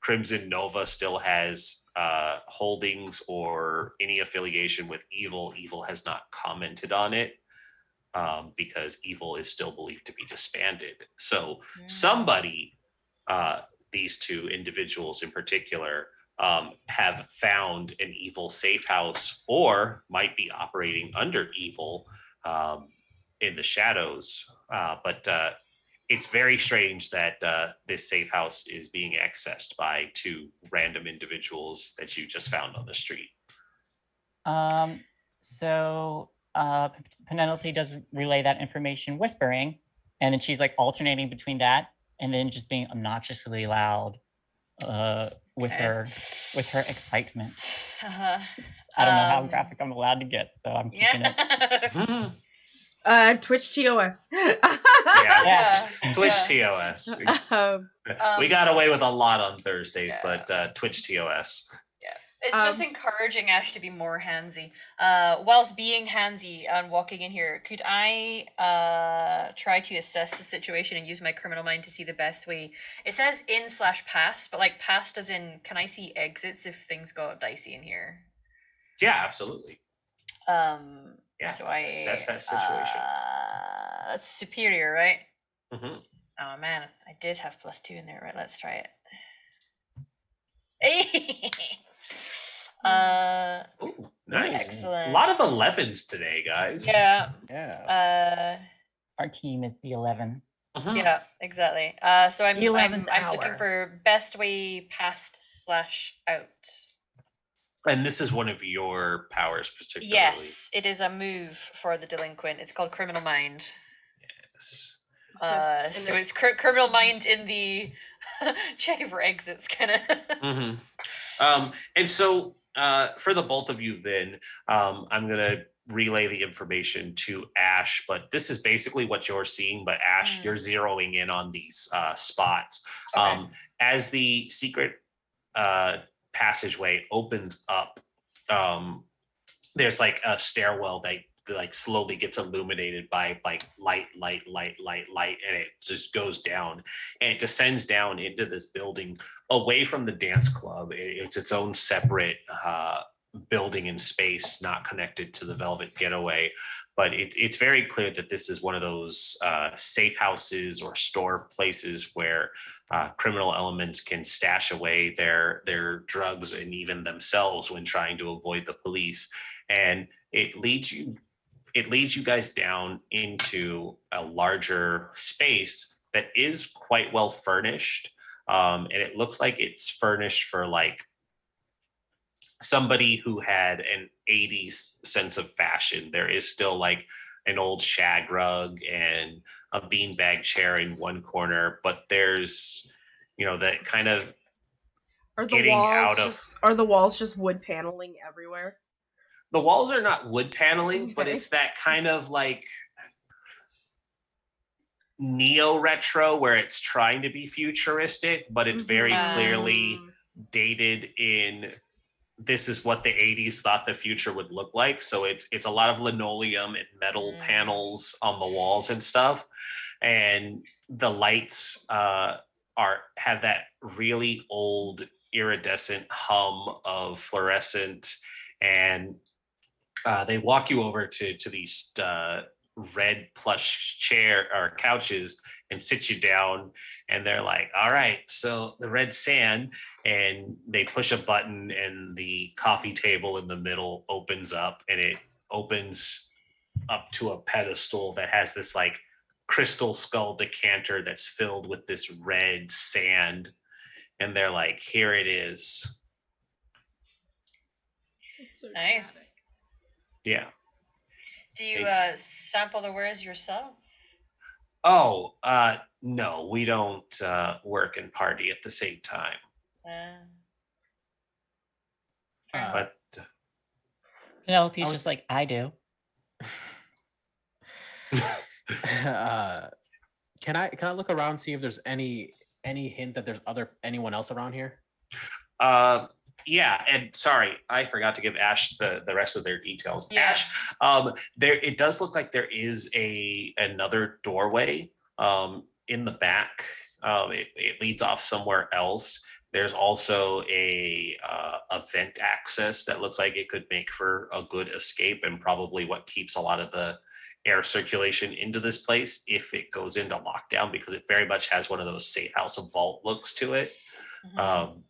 [SPEAKER 2] Crimson Nova still has holdings or any affiliation with E.V.I.L, E.V.I.L has not commented on it. Because E.V.I.L is still believed to be disbanded. So somebody, these two individuals in particular, have found an E.V.I.L safe house, or might be operating under E.V.I.L in the shadows. But it's very strange that this safe house is being accessed by two random individuals that you just found on the street.
[SPEAKER 6] So Penelope does relay that information whispering, and then she's like alternating between that and then just being obnoxiously loud with her excitement. I don't know how graphic I'm allowed to get, so I'm keeping it.
[SPEAKER 1] Twitch TOS.
[SPEAKER 6] Yeah.
[SPEAKER 2] Twitch TOS. We got away with a lot on Thursdays, but Twitch TOS.
[SPEAKER 3] It's just encouraging Ash to be more handsy. Whilst being handsy and walking in here, could I try to assess the situation and use my criminal mind to see the best way? It says in/past, but like past as in, can I see exits if things got dicey in here?
[SPEAKER 2] Yeah, absolutely.
[SPEAKER 3] So I
[SPEAKER 2] assess that situation.
[SPEAKER 3] That's superior, right?
[SPEAKER 2] Mm-hmm.
[SPEAKER 3] Oh man, I did have +2 in there, right? Let's try it. Hey.
[SPEAKER 2] Ooh, nice.
[SPEAKER 3] Excellent.
[SPEAKER 2] A lot of 11s today, guys.
[SPEAKER 3] Yeah.
[SPEAKER 6] Our team is the 11.
[SPEAKER 2] Mm-hmm.
[SPEAKER 3] Yeah, exactly. So I'm looking for best way past/out.
[SPEAKER 2] And this is one of your powers, particularly.
[SPEAKER 3] Yes, it is a move for the delinquent. It's called Criminal Mind.
[SPEAKER 2] Yes.
[SPEAKER 3] So it's Criminal Mind in the checking for exits, kind of.
[SPEAKER 2] Mm-hmm. And so for the both of you, then I'm gonna relay the information to Ash. But this is basically what you're seeing. But Ash, you're zeroing in on these spots.
[SPEAKER 3] Okay.
[SPEAKER 2] As the secret passageway opens up, there's like a stairwell that like slowly gets illuminated by like light, and it just goes down and it descends down into this building away from the dance club. It's its own separate building and space, not connected to the Velvet Getaway. But it's very clear that this is one of those safe houses or store places where criminal elements can stash away their drugs and even themselves when trying to avoid the police. And it leads you guys down into a larger space that is quite well furnished. And it looks like it's furnished for like somebody who had an 80s sense of fashion. There is still like an old shag rug and a beanbag chair in one corner, but there's, that kind of
[SPEAKER 1] are the walls just wood paneling everywhere?
[SPEAKER 2] The walls are not wood paneling, but it's that kind of like neo-retro where it's trying to be futuristic, but it's very clearly dated in this is what the 80s thought the future would look like. So it's a lot of linoleum and metal panels on the walls and stuff. And the lights have that really old iridescent hum of fluorescent, and They walk you over to these red plush chair or couches and sit you down, and they're like, all right, so the red sand, and they push a button and the coffee table in the middle opens up, and it opens up to a pedestal that has this like crystal skull decanter that's filled with this red sand, and they're like, here it is.
[SPEAKER 1] It's so
[SPEAKER 3] Nice.
[SPEAKER 1] dramatic.
[SPEAKER 2] Yeah.
[SPEAKER 3] Do you
[SPEAKER 2] Nice.
[SPEAKER 3] sample the wares yourself?
[SPEAKER 2] Oh, no, we don't work and party at the same time. But
[SPEAKER 6] Penelope's
[SPEAKER 5] I was-
[SPEAKER 6] just like, I do.
[SPEAKER 5] Can I look around, see if there's any hint that there's anyone else around here?
[SPEAKER 2] yeah, and sorry, I forgot to give Ash the rest of their details.
[SPEAKER 3] Yeah.
[SPEAKER 2] Ash, there it does look like there is another doorway in the back. It leads off somewhere else. There's also a vent access that looks like it could make for a good escape, and probably what keeps a lot of the air circulation into this place if it goes into lockdown, because it very much has one of those safe house of vault looks to it.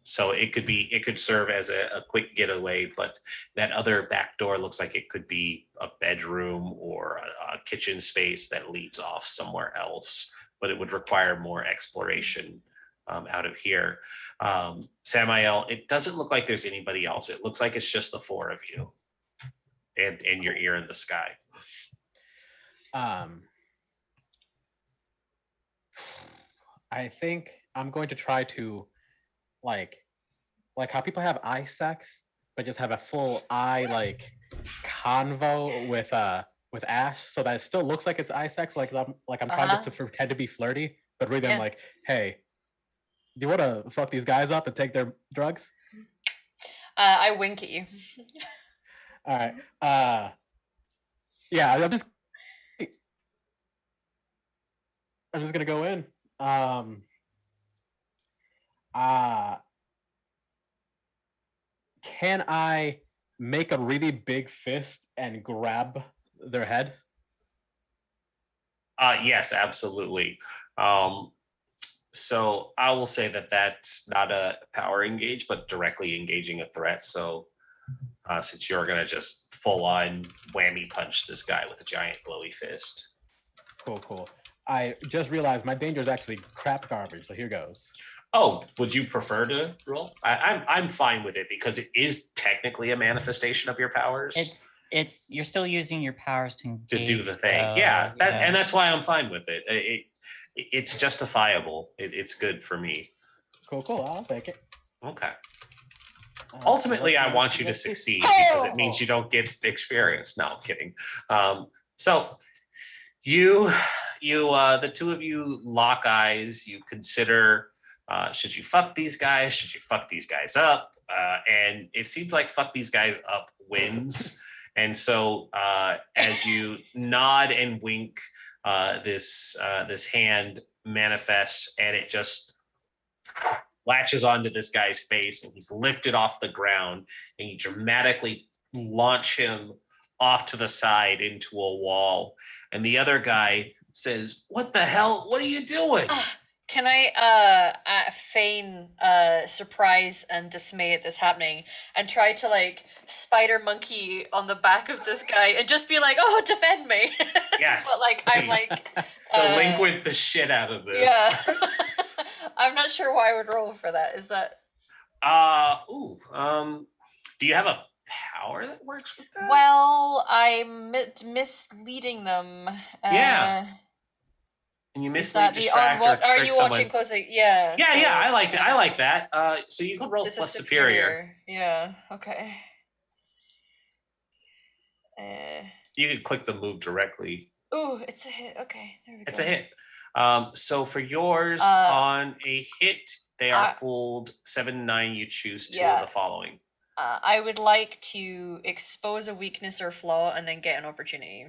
[SPEAKER 2] So it could serve as a quick getaway, but that other back door looks like it could be a bedroom or a kitchen space that leads off somewhere else, but it would require more exploration out of here. Samael, it doesn't look like there's anybody else. It looks like it's just the four of you and your ear in the sky.
[SPEAKER 5] I think I'm going to try to like how people have eye sex, but just have a full eye like convo with Ash, so that it still looks like it's eye sex. Like I'm trying just to pretend to be flirty, but really I'm like, hey, do you want to fuck these guys up and take their drugs?
[SPEAKER 3] I wink at you.
[SPEAKER 5] All right. Yeah, I'm just gonna go in. Can I make a really big fist and grab their head?
[SPEAKER 2] Yes, absolutely. So I will say that that's not a power engage, but directly engaging a threat. So since you're going to just full on whammy punch this guy with a giant glowy fist.
[SPEAKER 5] Cool. I just realized my danger is actually crap garbage, so here goes.
[SPEAKER 2] Oh, would you prefer to roll? I'm fine with it because it is technically a manifestation of your powers.
[SPEAKER 6] It's you're still using your powers to
[SPEAKER 2] do the thing. And that's why I'm fine with it. It's justifiable. It's good for me.
[SPEAKER 5] Cool. I'll take it.
[SPEAKER 2] Okay. Ultimately, I want you to succeed because it means you don't get experience. No, I'm kidding. So you the two of you lock eyes. You consider, should you fuck these guys? Should you fuck these guys up? And it seems like fuck these guys up wins. And so as you nod and wink, this hand manifests, and it just latches onto this guy's face, and he's lifted off the ground, and you dramatically launch him off to the side into a wall. And the other guy says, "What the hell? What are you doing?"
[SPEAKER 3] Can I feign surprise and dismay at this happening and try to like spider monkey on the back of this guy and just be like, "Oh, defend me."
[SPEAKER 2] Yes.
[SPEAKER 3] But like I'm like
[SPEAKER 2] delinquent the shit out of this.
[SPEAKER 3] Yeah. I'm not sure why I would roll for that. Is that
[SPEAKER 2] do you have a power that works with that?
[SPEAKER 3] Well, I'm misleading them.
[SPEAKER 2] Yeah. And you mislead, distract, or trick
[SPEAKER 3] are you
[SPEAKER 2] someone.
[SPEAKER 3] watching closely? Yeah.
[SPEAKER 2] Yeah, I like that. I like that. So you can roll
[SPEAKER 3] This
[SPEAKER 2] plus
[SPEAKER 3] is
[SPEAKER 2] superior.
[SPEAKER 3] Yeah. Okay.
[SPEAKER 2] You can click the move directly.
[SPEAKER 3] Oh, it's a hit. Okay, there we go.
[SPEAKER 2] It's a hit. So for yours, on a hit, they are fooled 7-9. You choose two of the following.
[SPEAKER 3] I would like to expose a weakness or flaw and then get an opportunity.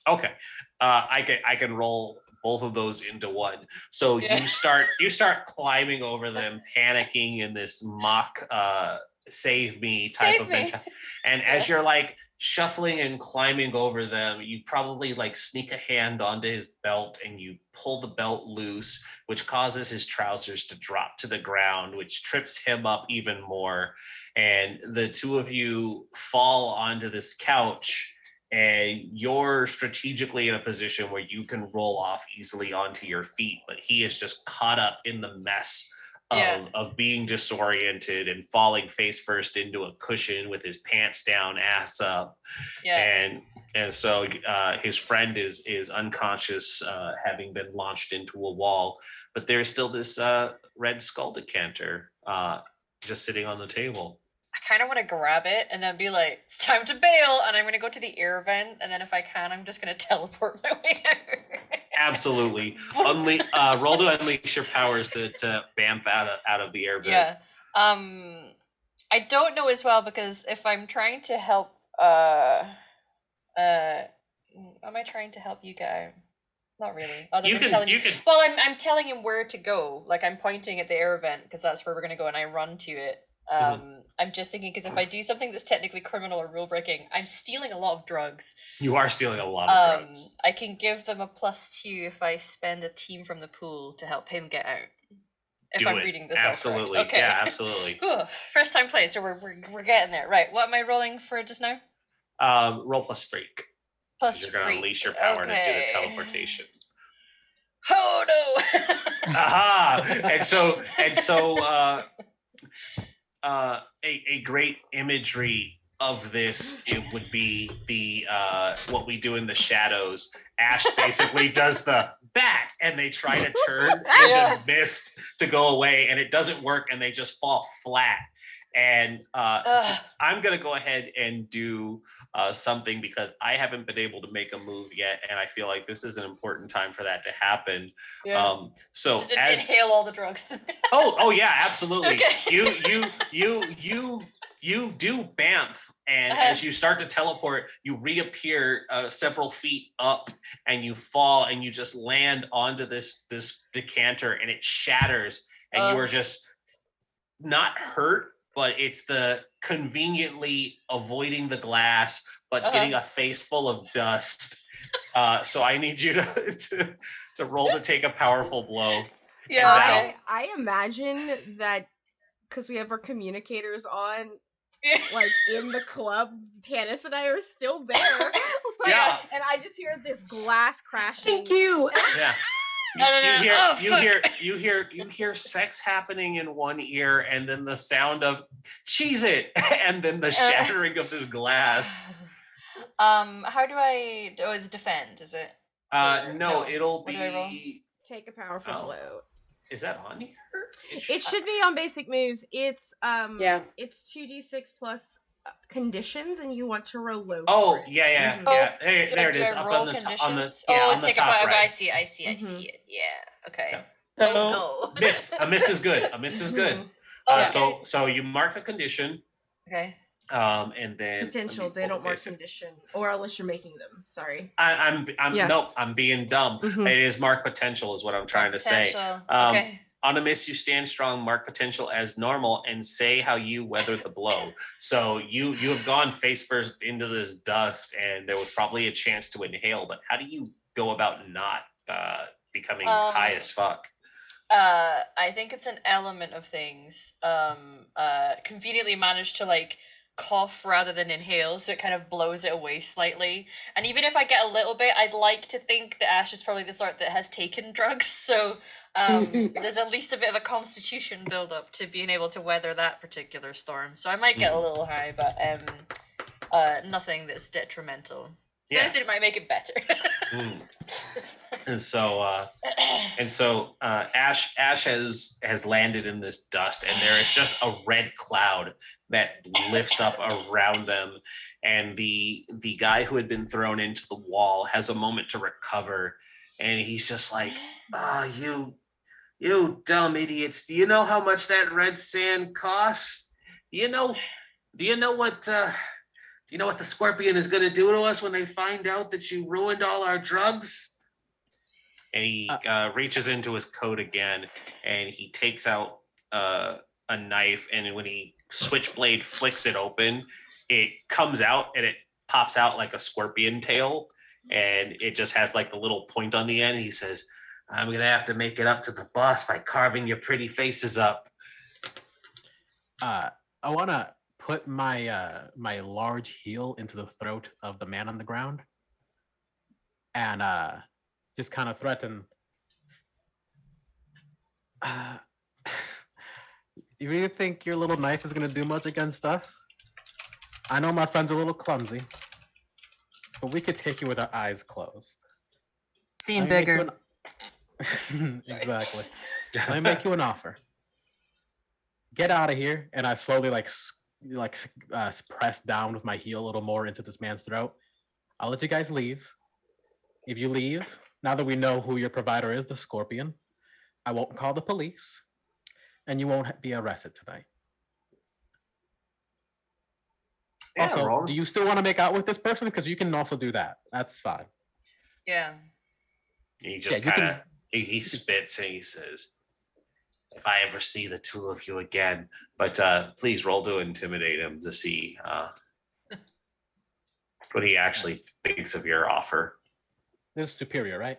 [SPEAKER 2] Okay. I can roll both of those into one. So you start climbing over them, panicking in this mock save me type of mentality. And as you're like shuffling and climbing over them, you probably like sneak a hand onto his belt and you pull the belt loose, which causes his trousers to drop to the ground, which trips him up even more. And the two of you fall onto this couch, and you're strategically in a position where you can roll off easily onto your feet, but he is just caught up in the mess of being disoriented and falling face first into a cushion with his pants down, ass up. And so his friend is unconscious, having been launched into a wall, but there's still this red skull decanter just sitting on the table.
[SPEAKER 3] I kind of want to grab it and then be like, it's time to bail, and I'm going to go to the air vent, and then if I can, I'm just going to teleport my way out.
[SPEAKER 2] Absolutely. Roll to unleash your powers to bamf out of the air vent.
[SPEAKER 3] Yeah. I don't know as well, because if I'm trying to help, am I trying to help you get out? Not really. Well, I'm telling him where to go. Like, I'm pointing at the air vent because that's where we're going to go, and I run to it. I'm just thinking, because if I do something that's technically criminal or rule breaking, I'm stealing a lot of drugs.
[SPEAKER 2] You are stealing a lot of drugs.
[SPEAKER 3] I can give them a +2 if I spend a team from the pool to help him get out. If I'm reading this
[SPEAKER 2] absolutely.
[SPEAKER 3] Okay.
[SPEAKER 2] Yeah, absolutely.
[SPEAKER 3] First time play, so we're getting there. Right. What am I rolling for just now?
[SPEAKER 2] Roll plus freak. You're going to unleash your power to do the teleportation.
[SPEAKER 3] Oh no!
[SPEAKER 2] Aha! And so a great imagery of this, it would be the what we do in the shadows. Ash basically does the bat, and they try to turn into mist to go away, and it doesn't work, and they just fall flat. And I'm gonna go ahead and do something, because I haven't been able to make a move yet, and I feel like this is an important time for that to happen. So
[SPEAKER 3] just inhale all the drugs.
[SPEAKER 2] oh yeah, absolutely.
[SPEAKER 3] Okay.
[SPEAKER 2] You do bamf, and as you start to teleport, you reappear several feet up, and you fall, and you just land onto this decanter, and it shatters, and you are just not hurt, but it's the conveniently avoiding the glass, but getting a face full of dust. So I need you to roll to take a powerful blow.
[SPEAKER 1] Yeah, I imagine that because we have our communicators on, like in the club, Tanis and I are still there. And I just hear this glass crashing.
[SPEAKER 4] Thank you.
[SPEAKER 2] Yeah. You hear sex happening in one ear, and then the sound of cheese it, and then the shattering of this glass.
[SPEAKER 3] How do I? Oh, it's defend, is it?
[SPEAKER 2] No, it'll
[SPEAKER 3] what
[SPEAKER 2] be
[SPEAKER 1] take a powerful blow.
[SPEAKER 2] Is that on here?
[SPEAKER 1] It should be on basic moves. It's it's 2d6 plus conditions, and you want to roll low.
[SPEAKER 2] Yeah. Hey, there it is. Up on the top. On the top right.
[SPEAKER 3] I see it. Yeah. Okay.
[SPEAKER 6] No.
[SPEAKER 2] Miss. A miss is good. A miss is good. So you mark the condition.
[SPEAKER 3] Okay.
[SPEAKER 2] And then
[SPEAKER 1] potential. They don't mark condition, or unless you're making them. Sorry.
[SPEAKER 2] Nope. I'm being dumb. It is mark potential, is what I'm trying to say.
[SPEAKER 3] Okay.
[SPEAKER 2] On a miss, you stand strong, mark potential as normal, and say how you weather the blow. So you have gone face first into this dust, and there was probably a chance to inhale, but how do you go about not becoming high as fuck?
[SPEAKER 3] I think it's an element of things. Conveniently managed to like cough rather than inhale, so it kind of blows it away slightly. And even if I get a little bit, I'd like to think that Ash is probably the sort that has taken drugs, so there's at least a bit of a constitution build up to being able to weather that particular storm. So I might get a little high, but nothing that's detrimental. If anything, it might make it better.
[SPEAKER 2] And so Ash has landed in this dust, and there is just a red cloud that lifts up around them, and the guy who had been thrown into the wall has a moment to recover, and he's just like, you dumb idiots, do you know how much that red sand costs? Do you know what the scorpion is going to do to us when they find out that you ruined all our drugs? And he reaches into his coat again, and he takes out a knife, and when he switchblade flicks it open, it comes out, and it pops out like a scorpion tail, and it just has like the little point on the end. He says, "I'm gonna have to make it up to the boss by carving your pretty faces up."
[SPEAKER 5] I want to put my my large heel into the throat of the man on the ground, and just kind of threaten. You really think your little knife is gonna do much against us? I know my friend's a little clumsy, but we could take you with our eyes closed.
[SPEAKER 3] Seen
[SPEAKER 5] Let me make you
[SPEAKER 3] bigger.
[SPEAKER 5] Exactly. Let me make you an offer. Get out of here, and I slowly press down with my heel a little more into this man's throat. I'll let you guys leave. If you leave, now that we know who your provider is, the Scorpion, I won't call the police, and you won't be arrested tonight.
[SPEAKER 2] Yeah,
[SPEAKER 5] also,
[SPEAKER 2] roll.
[SPEAKER 5] do you still want to make out with this person? Because you can also do that. That's fine.
[SPEAKER 3] Yeah.
[SPEAKER 2] He just
[SPEAKER 5] Yeah,
[SPEAKER 2] kind of he spits and he says, "If I ever see the two of you again," but please roll to intimidate him to see what he actually thinks of your offer.
[SPEAKER 5] This is superior, right?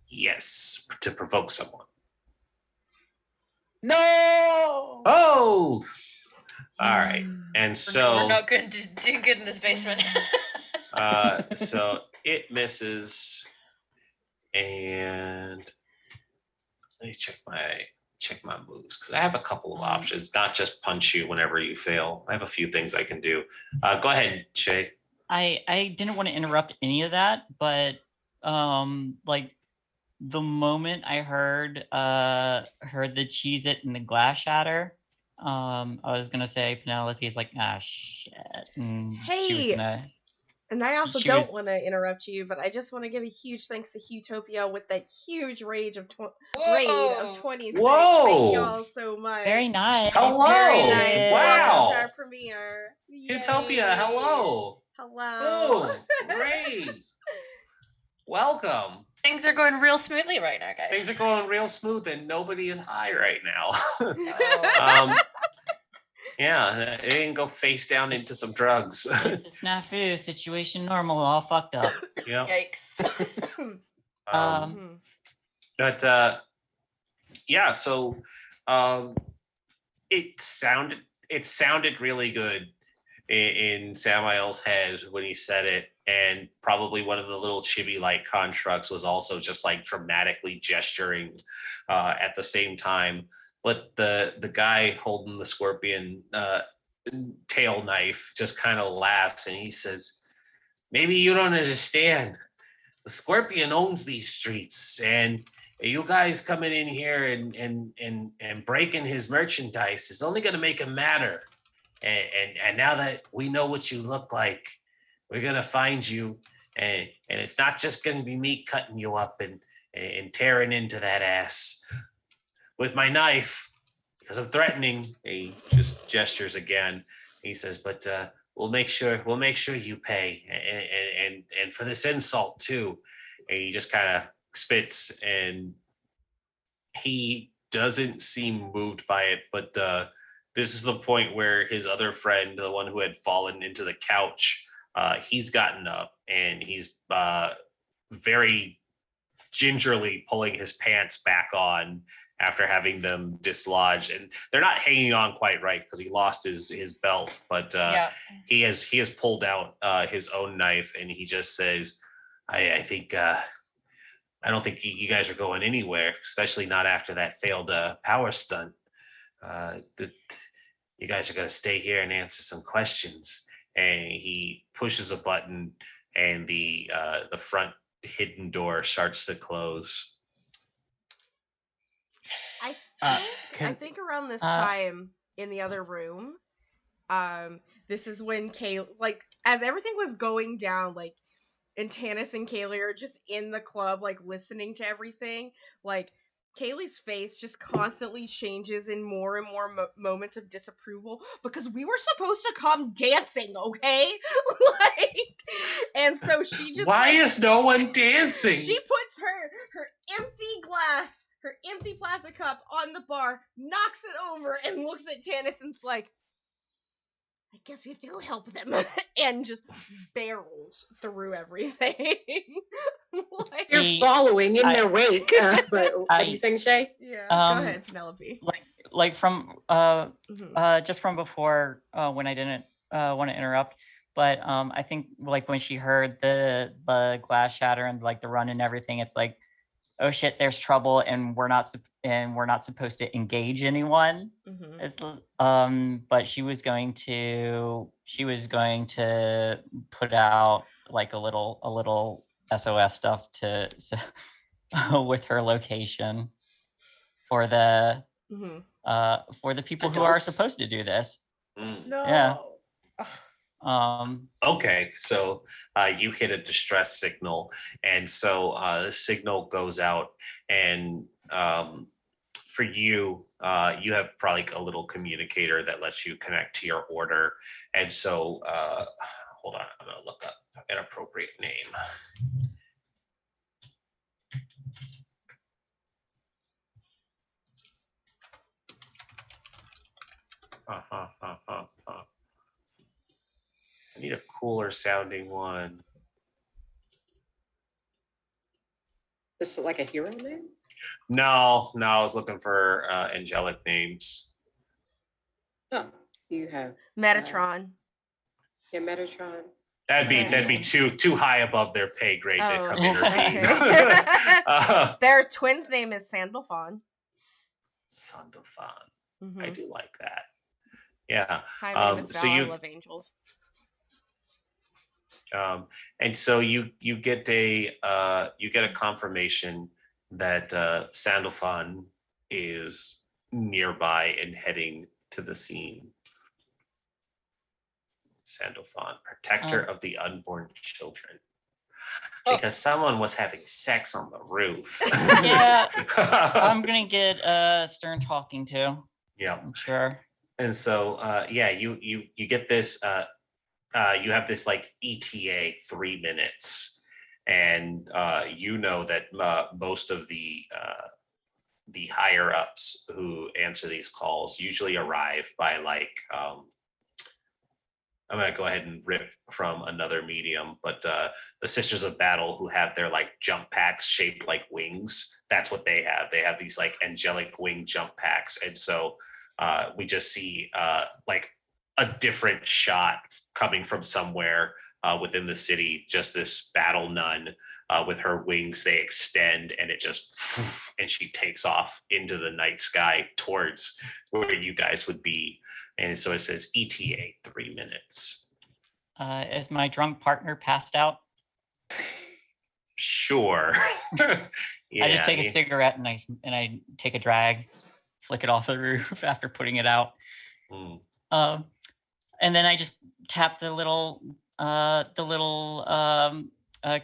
[SPEAKER 2] Yes, to provoke someone.
[SPEAKER 5] No!
[SPEAKER 2] Oh! All right. And so
[SPEAKER 3] we're not going to do good in this basement.
[SPEAKER 2] so it misses, and let me check my moves because I have a couple of options, not just punch you whenever you fail. I have a few things I can do. Go ahead, Shay.
[SPEAKER 6] I didn't want to interrupt any of that, but like the moment I heard the cheese it and the glass shatter, I was gonna say Penelope's like, shit. And she was
[SPEAKER 1] Hey!
[SPEAKER 6] gonna,
[SPEAKER 1] And I also
[SPEAKER 6] She
[SPEAKER 1] don't
[SPEAKER 6] was-
[SPEAKER 1] want to interrupt you, but I just want to give a huge thanks to Utopia with that huge raid of 26.
[SPEAKER 2] Whoa!
[SPEAKER 1] Thank y'all so much.
[SPEAKER 6] very nice.
[SPEAKER 2] Hello!
[SPEAKER 1] Very nice.
[SPEAKER 2] Wow!
[SPEAKER 1] Welcome to our premiere.
[SPEAKER 2] Utopia,
[SPEAKER 1] Yay.
[SPEAKER 2] hello!
[SPEAKER 1] Hello.
[SPEAKER 2] Oh, great! Welcome.
[SPEAKER 3] Things are going real smoothly right now, guys.
[SPEAKER 2] Things are going real smooth, and nobody is high right now.
[SPEAKER 3] Oh.
[SPEAKER 2] Yeah, it didn't go face down into some drugs.
[SPEAKER 6] It's a snafu situation, normal, all fucked up.
[SPEAKER 2] Yeah.
[SPEAKER 3] Yikes.
[SPEAKER 2] But yeah, so it sounded really good in Samael's head when he said it, and probably one of the little chibi like constructs was also just like dramatically gesturing at the same time. But the guy holding the scorpion tail knife just kind of laughs and he says, "Maybe you don't understand. The Scorpion owns these streets, and you guys coming in here and breaking his merchandise is only going to make him madder. And now that we know what you look like, we're going to find you, and it's not just going to be me cutting you up and tearing into that ass with my knife because I'm threatening." He just gestures again. He says, "But we'll make sure you pay, and for this insult too." And he just kind of spits, and he doesn't seem moved by it. But this is the point where his other friend, the one who had fallen into the couch, he's gotten up and he's very gingerly pulling his pants back on after having them dislodged, and they're not hanging on quite right because he lost his belt, but he has pulled out his own knife, and he just says, I think I don't think you guys are going anywhere, especially not after that failed power stunt. You guys are going to stay here and answer some questions." And he pushes a button, and the front hidden door starts to close.
[SPEAKER 1] I think around this time in the other room, this is when Kay, like, as everything was going down, like, and Tanis and Kaylee are just in the club, like, listening to everything, like, Kaylee's face just constantly changes in more and more moments of disapproval because we were supposed to come dancing, okay? Like, and so she just
[SPEAKER 2] Why is no one dancing?
[SPEAKER 1] She puts her empty plastic cup on the bar, knocks it over, and looks at Tanis and's like, "I guess we have to go help them." and just barrels through everything. Like,
[SPEAKER 4] You're following in their wake. But what are you saying, Shay?
[SPEAKER 1] yeah, go ahead, Penelope.
[SPEAKER 6] Like from
[SPEAKER 1] Mhm.
[SPEAKER 6] just from before when I didn't want to interrupt, but I think like when she heard the glass shatter and like the run and everything, it's like, oh shit, there's trouble, and we're not supposed to engage anyone.
[SPEAKER 1] Mhm.
[SPEAKER 6] It's, but she was going to put out like a little SOS stuff to with her location for the
[SPEAKER 1] Mhm.
[SPEAKER 6] for the people who are
[SPEAKER 4] Adults?
[SPEAKER 6] supposed to do this.
[SPEAKER 4] No.
[SPEAKER 6] Yeah.
[SPEAKER 1] Ugh.
[SPEAKER 2] Okay, so you hit a distress signal, and so the signal goes out, and for you, you have probably a little communicator that lets you connect to your order, and so hold on, I'm gonna look up an appropriate name. I need a cooler sounding one.
[SPEAKER 4] This is like a hero name?
[SPEAKER 2] No, I was looking for angelic names.
[SPEAKER 4] Oh, you have
[SPEAKER 1] Metatron.
[SPEAKER 4] yeah, Metatron.
[SPEAKER 2] That'd be too high above their pay grade to
[SPEAKER 1] Oh,
[SPEAKER 2] come intervene.
[SPEAKER 1] okay. Their twin's name is Sandalphon.
[SPEAKER 2] Sandalphon.
[SPEAKER 1] Mhm.
[SPEAKER 2] I do like that. Yeah.
[SPEAKER 1] Hi, my name is
[SPEAKER 2] so
[SPEAKER 1] Val. I
[SPEAKER 2] you
[SPEAKER 1] love angels.
[SPEAKER 2] and so you get a confirmation that Sandalphon is nearby and heading to the scene. Sandalphon, protector of the unborn children. Because someone was having sex on the roof.
[SPEAKER 6] Yeah, I'm gonna get Stern talking to.
[SPEAKER 2] Yeah,
[SPEAKER 6] I'm sure.
[SPEAKER 2] And so yeah, you get this. You have this like ETA 3 minutes, and you know that most of the higher ups who answer these calls usually arrive by like I'm gonna go ahead and rip from another medium, but the Sisters of Battle, who have their like jump packs shaped like wings, that's what they have. They have these like angelic wing jump packs, and so we just see like a different shot coming from somewhere within the city. Just this battle nun with her wings, they extend, and it just and she takes off into the night sky towards where you guys would be. And so it says ETA 3 minutes.
[SPEAKER 6] Is my drunk partner passed out?
[SPEAKER 2] Sure. Yeah,
[SPEAKER 6] I just take a cigarette and I take a drag, flick it off the roof after putting it out. And then I just tap the little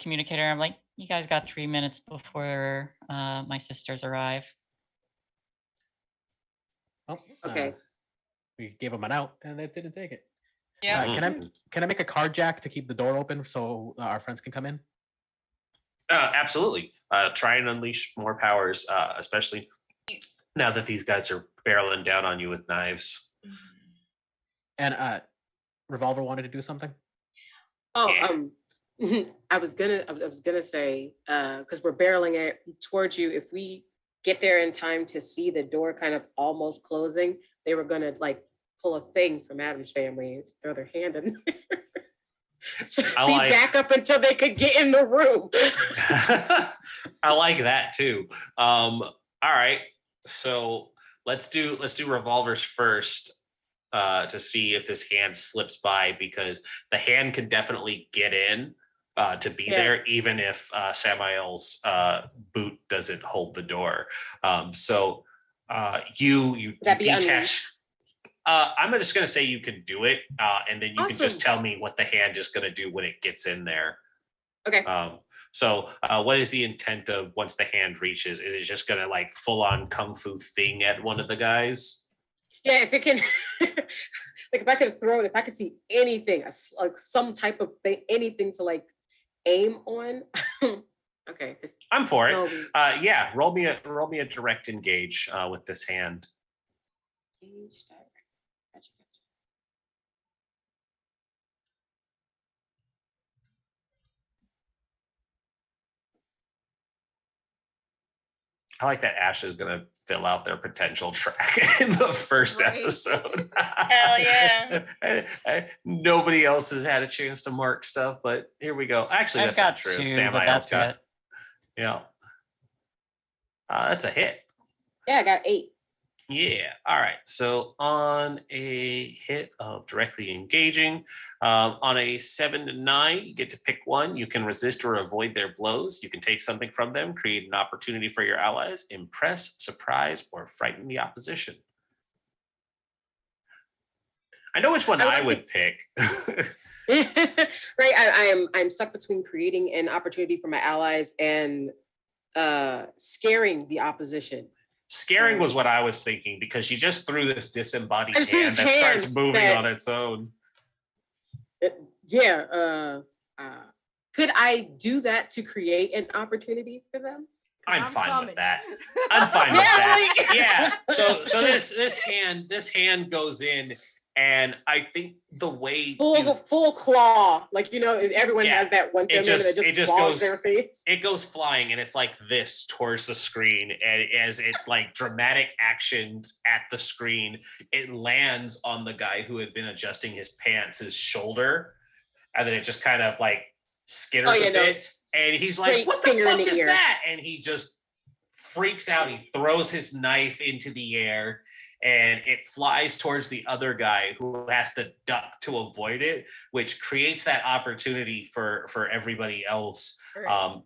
[SPEAKER 6] communicator. I'm like, you guys got 3 minutes before my sisters arrive.
[SPEAKER 5] Oh,
[SPEAKER 4] Okay.
[SPEAKER 5] We gave them an out, and they didn't take it.
[SPEAKER 3] Yeah.
[SPEAKER 5] Can I make a card jack to keep the door open so our friends can come in?
[SPEAKER 2] Absolutely. Try and unleash more powers, especially now that these guys are barreling down on you with knives.
[SPEAKER 5] And Revolver wanted to do something.
[SPEAKER 4] Oh, I was gonna say because we're barreling it towards you. If we get there in time to see the door kind of almost closing, they were gonna like pull a thing from Adam's family and throw their hand in there. Back up until they could get in the room.
[SPEAKER 2] I like that too. All right, so let's do revolvers first to see if this hand slips by, because the hand can definitely get in to be there, even if Samael's boot doesn't hold the door. So you detach. I'm just going to say you can do it, and then you can just tell me what the hand is going to do when it gets in there.
[SPEAKER 4] Okay.
[SPEAKER 2] So what is the intent of once the hand reaches? Is it just going to like full on kung fu thing at one of the guys?
[SPEAKER 4] Yeah, if it can, like if I could throw it, if I could see anything, like some type of thing, anything to like aim on. Okay.
[SPEAKER 2] I'm for it. Yeah, roll me a direct engage with this hand. I like that Ash is gonna fill out their potential track in the first
[SPEAKER 1] Right.
[SPEAKER 2] episode.
[SPEAKER 3] Hell yeah.
[SPEAKER 2] Nobody else has had a chance to mark stuff, but here we go. Actually,
[SPEAKER 6] I've
[SPEAKER 2] that's not
[SPEAKER 6] got
[SPEAKER 2] true.
[SPEAKER 6] 2,
[SPEAKER 2] Sam
[SPEAKER 6] but
[SPEAKER 2] Isles
[SPEAKER 6] that's
[SPEAKER 2] got.
[SPEAKER 6] it.
[SPEAKER 2] Yeah. That's a hit.
[SPEAKER 4] Yeah, I got 8.
[SPEAKER 2] Yeah. All right. So on a hit of directly engaging, on a 7 to 9, you get to pick one. You can resist or avoid their blows. You can take something from them, create an opportunity for your allies, impress, surprise, or frighten the opposition. I know which one I would pick.
[SPEAKER 4] Right, I'm stuck between creating an opportunity for my allies and scaring the opposition.
[SPEAKER 2] Scaring was what I was thinking, because she just threw this disembodied
[SPEAKER 4] I just threw
[SPEAKER 2] hand
[SPEAKER 4] this
[SPEAKER 2] that starts
[SPEAKER 4] hand
[SPEAKER 2] moving
[SPEAKER 4] that-
[SPEAKER 2] on its own.
[SPEAKER 4] Could I do that to create an opportunity for them?
[SPEAKER 2] I'm fine
[SPEAKER 1] coming.
[SPEAKER 2] with that. I'm fine with that.
[SPEAKER 4] Yeah.
[SPEAKER 2] Yeah. So this hand goes in, and I think the way
[SPEAKER 4] Full claw, like everyone
[SPEAKER 2] Yeah,
[SPEAKER 4] has that one
[SPEAKER 2] it
[SPEAKER 4] feminine that
[SPEAKER 2] just
[SPEAKER 4] just claws
[SPEAKER 2] goes-
[SPEAKER 4] their face.
[SPEAKER 2] it goes flying, and it's like this towards the screen, and as it like dramatic actions at the screen, it lands on the guy who had been adjusting his pants, his shoulder, and then it just kind of like skitters a bit,
[SPEAKER 4] It's
[SPEAKER 2] and he's like,
[SPEAKER 4] straight
[SPEAKER 2] "What the
[SPEAKER 4] finger in
[SPEAKER 2] fuck
[SPEAKER 4] the
[SPEAKER 2] is
[SPEAKER 4] ear."
[SPEAKER 2] that?" And he just freaks out. He throws his knife into the air, and it flies towards the other guy, who has to duck to avoid it, which creates that opportunity for everybody else.
[SPEAKER 1] Right.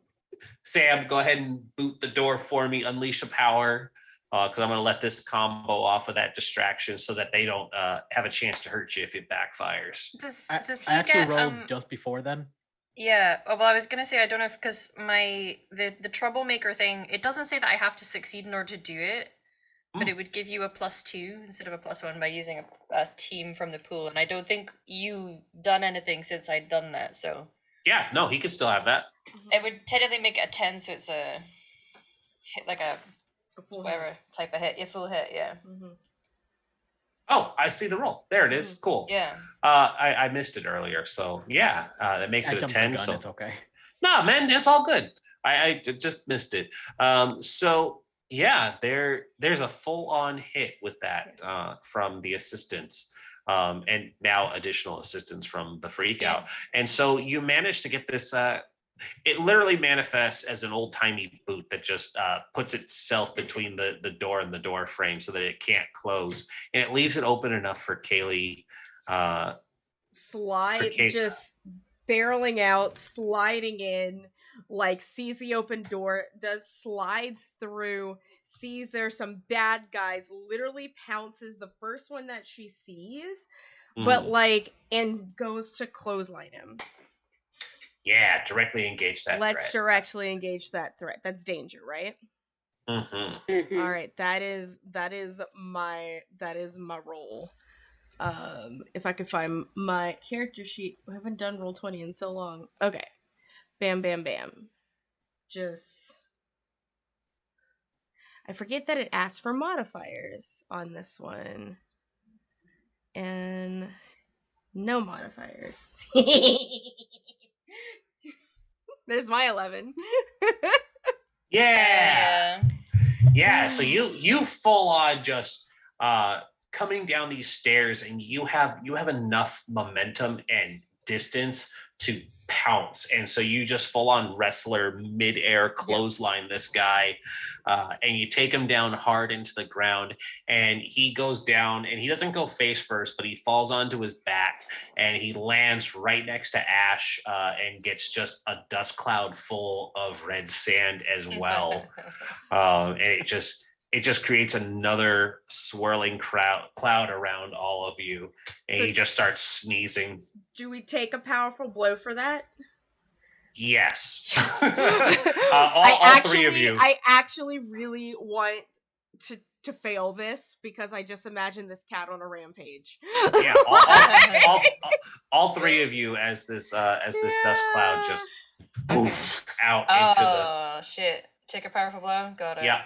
[SPEAKER 2] Sam, go ahead and boot the door for me, unleash a power, because I'm going to let this combo off of that distraction so that they don't have a chance to hurt you if it backfires.
[SPEAKER 3] Does he
[SPEAKER 5] I actually
[SPEAKER 3] get
[SPEAKER 5] rolled just before then.
[SPEAKER 3] Yeah, well, I was gonna say I don't know if because the troublemaker thing, it doesn't say that I have to succeed in order to do it, but it would give you a +2 instead of a +1 by using a team from the pool, and I don't think you done anything since I'd done that, so
[SPEAKER 2] Yeah, no, he could still have that.
[SPEAKER 3] it would technically make it a 10, so it's a hit like a
[SPEAKER 1] full
[SPEAKER 3] whatever type of hit, yeah, full hit, yeah,
[SPEAKER 1] Mhm.
[SPEAKER 2] Oh, I see the roll. There it is. Cool.
[SPEAKER 3] yeah.
[SPEAKER 2] I missed it earlier, so yeah, that makes
[SPEAKER 5] I
[SPEAKER 2] it a
[SPEAKER 5] jumped the
[SPEAKER 2] 10.
[SPEAKER 5] gun,
[SPEAKER 2] So
[SPEAKER 5] it's okay.
[SPEAKER 2] no, man, it's all good. I just missed it. So yeah, there's a full-on hit with that from the assistants, and now additional assistance from the freak out. And so you managed to get this. It literally manifests as an old-timey boot that just puts itself between the door and the door frame so that it can't close, and it leaves it open enough for Kaylee.
[SPEAKER 1] Slide,
[SPEAKER 2] Kate.
[SPEAKER 1] just barreling out, sliding in, like sees the open door, does slides through, sees there's some bad guys, literally pounces the first one that she sees, but like, and goes to clothesline him.
[SPEAKER 2] Yeah, directly engage that
[SPEAKER 1] Let's
[SPEAKER 2] threat.
[SPEAKER 1] directly engage that threat. That's danger, right?
[SPEAKER 2] Mm-hmm.
[SPEAKER 1] All right, that is my roll. If I could find my character sheet. I haven't done Roll20 in so long. Okay. Bam, bam, bam. Just, I forget that it asks for modifiers on this one. And no modifiers. There's my 11.
[SPEAKER 2] Yeah. Yeah, so you full on just coming down these stairs, and you have enough momentum and distance to pounce, and so you just full on wrestler midair clothesline this guy, and you take him down hard into the ground, and he goes down, and he doesn't go face first, but he falls onto his back, and he lands right next to Ash, and gets just a dust cloud full of red sand as well. And it just creates another swirling cloud around all of you, and
[SPEAKER 1] So
[SPEAKER 2] he just starts sneezing.
[SPEAKER 1] do we take a powerful blow for that?
[SPEAKER 2] Yes.
[SPEAKER 1] Yes.
[SPEAKER 2] all three of you.
[SPEAKER 1] I actually really want to fail this because I just imagine this cat on a rampage.
[SPEAKER 2] Yeah, all three of you as this dust cloud just poof out into the.
[SPEAKER 3] Oh shit! Take a powerful blow. Got it.
[SPEAKER 2] Yeah.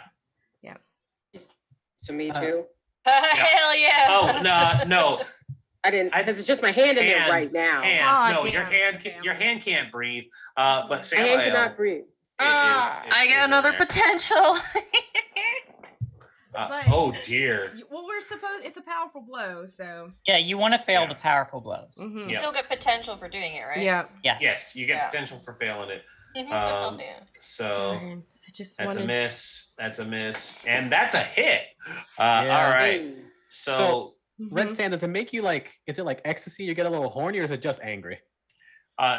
[SPEAKER 4] To me too.
[SPEAKER 3] Hell yeah!
[SPEAKER 2] Oh no.
[SPEAKER 4] I didn't, because it's just my hand in there right now.
[SPEAKER 2] Hand.
[SPEAKER 1] Aw,
[SPEAKER 2] No,
[SPEAKER 1] damn.
[SPEAKER 2] your hand can't breathe. But
[SPEAKER 4] My hand cannot breathe.
[SPEAKER 3] I get
[SPEAKER 2] is in
[SPEAKER 3] another
[SPEAKER 2] there.
[SPEAKER 3] potential.
[SPEAKER 1] But-
[SPEAKER 2] Oh dear.
[SPEAKER 1] Well, we're supposed. It's a powerful blow, so.
[SPEAKER 6] Yeah, you want to fail
[SPEAKER 2] Yeah.
[SPEAKER 6] the powerful blows.
[SPEAKER 1] Mm-hmm.
[SPEAKER 3] You
[SPEAKER 2] Yeah.
[SPEAKER 3] still get potential for doing it, right?
[SPEAKER 1] Yeah.
[SPEAKER 6] Yeah.
[SPEAKER 2] Yes, you get
[SPEAKER 3] Yeah.
[SPEAKER 2] potential for failing it.
[SPEAKER 3] Oh, yeah.
[SPEAKER 2] So
[SPEAKER 1] Darn. I just
[SPEAKER 2] that's
[SPEAKER 1] wanted.
[SPEAKER 2] a miss. That's a miss, and that's a hit.
[SPEAKER 5] Yeah.
[SPEAKER 2] All right.
[SPEAKER 4] Ooh.
[SPEAKER 2] So
[SPEAKER 5] Red
[SPEAKER 1] Mhm.
[SPEAKER 5] Sand, does it make you like? Is it like ecstasy? You get a little horny, or is it just angry?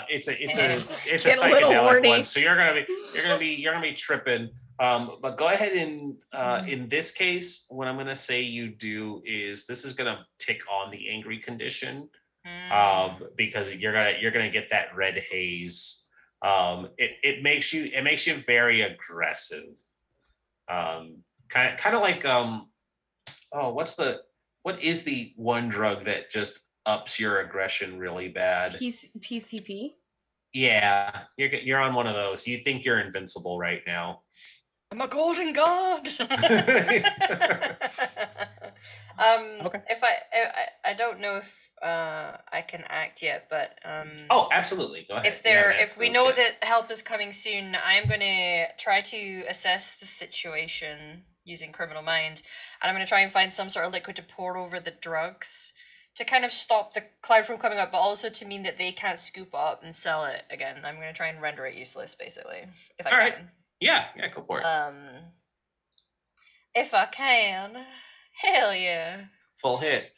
[SPEAKER 2] it's a
[SPEAKER 1] Get a
[SPEAKER 2] psychedelic
[SPEAKER 1] little horny.
[SPEAKER 2] one. So you're gonna be tripping. But go ahead and in this case, what I'm gonna say you do is this is gonna tick on the angry condition. Because you're gonna get that red haze. It makes you very aggressive. Kind of like what is the one drug that just ups your aggression really bad?
[SPEAKER 1] PCP.
[SPEAKER 2] Yeah, you're on one of those. You think you're invincible right now.
[SPEAKER 3] I'm a golden god.
[SPEAKER 5] Okay.
[SPEAKER 3] If I don't know if I can act yet, but
[SPEAKER 2] Oh, absolutely. Go ahead.
[SPEAKER 3] if we know that help is coming soon, I'm gonna try to assess the situation using criminal mind, and I'm gonna try and find some sort of liquid to pour over the drugs to kind of stop the cloud from coming up, but also to mean that they can't scoop up and sell it again. I'm gonna try and render it useless, basically, if I
[SPEAKER 2] All
[SPEAKER 3] can.
[SPEAKER 2] right. Yeah, go for it.
[SPEAKER 3] If I can, hell yeah.
[SPEAKER 2] Full hit.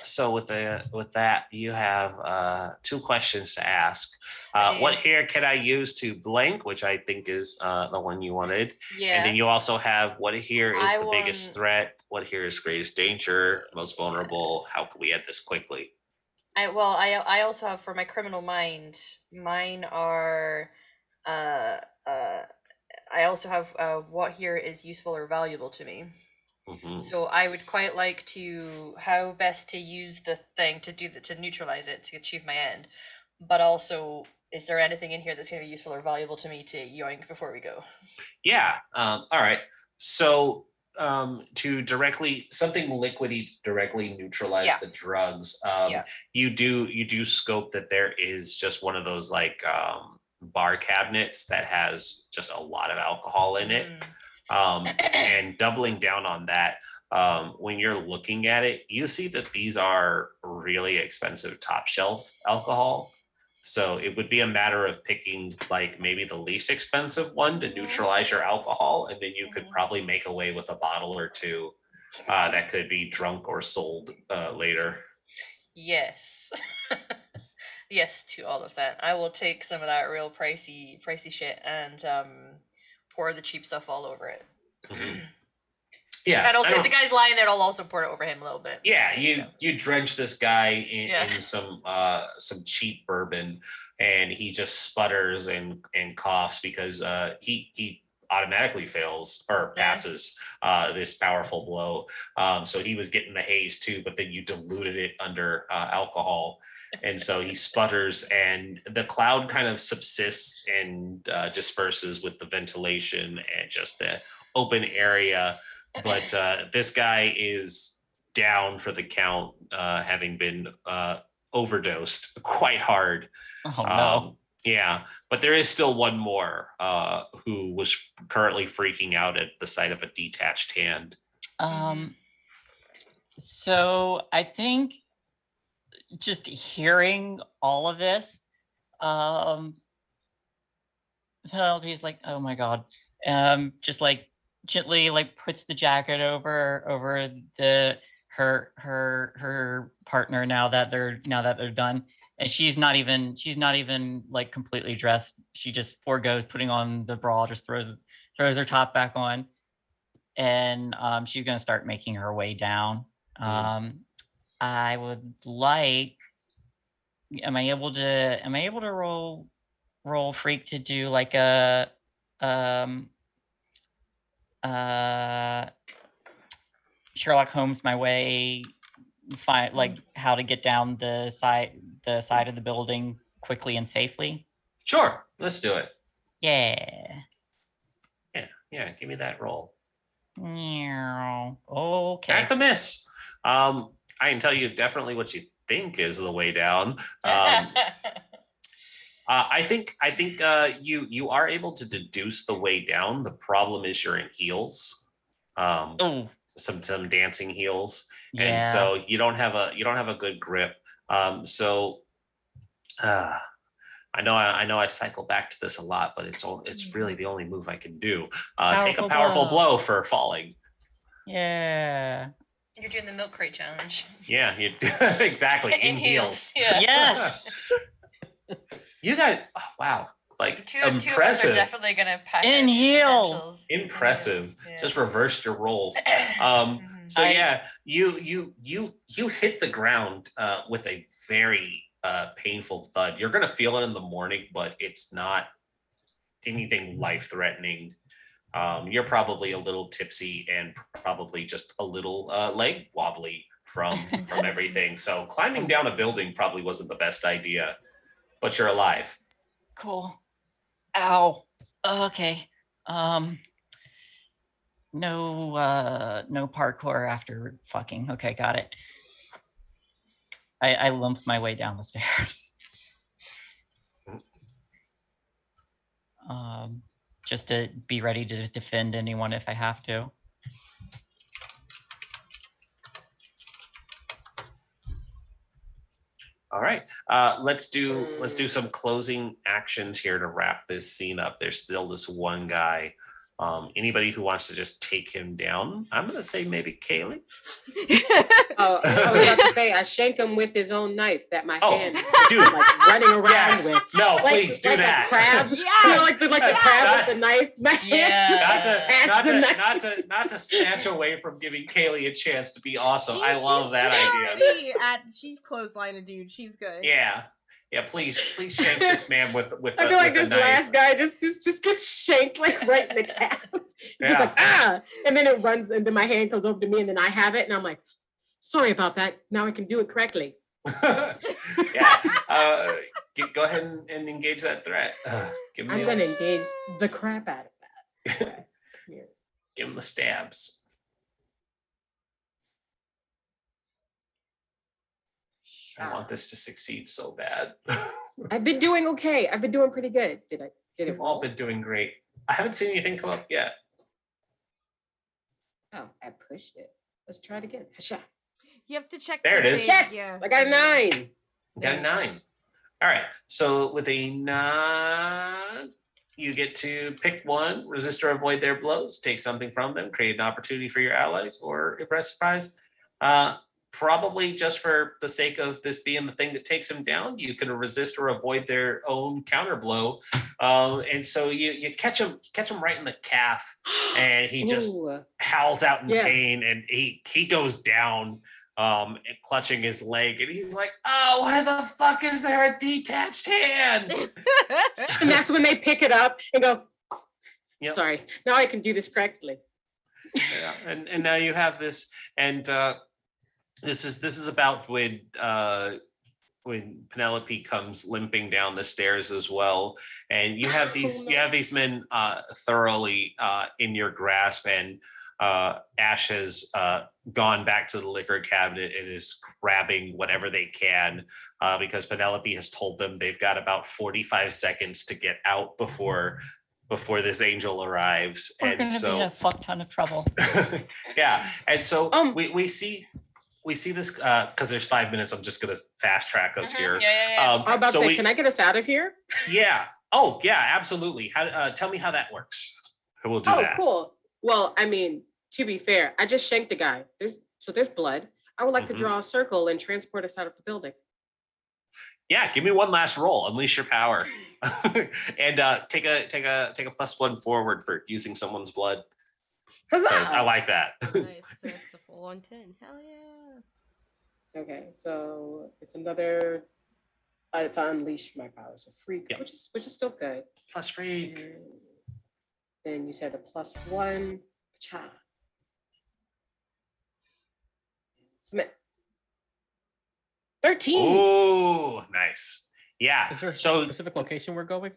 [SPEAKER 2] So with that, you have 2 questions to ask. What here can I use to blank, which I think is the one you wanted.
[SPEAKER 3] Yes.
[SPEAKER 2] And then you also have what here is
[SPEAKER 3] I
[SPEAKER 2] the biggest threat, what here is greatest danger, most vulnerable. How can we end this quickly?
[SPEAKER 3] I also have for my criminal mind. Mine are I also have what here is useful or valuable to me.
[SPEAKER 2] Mhm.
[SPEAKER 3] So I would quite like to how best to use the thing to neutralize it to achieve my end. But also, is there anything in here that's going to be useful or valuable to me to yoink before we go?
[SPEAKER 2] Yeah. All right. So to directly something liquidy to directly neutralize
[SPEAKER 3] Yeah.
[SPEAKER 2] the drugs,
[SPEAKER 3] Yeah.
[SPEAKER 2] you do scope that there is just one of those like bar cabinets that has just a lot of alcohol in it. And doubling down on that, when you're looking at it, you see that these are really expensive top shelf alcohol. So it would be a matter of picking like maybe the least expensive one to neutralize your alcohol, and then you could probably make away with a bottle or two that could be drunk or sold later.
[SPEAKER 3] Yes. Yes to all of that. I will take some of that real pricey shit and pour the cheap stuff all over it.
[SPEAKER 2] Mhm. Yeah.
[SPEAKER 3] And also,
[SPEAKER 2] I
[SPEAKER 3] if
[SPEAKER 2] don't-
[SPEAKER 3] the guy's lying there, I'll also pour it over him a little bit.
[SPEAKER 2] Yeah, you drench this guy
[SPEAKER 3] Yeah.
[SPEAKER 2] in some cheap bourbon, and he just sputters and coughs because he automatically fails or
[SPEAKER 3] Yeah.
[SPEAKER 2] passes this powerful blow. So he was getting the haze too, but then you diluted it under alcohol, and so he sputters, and the cloud kind of subsists and disperses with the ventilation and just the open area. But this guy is down for the count, having been overdosed quite hard.
[SPEAKER 6] Oh no.
[SPEAKER 2] Yeah, but there is still one more who was currently freaking out at the sight of a detached hand.
[SPEAKER 6] So I think just hearing all of this, he's like, oh my god, just like gently like puts the jacket over her partner now that they're done, and she's not even like completely dressed. She just forgoes putting on the bra, just throws her top back on, and she's gonna start making her way down. I would like. Am I able to roll freak to do like a Sherlock Holmes my way, find like how to get down the side of the building quickly and safely?
[SPEAKER 2] Sure, let's do it.
[SPEAKER 6] Yeah.
[SPEAKER 2] Yeah, give me that roll.
[SPEAKER 6] Okay.
[SPEAKER 2] That's a miss. I can tell you definitely what you think is the way down. I think you are able to deduce the way down. The problem is you're in heels,
[SPEAKER 6] Oh,
[SPEAKER 2] some dancing heels, and
[SPEAKER 6] yeah.
[SPEAKER 2] so you don't have a good grip. So I know I cycle back to this a lot, but it's really the only move I can do. Take a powerful blow for falling.
[SPEAKER 6] Yeah.
[SPEAKER 3] You're doing the milk crate challenge.
[SPEAKER 2] Yeah, you exactly in heels.
[SPEAKER 3] Yeah.
[SPEAKER 6] Yes.
[SPEAKER 2] You guys, oh, wow, like
[SPEAKER 3] Two of us are
[SPEAKER 2] impressive.
[SPEAKER 3] definitely gonna pack
[SPEAKER 6] In
[SPEAKER 3] out these
[SPEAKER 6] heels.
[SPEAKER 3] potentials.
[SPEAKER 2] Impressive.
[SPEAKER 3] Yeah.
[SPEAKER 2] Just reversed your rolls. So yeah, you hit the ground with a very painful thud. You're gonna feel it in the morning, but it's not anything life-threatening. You're probably a little tipsy and probably just a little leg wobbly from everything. So climbing down a building probably wasn't the best idea, but you're alive.
[SPEAKER 6] Cool. Ow. Okay. No parkour after fucking. Okay, got it. I lumped my way down the stairs. Just to be ready to defend anyone if I have to.
[SPEAKER 2] All right. Let's do some closing actions here to wrap this scene up. There's still this one guy. Anybody who wants to just take him down? I'm gonna say maybe Kaylee.
[SPEAKER 4] Oh, I was about to say I shank him with his own knife that my hand
[SPEAKER 2] dude,
[SPEAKER 4] like running around
[SPEAKER 2] yes.
[SPEAKER 4] with.
[SPEAKER 2] No,
[SPEAKER 4] Like,
[SPEAKER 2] please do
[SPEAKER 4] like
[SPEAKER 2] that.
[SPEAKER 4] A crab.
[SPEAKER 1] Yeah.
[SPEAKER 4] You know, like the crab with the knife. My hand
[SPEAKER 2] Not to snatch away from giving Kaylee a chance to be awesome. I love that idea.
[SPEAKER 1] She's clothesline a dude. She's good.
[SPEAKER 2] Yeah, please shank this man with
[SPEAKER 4] I feel like
[SPEAKER 2] with
[SPEAKER 4] this
[SPEAKER 2] the knife.
[SPEAKER 4] last guy just gets shanked like right in the calf. It's just
[SPEAKER 2] Yeah.
[SPEAKER 4] like and then it runs, and then my hand comes over to me, and then I have it, and I'm like, sorry about that. Now I can do it correctly.
[SPEAKER 2] Yeah. Go ahead and engage that threat. Give him
[SPEAKER 4] I'm gonna engage the crap out of that. Here.
[SPEAKER 2] Give him the stabs. I want this to succeed so bad.
[SPEAKER 4] I've been doing okay. I've been doing pretty good. Did it
[SPEAKER 2] We've all
[SPEAKER 4] roll?
[SPEAKER 2] been doing great. I haven't seen anything come up yet.
[SPEAKER 4] Oh, I pushed it. Let's try it again. Hasha.
[SPEAKER 1] You have to check.
[SPEAKER 2] There
[SPEAKER 1] the
[SPEAKER 2] it is.
[SPEAKER 1] big-
[SPEAKER 4] Yes,
[SPEAKER 1] Yeah.
[SPEAKER 4] I got a 9.
[SPEAKER 2] You got a 9. All right. So with a 9, you get to pick one, resist or avoid their blows, take something from them, create an opportunity for your allies, or impress surprise. Probably just for the sake of this being the thing that takes him down, you can resist or avoid their own counter blow. And so you catch him right in the calf, and he just howls out in pain, and he goes down, and clutching his leg, and he's like, "Oh, why the fuck is there a detached hand?"
[SPEAKER 4] And that's when they pick it up and go,
[SPEAKER 2] Yep.
[SPEAKER 4] sorry, now I can do this correctly.
[SPEAKER 2] Yeah, and now you have this, and this is about when Penelope comes limping down the stairs as well, and you have these men thoroughly in your grasp, and Ash has gone back to the liquor cabinet and is grabbing whatever they can because Penelope has told them they've got about 45 seconds to get out before this angel arrives.
[SPEAKER 6] We're gonna be in a fuck ton of trouble.
[SPEAKER 2] Yeah, and so we see this because there's 5 minutes. I'm just gonna fast track us here.
[SPEAKER 3] Yeah.
[SPEAKER 4] I'm about to say, can I get us out of here?
[SPEAKER 2] Yeah. Oh, yeah, absolutely. How? Tell me how that works. We'll do that.
[SPEAKER 4] Oh, cool. Well, I mean, to be fair, I just shanked a guy. There's blood. I would like to draw a circle and transport us out of the building.
[SPEAKER 2] Yeah, give me one last roll. Unleash your power, and take a +1 forward for using someone's blood. I like that.
[SPEAKER 1] Nice. So it's a full on 10. Hell yeah.
[SPEAKER 4] Okay, so it's another. It's unleash my power, so freak, which is still good.
[SPEAKER 2] Plus freak.
[SPEAKER 4] And then you said a +1. Cha. Submit. 13.
[SPEAKER 2] Oh, nice. Yeah.
[SPEAKER 5] Is there a
[SPEAKER 2] So
[SPEAKER 5] specific location we're going?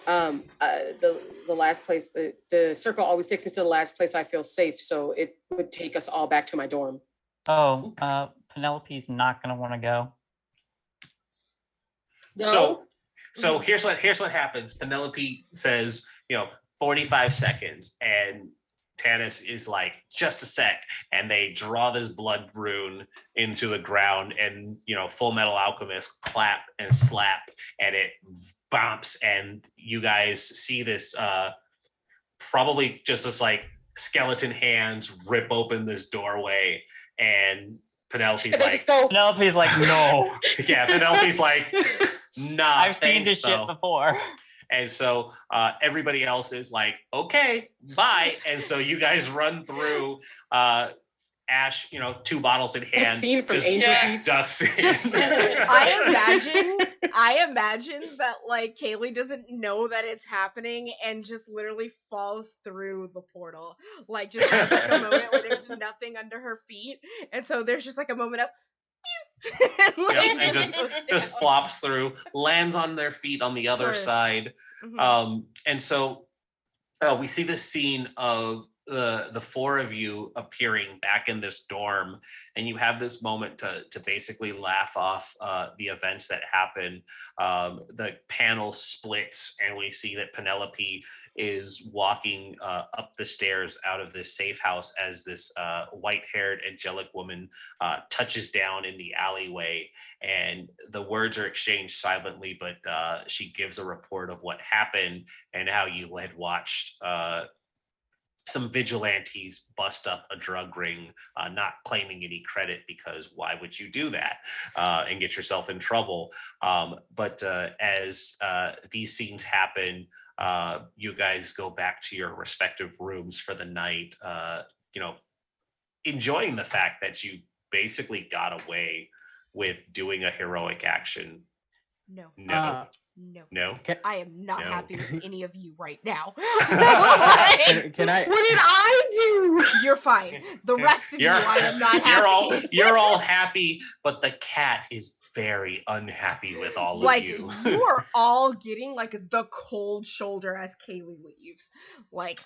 [SPEAKER 4] The last place, the circle always takes me to the last place I feel safe, so it would take us all back to my dorm.
[SPEAKER 6] Oh, Penelope's not gonna want to go.
[SPEAKER 4] No?
[SPEAKER 2] So here's what happens. Penelope says, 45 seconds, and Tanis is like, just a sec, and they draw this blood rune into the ground, and Full Metal Alchemist clap and slap, and it bumps, and you guys see this probably just this like skeleton hands rip open this doorway, and Penelope's like,
[SPEAKER 6] Penelope's like, no.
[SPEAKER 2] yeah, Penelope's like, nah,
[SPEAKER 6] I've seen
[SPEAKER 2] thanks,
[SPEAKER 6] this
[SPEAKER 2] though.
[SPEAKER 6] shit before.
[SPEAKER 2] And so everybody else is like, okay, bye. And so you guys run through. Ash, 2 bottles in hand,
[SPEAKER 4] scene from
[SPEAKER 2] just
[SPEAKER 4] Angel Beats.
[SPEAKER 2] ducks in.
[SPEAKER 1] I imagine that like Kaylee doesn't know that it's happening and just literally falls through the portal. Like just has like a moment where there's nothing under her feet, and so there's just like a moment of
[SPEAKER 2] and just flops through, lands on their feet on the other side. And so we see this scene of the 4 of you appearing back in this dorm, and you have this moment to basically laugh off the events that happen. The panel splits, and we see that Penelope is walking up the stairs out of this safe house as this white-haired angelic woman touches down in the alleyway, and the words are exchanged silently, but she gives a report of what happened and how you had watched some vigilantes bust up a drug ring, not claiming any credit, because why would you do that and get yourself in trouble? But as these scenes happen, you guys go back to your respective rooms for the night, enjoying the fact that you basically got away with doing a heroic action.
[SPEAKER 1] No.
[SPEAKER 2] I
[SPEAKER 1] am not happy with any of you right now.
[SPEAKER 5] Can I?
[SPEAKER 4] What did I do?
[SPEAKER 1] You're fine. The rest of you, I am not happy.
[SPEAKER 2] You're all happy, but the cat is very unhappy with all of you.
[SPEAKER 1] You are all getting like the cold shoulder as Kaylee leaves.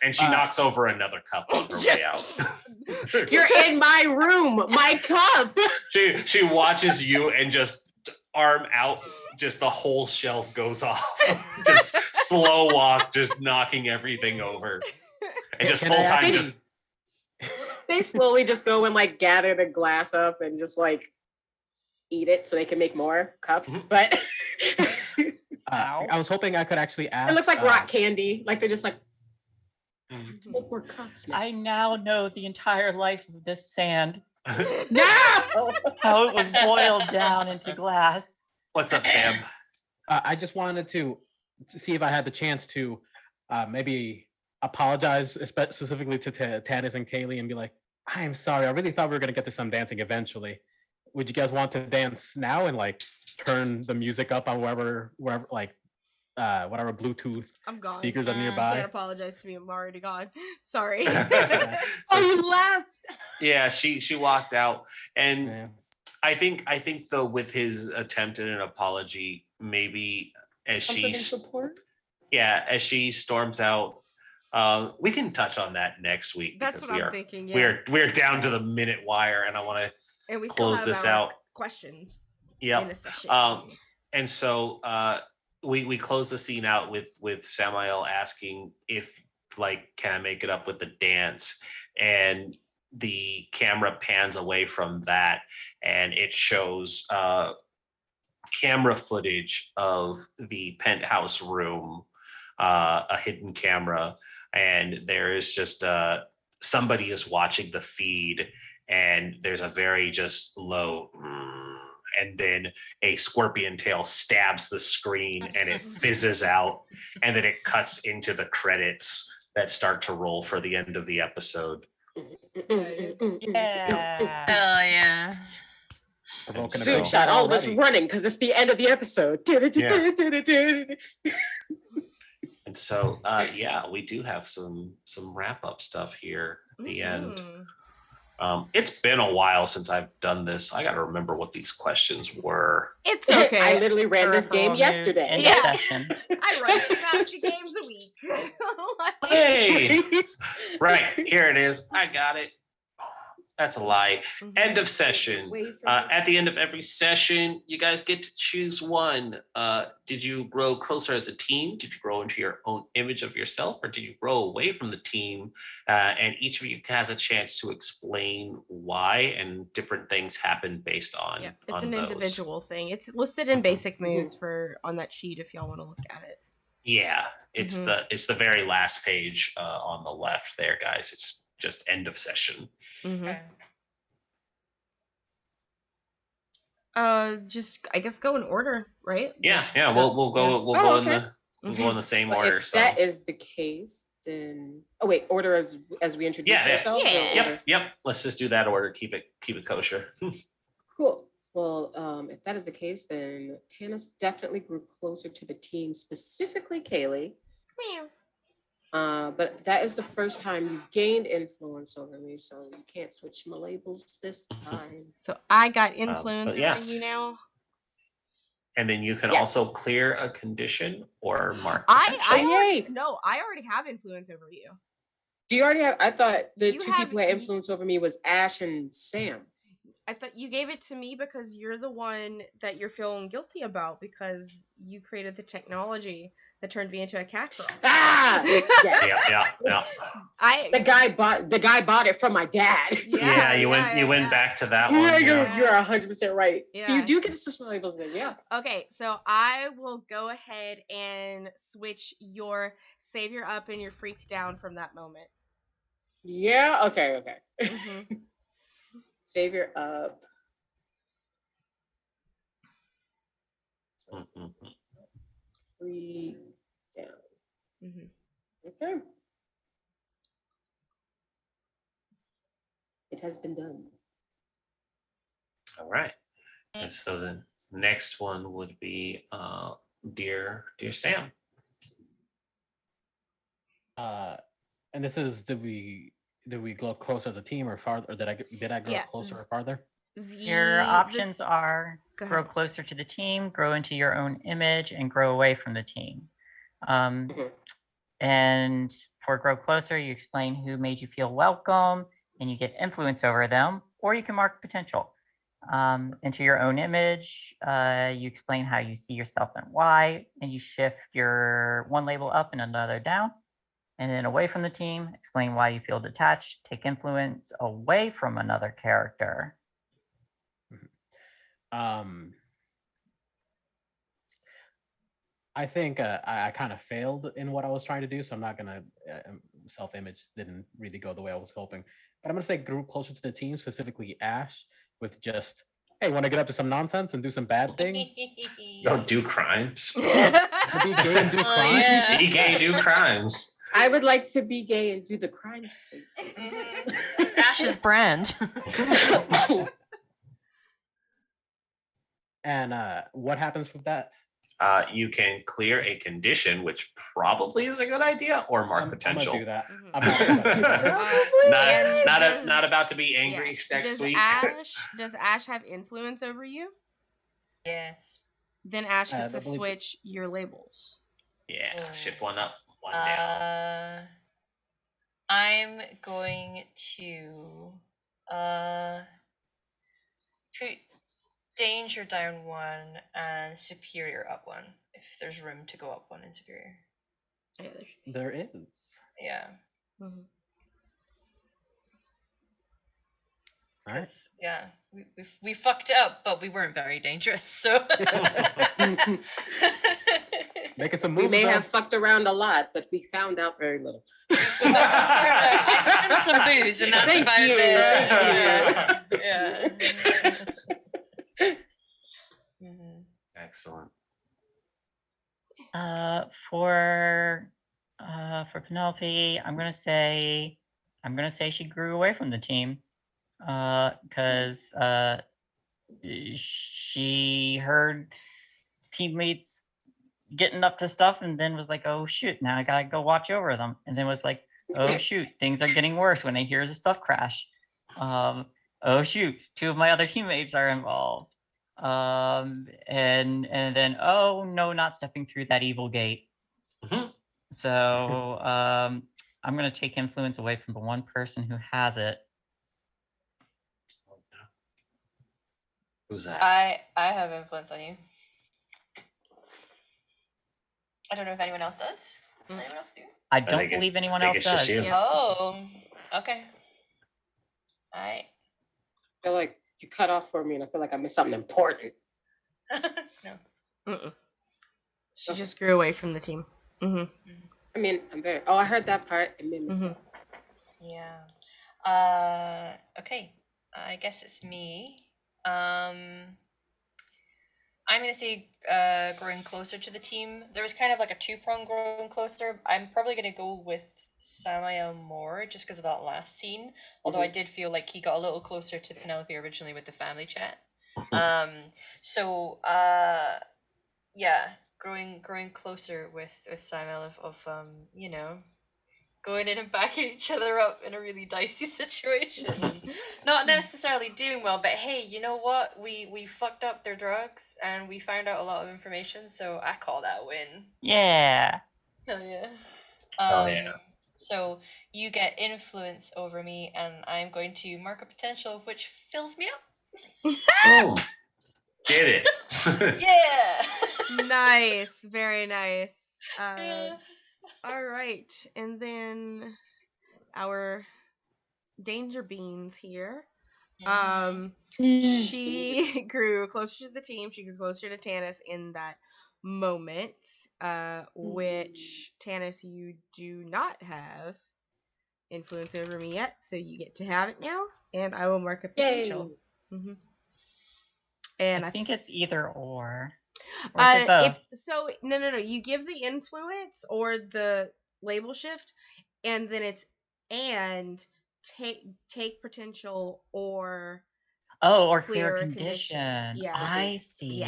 [SPEAKER 2] And she knocks over another cup on her way out.
[SPEAKER 4] You're in my room, my cup.
[SPEAKER 2] She watches you and just arm out, just the whole shelf goes off. Just slow walk, just knocking everything over. And just full time
[SPEAKER 4] They slowly just go and like gather the glass up and just like eat it so they can make more cups. But
[SPEAKER 5] I was hoping I could actually ask.
[SPEAKER 4] It looks like rock candy. Like they're just like make more cups now.
[SPEAKER 6] I now know the entire life of this sand.
[SPEAKER 4] No!
[SPEAKER 6] How it was boiled down into glass.
[SPEAKER 2] What's up, Sam?
[SPEAKER 5] I just wanted to see if I had the chance to maybe apologize specifically to Tanis and Kaylee and be like, I am sorry. I really thought we were going to get to some dancing eventually. Would you guys want to dance now and like turn the music up on wherever like whatever Bluetooth speakers are nearby?
[SPEAKER 1] You can't apologize to me. I'm already gone. Sorry.
[SPEAKER 4] Oh, you left.
[SPEAKER 2] Yeah, she walked out, and yeah. I think though, with his attempt at an apology, maybe as she storms out, we can touch on that next week.
[SPEAKER 1] That's what I'm thinking. Yeah,
[SPEAKER 2] we're down to the minute wire, and I want to close this out.
[SPEAKER 1] Questions.
[SPEAKER 2] Yeah. And so we close the scene out with Samael asking if can I make it up with the dance, and the camera pans away from that, and it shows camera footage of the penthouse room, a hidden camera, and there is just somebody is watching the feed, and there's a very just low and then a scorpion tail stabs the screen and it fizzes out, and then it cuts into the credits that start to roll for the end of the episode.
[SPEAKER 3] Yeah. Hell yeah.
[SPEAKER 4] Suit shot, all of us running because it's the end of the episode.
[SPEAKER 2] And so we do have some wrap-up stuff here at the end. It's been a while since I've done this. I gotta remember what these questions were.
[SPEAKER 1] It's okay.
[SPEAKER 4] I literally ran this game yesterday.
[SPEAKER 1] Yeah. I run 2 basket games a week.
[SPEAKER 2] Hey! Right, here it is. I got it. That's a lie.
[SPEAKER 1] Mhm.
[SPEAKER 2] End of session.
[SPEAKER 4] Wait for
[SPEAKER 2] At the end of every session, you guys get to choose one. Did you grow closer as a team? Did you grow into your own image of yourself, or did you grow away from the team? And each of you has a chance to explain why, and different things happen based on.
[SPEAKER 1] Yeah, it's
[SPEAKER 2] on
[SPEAKER 1] an
[SPEAKER 2] those.
[SPEAKER 1] individual thing. It's listed in
[SPEAKER 2] Mhm.
[SPEAKER 1] basic moves for on that sheet if y'all want to look at it.
[SPEAKER 2] Yeah, it's
[SPEAKER 1] Mhm.
[SPEAKER 2] the very last page on the left there, guys. It's just end of session.
[SPEAKER 1] Mm-hmm.
[SPEAKER 3] Okay.
[SPEAKER 1] Just I guess go in order, right?
[SPEAKER 2] Yeah,
[SPEAKER 1] Just
[SPEAKER 2] yeah.
[SPEAKER 1] go-
[SPEAKER 2] We'll go
[SPEAKER 4] Oh,
[SPEAKER 2] go
[SPEAKER 4] okay.
[SPEAKER 2] we'll go in the same
[SPEAKER 4] Well,
[SPEAKER 2] order.
[SPEAKER 4] if
[SPEAKER 2] So
[SPEAKER 4] that is the case, then order as we introduce
[SPEAKER 2] Yeah, yeah.
[SPEAKER 4] ourselves. or
[SPEAKER 1] Yeah.
[SPEAKER 4] order?
[SPEAKER 2] Yep. Let's just do that order. Keep it kosher.
[SPEAKER 4] Cool. Well, if that is the case, then Tanis definitely grew closer to the team, specifically Kaylee.
[SPEAKER 1] Meow.
[SPEAKER 4] But that is the first time you gained influence over me, so you can't switch my labels this time.
[SPEAKER 1] So I got influence
[SPEAKER 2] but
[SPEAKER 1] over
[SPEAKER 2] yes.
[SPEAKER 1] you now.
[SPEAKER 2] And then you can
[SPEAKER 4] Yeah.
[SPEAKER 2] also clear a condition or mark
[SPEAKER 1] I
[SPEAKER 2] potential.
[SPEAKER 4] Yay!
[SPEAKER 1] I already have influence over you.
[SPEAKER 4] Do you already have? I thought the
[SPEAKER 1] You
[SPEAKER 4] two
[SPEAKER 1] have-
[SPEAKER 4] people who had
[SPEAKER 1] you-
[SPEAKER 4] influence over me was Ash and Sam.
[SPEAKER 1] I thought you gave it to me because you're the one that you're feeling guilty about because you created the technology that turned me into a cat girl.
[SPEAKER 4] Ah, yes.
[SPEAKER 2] Yeah.
[SPEAKER 4] The guy bought it from my dad.
[SPEAKER 2] Yeah, you went back to that
[SPEAKER 4] Yeah,
[SPEAKER 2] one.
[SPEAKER 4] you're
[SPEAKER 2] Yeah.
[SPEAKER 4] you're 100% right. So
[SPEAKER 1] Yeah.
[SPEAKER 4] you do get to switch my labels then, yeah.
[SPEAKER 1] Okay, so I will go ahead and switch your savior up and your freak down from that moment.
[SPEAKER 4] Yeah. Okay.
[SPEAKER 1] Mhm.
[SPEAKER 4] Savior up.
[SPEAKER 2] Mhm.
[SPEAKER 4] Free down.
[SPEAKER 1] Mhm.
[SPEAKER 4] Okay. It has been done.
[SPEAKER 2] All right. And so the next one would be dear Sam.
[SPEAKER 5] And this is did we go closer as a team or farther, or did I go
[SPEAKER 1] Yeah.
[SPEAKER 5] closer or farther?
[SPEAKER 6] Your options
[SPEAKER 1] this-
[SPEAKER 6] are
[SPEAKER 1] Go
[SPEAKER 6] grow
[SPEAKER 1] ahead.
[SPEAKER 6] closer to the team, grow into your own image, and grow away from the team.
[SPEAKER 4] Mhm.
[SPEAKER 6] And for grow closer, you explain who made you feel welcome, and you get influence over them, or you can mark potential. Into your own image, you explain how you see yourself and why, and you shift your one label up and another down. And then away from the team, explain why you feel detached, take influence away from another character.
[SPEAKER 5] I think I kind of failed in what I was trying to do, so I'm not gonna self-image didn't really go the way I was hoping. But I'm gonna say grew closer to the team, specifically Ash, with just hey, want to get up to some nonsense and do some bad things?
[SPEAKER 2] Don't do crimes.
[SPEAKER 5] Be gay and do
[SPEAKER 3] Oh,
[SPEAKER 5] crime?
[SPEAKER 3] yeah.
[SPEAKER 2] Be gay, do crimes.
[SPEAKER 4] I would like to be gay and do the crime space.
[SPEAKER 3] It's Ash's brand.
[SPEAKER 5] And what happens with that?
[SPEAKER 2] You can clear a condition, which probably is a good idea, or mark
[SPEAKER 5] I'm
[SPEAKER 2] potential.
[SPEAKER 5] gonna do that.
[SPEAKER 1] Mhm.
[SPEAKER 5] I'm not gonna do that.
[SPEAKER 2] Not about to be angry next
[SPEAKER 1] does
[SPEAKER 2] week.
[SPEAKER 1] Does Ash have influence over you?
[SPEAKER 3] Yes.
[SPEAKER 1] Then Ash gets
[SPEAKER 5] I
[SPEAKER 1] to
[SPEAKER 5] believe-
[SPEAKER 1] switch your labels.
[SPEAKER 2] Yeah, shift one up, one down.
[SPEAKER 3] I'm going to put danger down one and superior up one. If there's room to go up one in superior.
[SPEAKER 1] Yeah,
[SPEAKER 5] There is.
[SPEAKER 3] Yeah.
[SPEAKER 1] Mhm.
[SPEAKER 5] All right.
[SPEAKER 3] 'Cause, yeah, we fucked it up, but we weren't very dangerous, so.
[SPEAKER 5] Making some
[SPEAKER 4] We
[SPEAKER 5] moves.
[SPEAKER 4] may
[SPEAKER 5] though.
[SPEAKER 4] have fucked around a lot, but we found out very little.
[SPEAKER 3] We found some booze, and that's
[SPEAKER 4] Thank
[SPEAKER 3] about
[SPEAKER 4] you,
[SPEAKER 3] it.
[SPEAKER 4] thank
[SPEAKER 3] Yeah. Mhm.
[SPEAKER 2] Excellent.
[SPEAKER 6] For Penelope, I'm gonna say she grew away from the team because she heard teammates getting up to stuff and then was like, oh shoot, now I gotta go watch over them, and then was like, oh shoot, things are getting worse when I hear the stuff crash. Oh shoot, two of my other teammates are involved. And then oh no, not stepping through that evil gate.
[SPEAKER 2] Mhm.
[SPEAKER 6] So I'm gonna take influence away from the one person who has it.
[SPEAKER 2] Who's that?
[SPEAKER 3] I have influence on you. I don't know if anyone else does. Does anyone else do?
[SPEAKER 6] I don't believe anyone else does.
[SPEAKER 1] Yep.
[SPEAKER 3] Oh, okay. All right.
[SPEAKER 4] I feel like you cut off for me, and I feel like I missed something important.
[SPEAKER 3] No.
[SPEAKER 1] Mm-mm. She
[SPEAKER 4] Okay.
[SPEAKER 1] just grew away from the team. Mm-hmm.
[SPEAKER 4] I mean, I'm very. Oh, I heard that part. It made me sad.
[SPEAKER 3] Yeah. Okay. I guess it's me. I'm gonna say growing closer to the team. There was kind of like a two-prong growing closer. I'm probably gonna go with Samael more just because of that last scene. Although I did feel like he got a little closer to Penelope originally with the family chat. Yeah, growing closer with Samael of you know, going in and backing each other up in a really dicey situation. Not necessarily doing well, but hey, you know what? We fucked up their drugs and we found out a lot of information, so I call that a win.
[SPEAKER 6] Yeah.
[SPEAKER 3] Hell yeah.
[SPEAKER 2] Hell yeah.
[SPEAKER 3] So you get influence over me, and I'm going to mark a potential, which fills me up.
[SPEAKER 2] Oh, get it.
[SPEAKER 3] Yeah.
[SPEAKER 1] Nice. Very nice.
[SPEAKER 3] Yeah.
[SPEAKER 1] All right. And then our Danger Beans here. She grew closer to the team. She grew closer to Tanis in that moment, which Tanis, you do not have influence over me yet, so you get to have it now, and I will mark a potential. Mm-hmm. And
[SPEAKER 6] I think it's either or.
[SPEAKER 1] Or
[SPEAKER 6] is it both?
[SPEAKER 1] It's so no. You give the influence or the label shift, and then it's and take potential or
[SPEAKER 6] or
[SPEAKER 1] clear
[SPEAKER 6] clear
[SPEAKER 1] a condition. Yeah.
[SPEAKER 6] I see.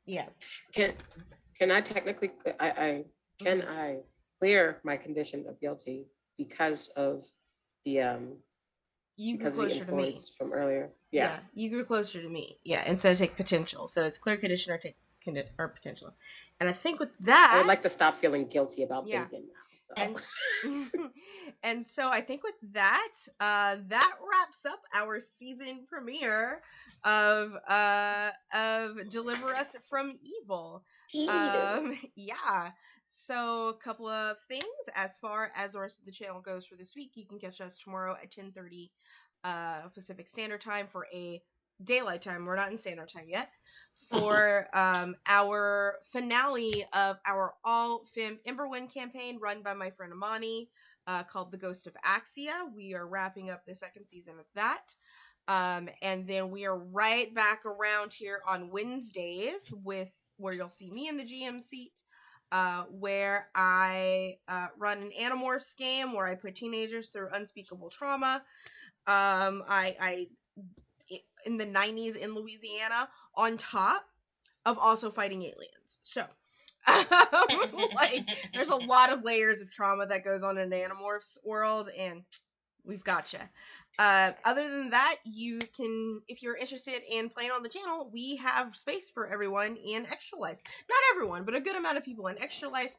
[SPEAKER 1] Yeah.
[SPEAKER 4] Can I technically can I clear my condition of guilty because of the
[SPEAKER 1] you
[SPEAKER 4] because
[SPEAKER 1] grew
[SPEAKER 4] of the
[SPEAKER 1] closer to me
[SPEAKER 4] influence from earlier?
[SPEAKER 1] Yeah, you grew closer to me. Yeah, instead of take potential. So it's clear condition or take or potential. And I think with that,
[SPEAKER 4] I would like to stop feeling guilty about thinking now.
[SPEAKER 1] So. And so I think with that, that wraps up our season premiere of Deliver Us from Evil. Yeah. So a couple of things as far as the rest of the channel goes for this week. You can catch us tomorrow at 10:30 Pacific Standard Time for a daylight time. We're not in standard time yet. For our finale of our all fem Emberwind campaign run by my friend Amani, called The Ghost of Axia. We are wrapping up the second season of that. And then we are right back around here on Wednesdays with where you'll see me in the GM seat. Where I run an Animorphs game where I put teenagers through unspeakable trauma. I in the 90s in Louisiana on top of also fighting aliens. So like there's a lot of layers of trauma that goes on in Animorphs world, and we've gotcha. Other than that, you can, if you're interested in playing on the channel, we have space for everyone in Extra Life. Not everyone, but a good amount of people in Extra Life.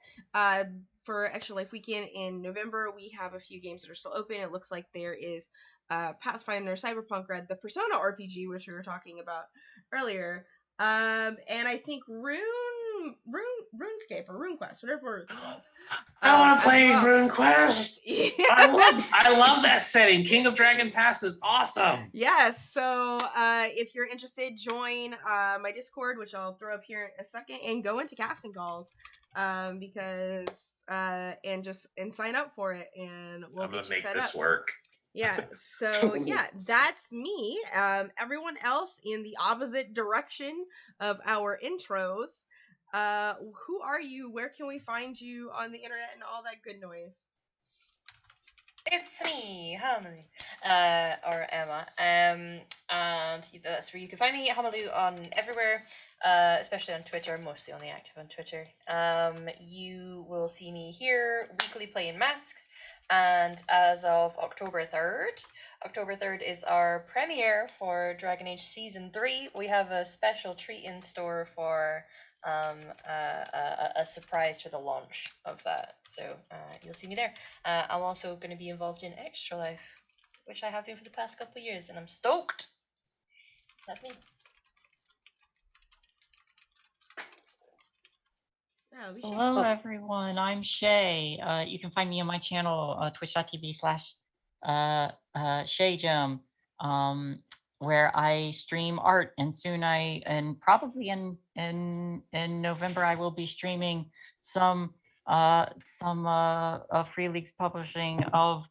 [SPEAKER 1] For Extra Life Weekend in November, we have a few games that are still open. It looks like there is Pathfinder, Cyberpunk Red, the Persona RPG, which we were talking about earlier, and I think RuneScape or RuneQuest, whatever it's called.
[SPEAKER 2] I want to play
[SPEAKER 1] well.
[SPEAKER 2] RuneQuest.
[SPEAKER 1] Yeah.
[SPEAKER 2] I love that setting. King of Dragon Pass is awesome.
[SPEAKER 1] Yes. So if you're interested, join my Discord, which I'll throw up here in a second, and go into casting calls, because and sign up for it, and we'll
[SPEAKER 2] I'm
[SPEAKER 1] get
[SPEAKER 2] gonna
[SPEAKER 1] you set
[SPEAKER 2] make this
[SPEAKER 1] up.
[SPEAKER 2] work.
[SPEAKER 1] Yeah, so yeah, that's me. Everyone else in the opposite direction of our intros, who are you? Where can we find you on the internet and all that good noise?
[SPEAKER 3] It's me, Hamalu, or Emma, and that's where you can find me, Hamalu, on everywhere, especially on Twitter. I'm mostly only active on Twitter. You will see me here weekly playing Masks, and as of October 3rd is our premiere for Dragon Age Season 3. We have a special treat in store for a surprise for the launch of that, so you'll see me there. I'm also going to be involved in Extra Life, which I have been for the past couple of years, and I'm stoked. That's me.
[SPEAKER 1] Oh, we should.
[SPEAKER 6] Hello, everyone. I'm Shay. You can find me on my channel, twitch.tv/ShayGem, where I stream art. And soon and probably in November, I will be streaming some Free Leagues publishing of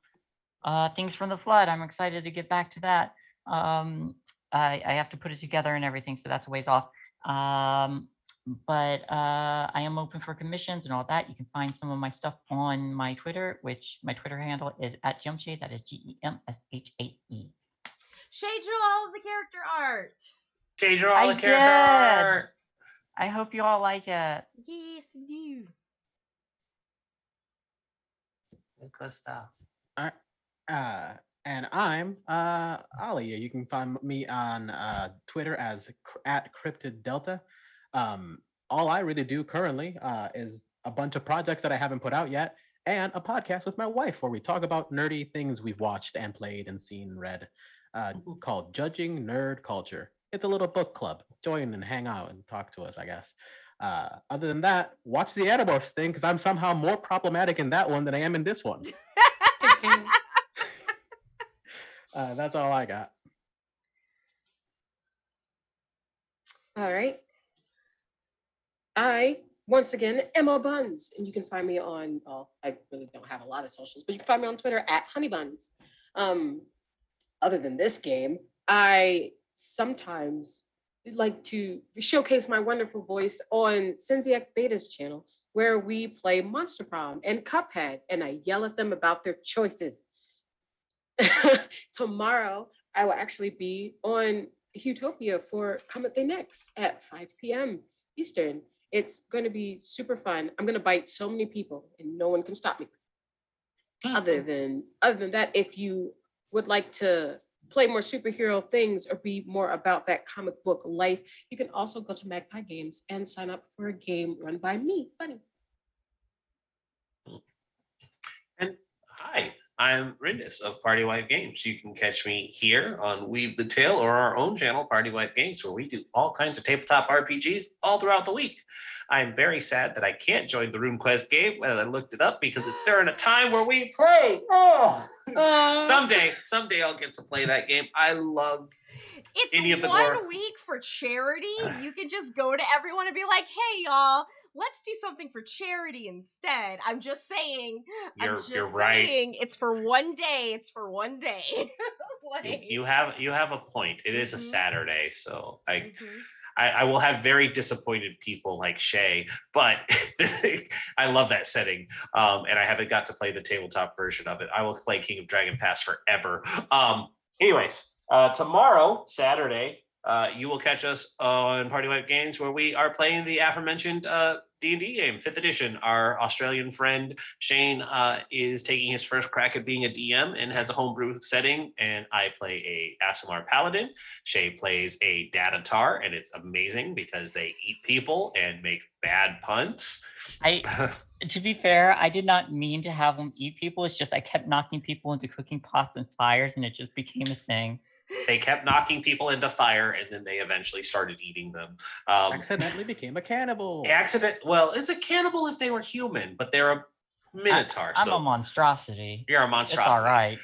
[SPEAKER 6] Things from the Flood. I'm excited to get back to that. I have to put it together and everything, so that's a ways off. But I am open for commissions and all that. You can find some of my stuff on my Twitter, which my Twitter handle is @GemShae. That is GEMSHAE.
[SPEAKER 1] Shay drew all of the character art.
[SPEAKER 2] Shay drew all
[SPEAKER 6] I
[SPEAKER 2] the character
[SPEAKER 6] did.
[SPEAKER 2] art.
[SPEAKER 6] I hope you all like it.
[SPEAKER 1] Yes, we do.
[SPEAKER 2] Good stuff.
[SPEAKER 5] And I'm Ali. You can find me on Twitter as @CryptidDelta. All I really do currently is a bunch of projects that I haven't put out yet, and a podcast with my wife where we talk about nerdy things we've watched and played and seen, read, called Judging Nerd Culture. It's a little book club. Join and hang out and talk to us, I guess. Other than that, watch the Animorphs thing because I'm somehow more problematic in that one than I am in this one. That's all I got.
[SPEAKER 4] All right. I, once again, Emma Buns, and you can find me on, well, I really don't have a lot of socials, but you can find me on Twitter @HoneyBuns. Other than this game, I sometimes like to showcase my wonderful voice on Senziak Beta's channel, where we play Monster Prom and Cuphead, and I yell at them about their choices. Tomorrow, I will actually be on Utopia for Come At They Next at 5 p.m. Eastern. It's going to be super fun. I'm going to bite so many people, and no one can stop me. Other than that, if you would like to play more superhero things or be more about that comic book life, you can also go to Magpie Games and sign up for a game run by me, Bunny.
[SPEAKER 2] And hi, I'm Rindis of Party Wipe Games. You can catch me here on Weave the Tale or our own channel, Party Wipe Games, where we do all kinds of tabletop RPGs all throughout the week. I'm very sad that I can't join the RuneQuest game, and I looked it up because it's during a time where we play. Someday I'll get to play that game. I love
[SPEAKER 1] It's
[SPEAKER 2] any of the
[SPEAKER 1] 1 week for charity. You can just go to everyone and be like, hey, y'all, let's do something for charity instead. I'm just saying.
[SPEAKER 2] You're right.
[SPEAKER 1] It's for 1 day. It's for 1 day.
[SPEAKER 2] Like, you have a point. It is a Saturday, so
[SPEAKER 1] Mm-hmm.
[SPEAKER 2] I will have very disappointed people like Shay, but I love that setting. And I haven't got to play the tabletop version of it. I will play King of Dragon Pass forever. Anyways, tomorrow, Saturday, you will catch us on Party Wipe Games, where we are playing the aforementioned D&D game, 5th edition. Our Australian friend Shane is taking his first crack at being a DM and has a homebrew setting, and I play a Aasimar Paladin. Shay plays a Datatar, and it's amazing because they eat people and make bad puns.
[SPEAKER 6] To be fair, I did not mean to have them eat people. It's just I kept knocking people into cooking pots and fires, and it just became a thing.
[SPEAKER 2] They kept knocking people into fire, and then they eventually started eating them.
[SPEAKER 5] Accidentally became a cannibal.
[SPEAKER 2] Well, it's a cannibal if they were human, but they're a minotaur.
[SPEAKER 6] I'm a monstrosity.
[SPEAKER 2] You're a monstrosity.
[SPEAKER 6] It's all right.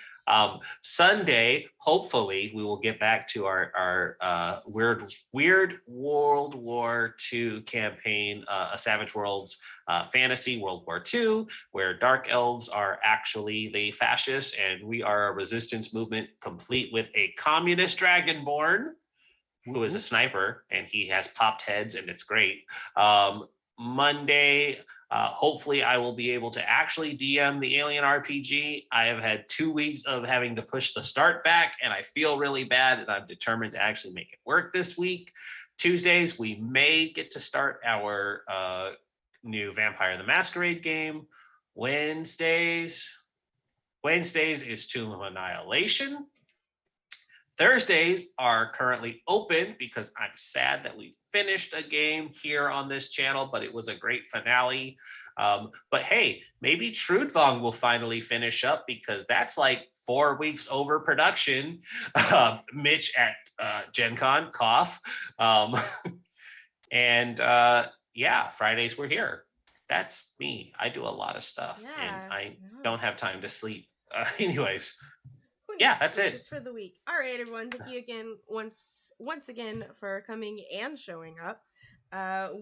[SPEAKER 2] Sunday, hopefully, we will get back to our weird World War II campaign, A Savage Worlds fantasy World War II, where dark elves are actually the fascists, and we are a resistance movement complete with a communist dragonborn who is a sniper, and he has popped heads, and it's great. Monday, hopefully I will be able to actually DM the Alien RPG. I have had 2 weeks of having to push the start back, and I feel really bad, and I'm determined to actually make it work this week. Tuesdays, we may get to start our new Vampire the Masquerade game. Wednesdays is Tomb of Annihilation. Thursdays are currently open because I'm sad that we finished a game here on this channel, but it was a great finale. But hey, maybe Trudvang will finally finish up because that's like 4 weeks over production. Mitch at Gen Con, cough. And yeah, Fridays we're here. that's me. I do a lot of stuff, and
[SPEAKER 1] Yeah,
[SPEAKER 2] I
[SPEAKER 1] yeah.
[SPEAKER 2] don't have time to sleep. Anyways,
[SPEAKER 1] Who
[SPEAKER 2] yeah,
[SPEAKER 1] needs
[SPEAKER 2] that's
[SPEAKER 1] sleep?
[SPEAKER 2] it.
[SPEAKER 1] It's for the week. All right, everyone. Thank you again once again for coming and showing up.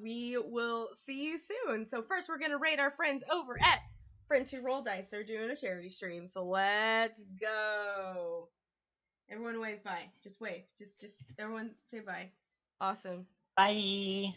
[SPEAKER 1] We will see you soon. So first, we're gonna rate our friends over at Friends Who Roll Dice. They're doing a charity stream, so let's go. Everyone, wave bye. Just wave. Just everyone say bye. Awesome.
[SPEAKER 6] Bye.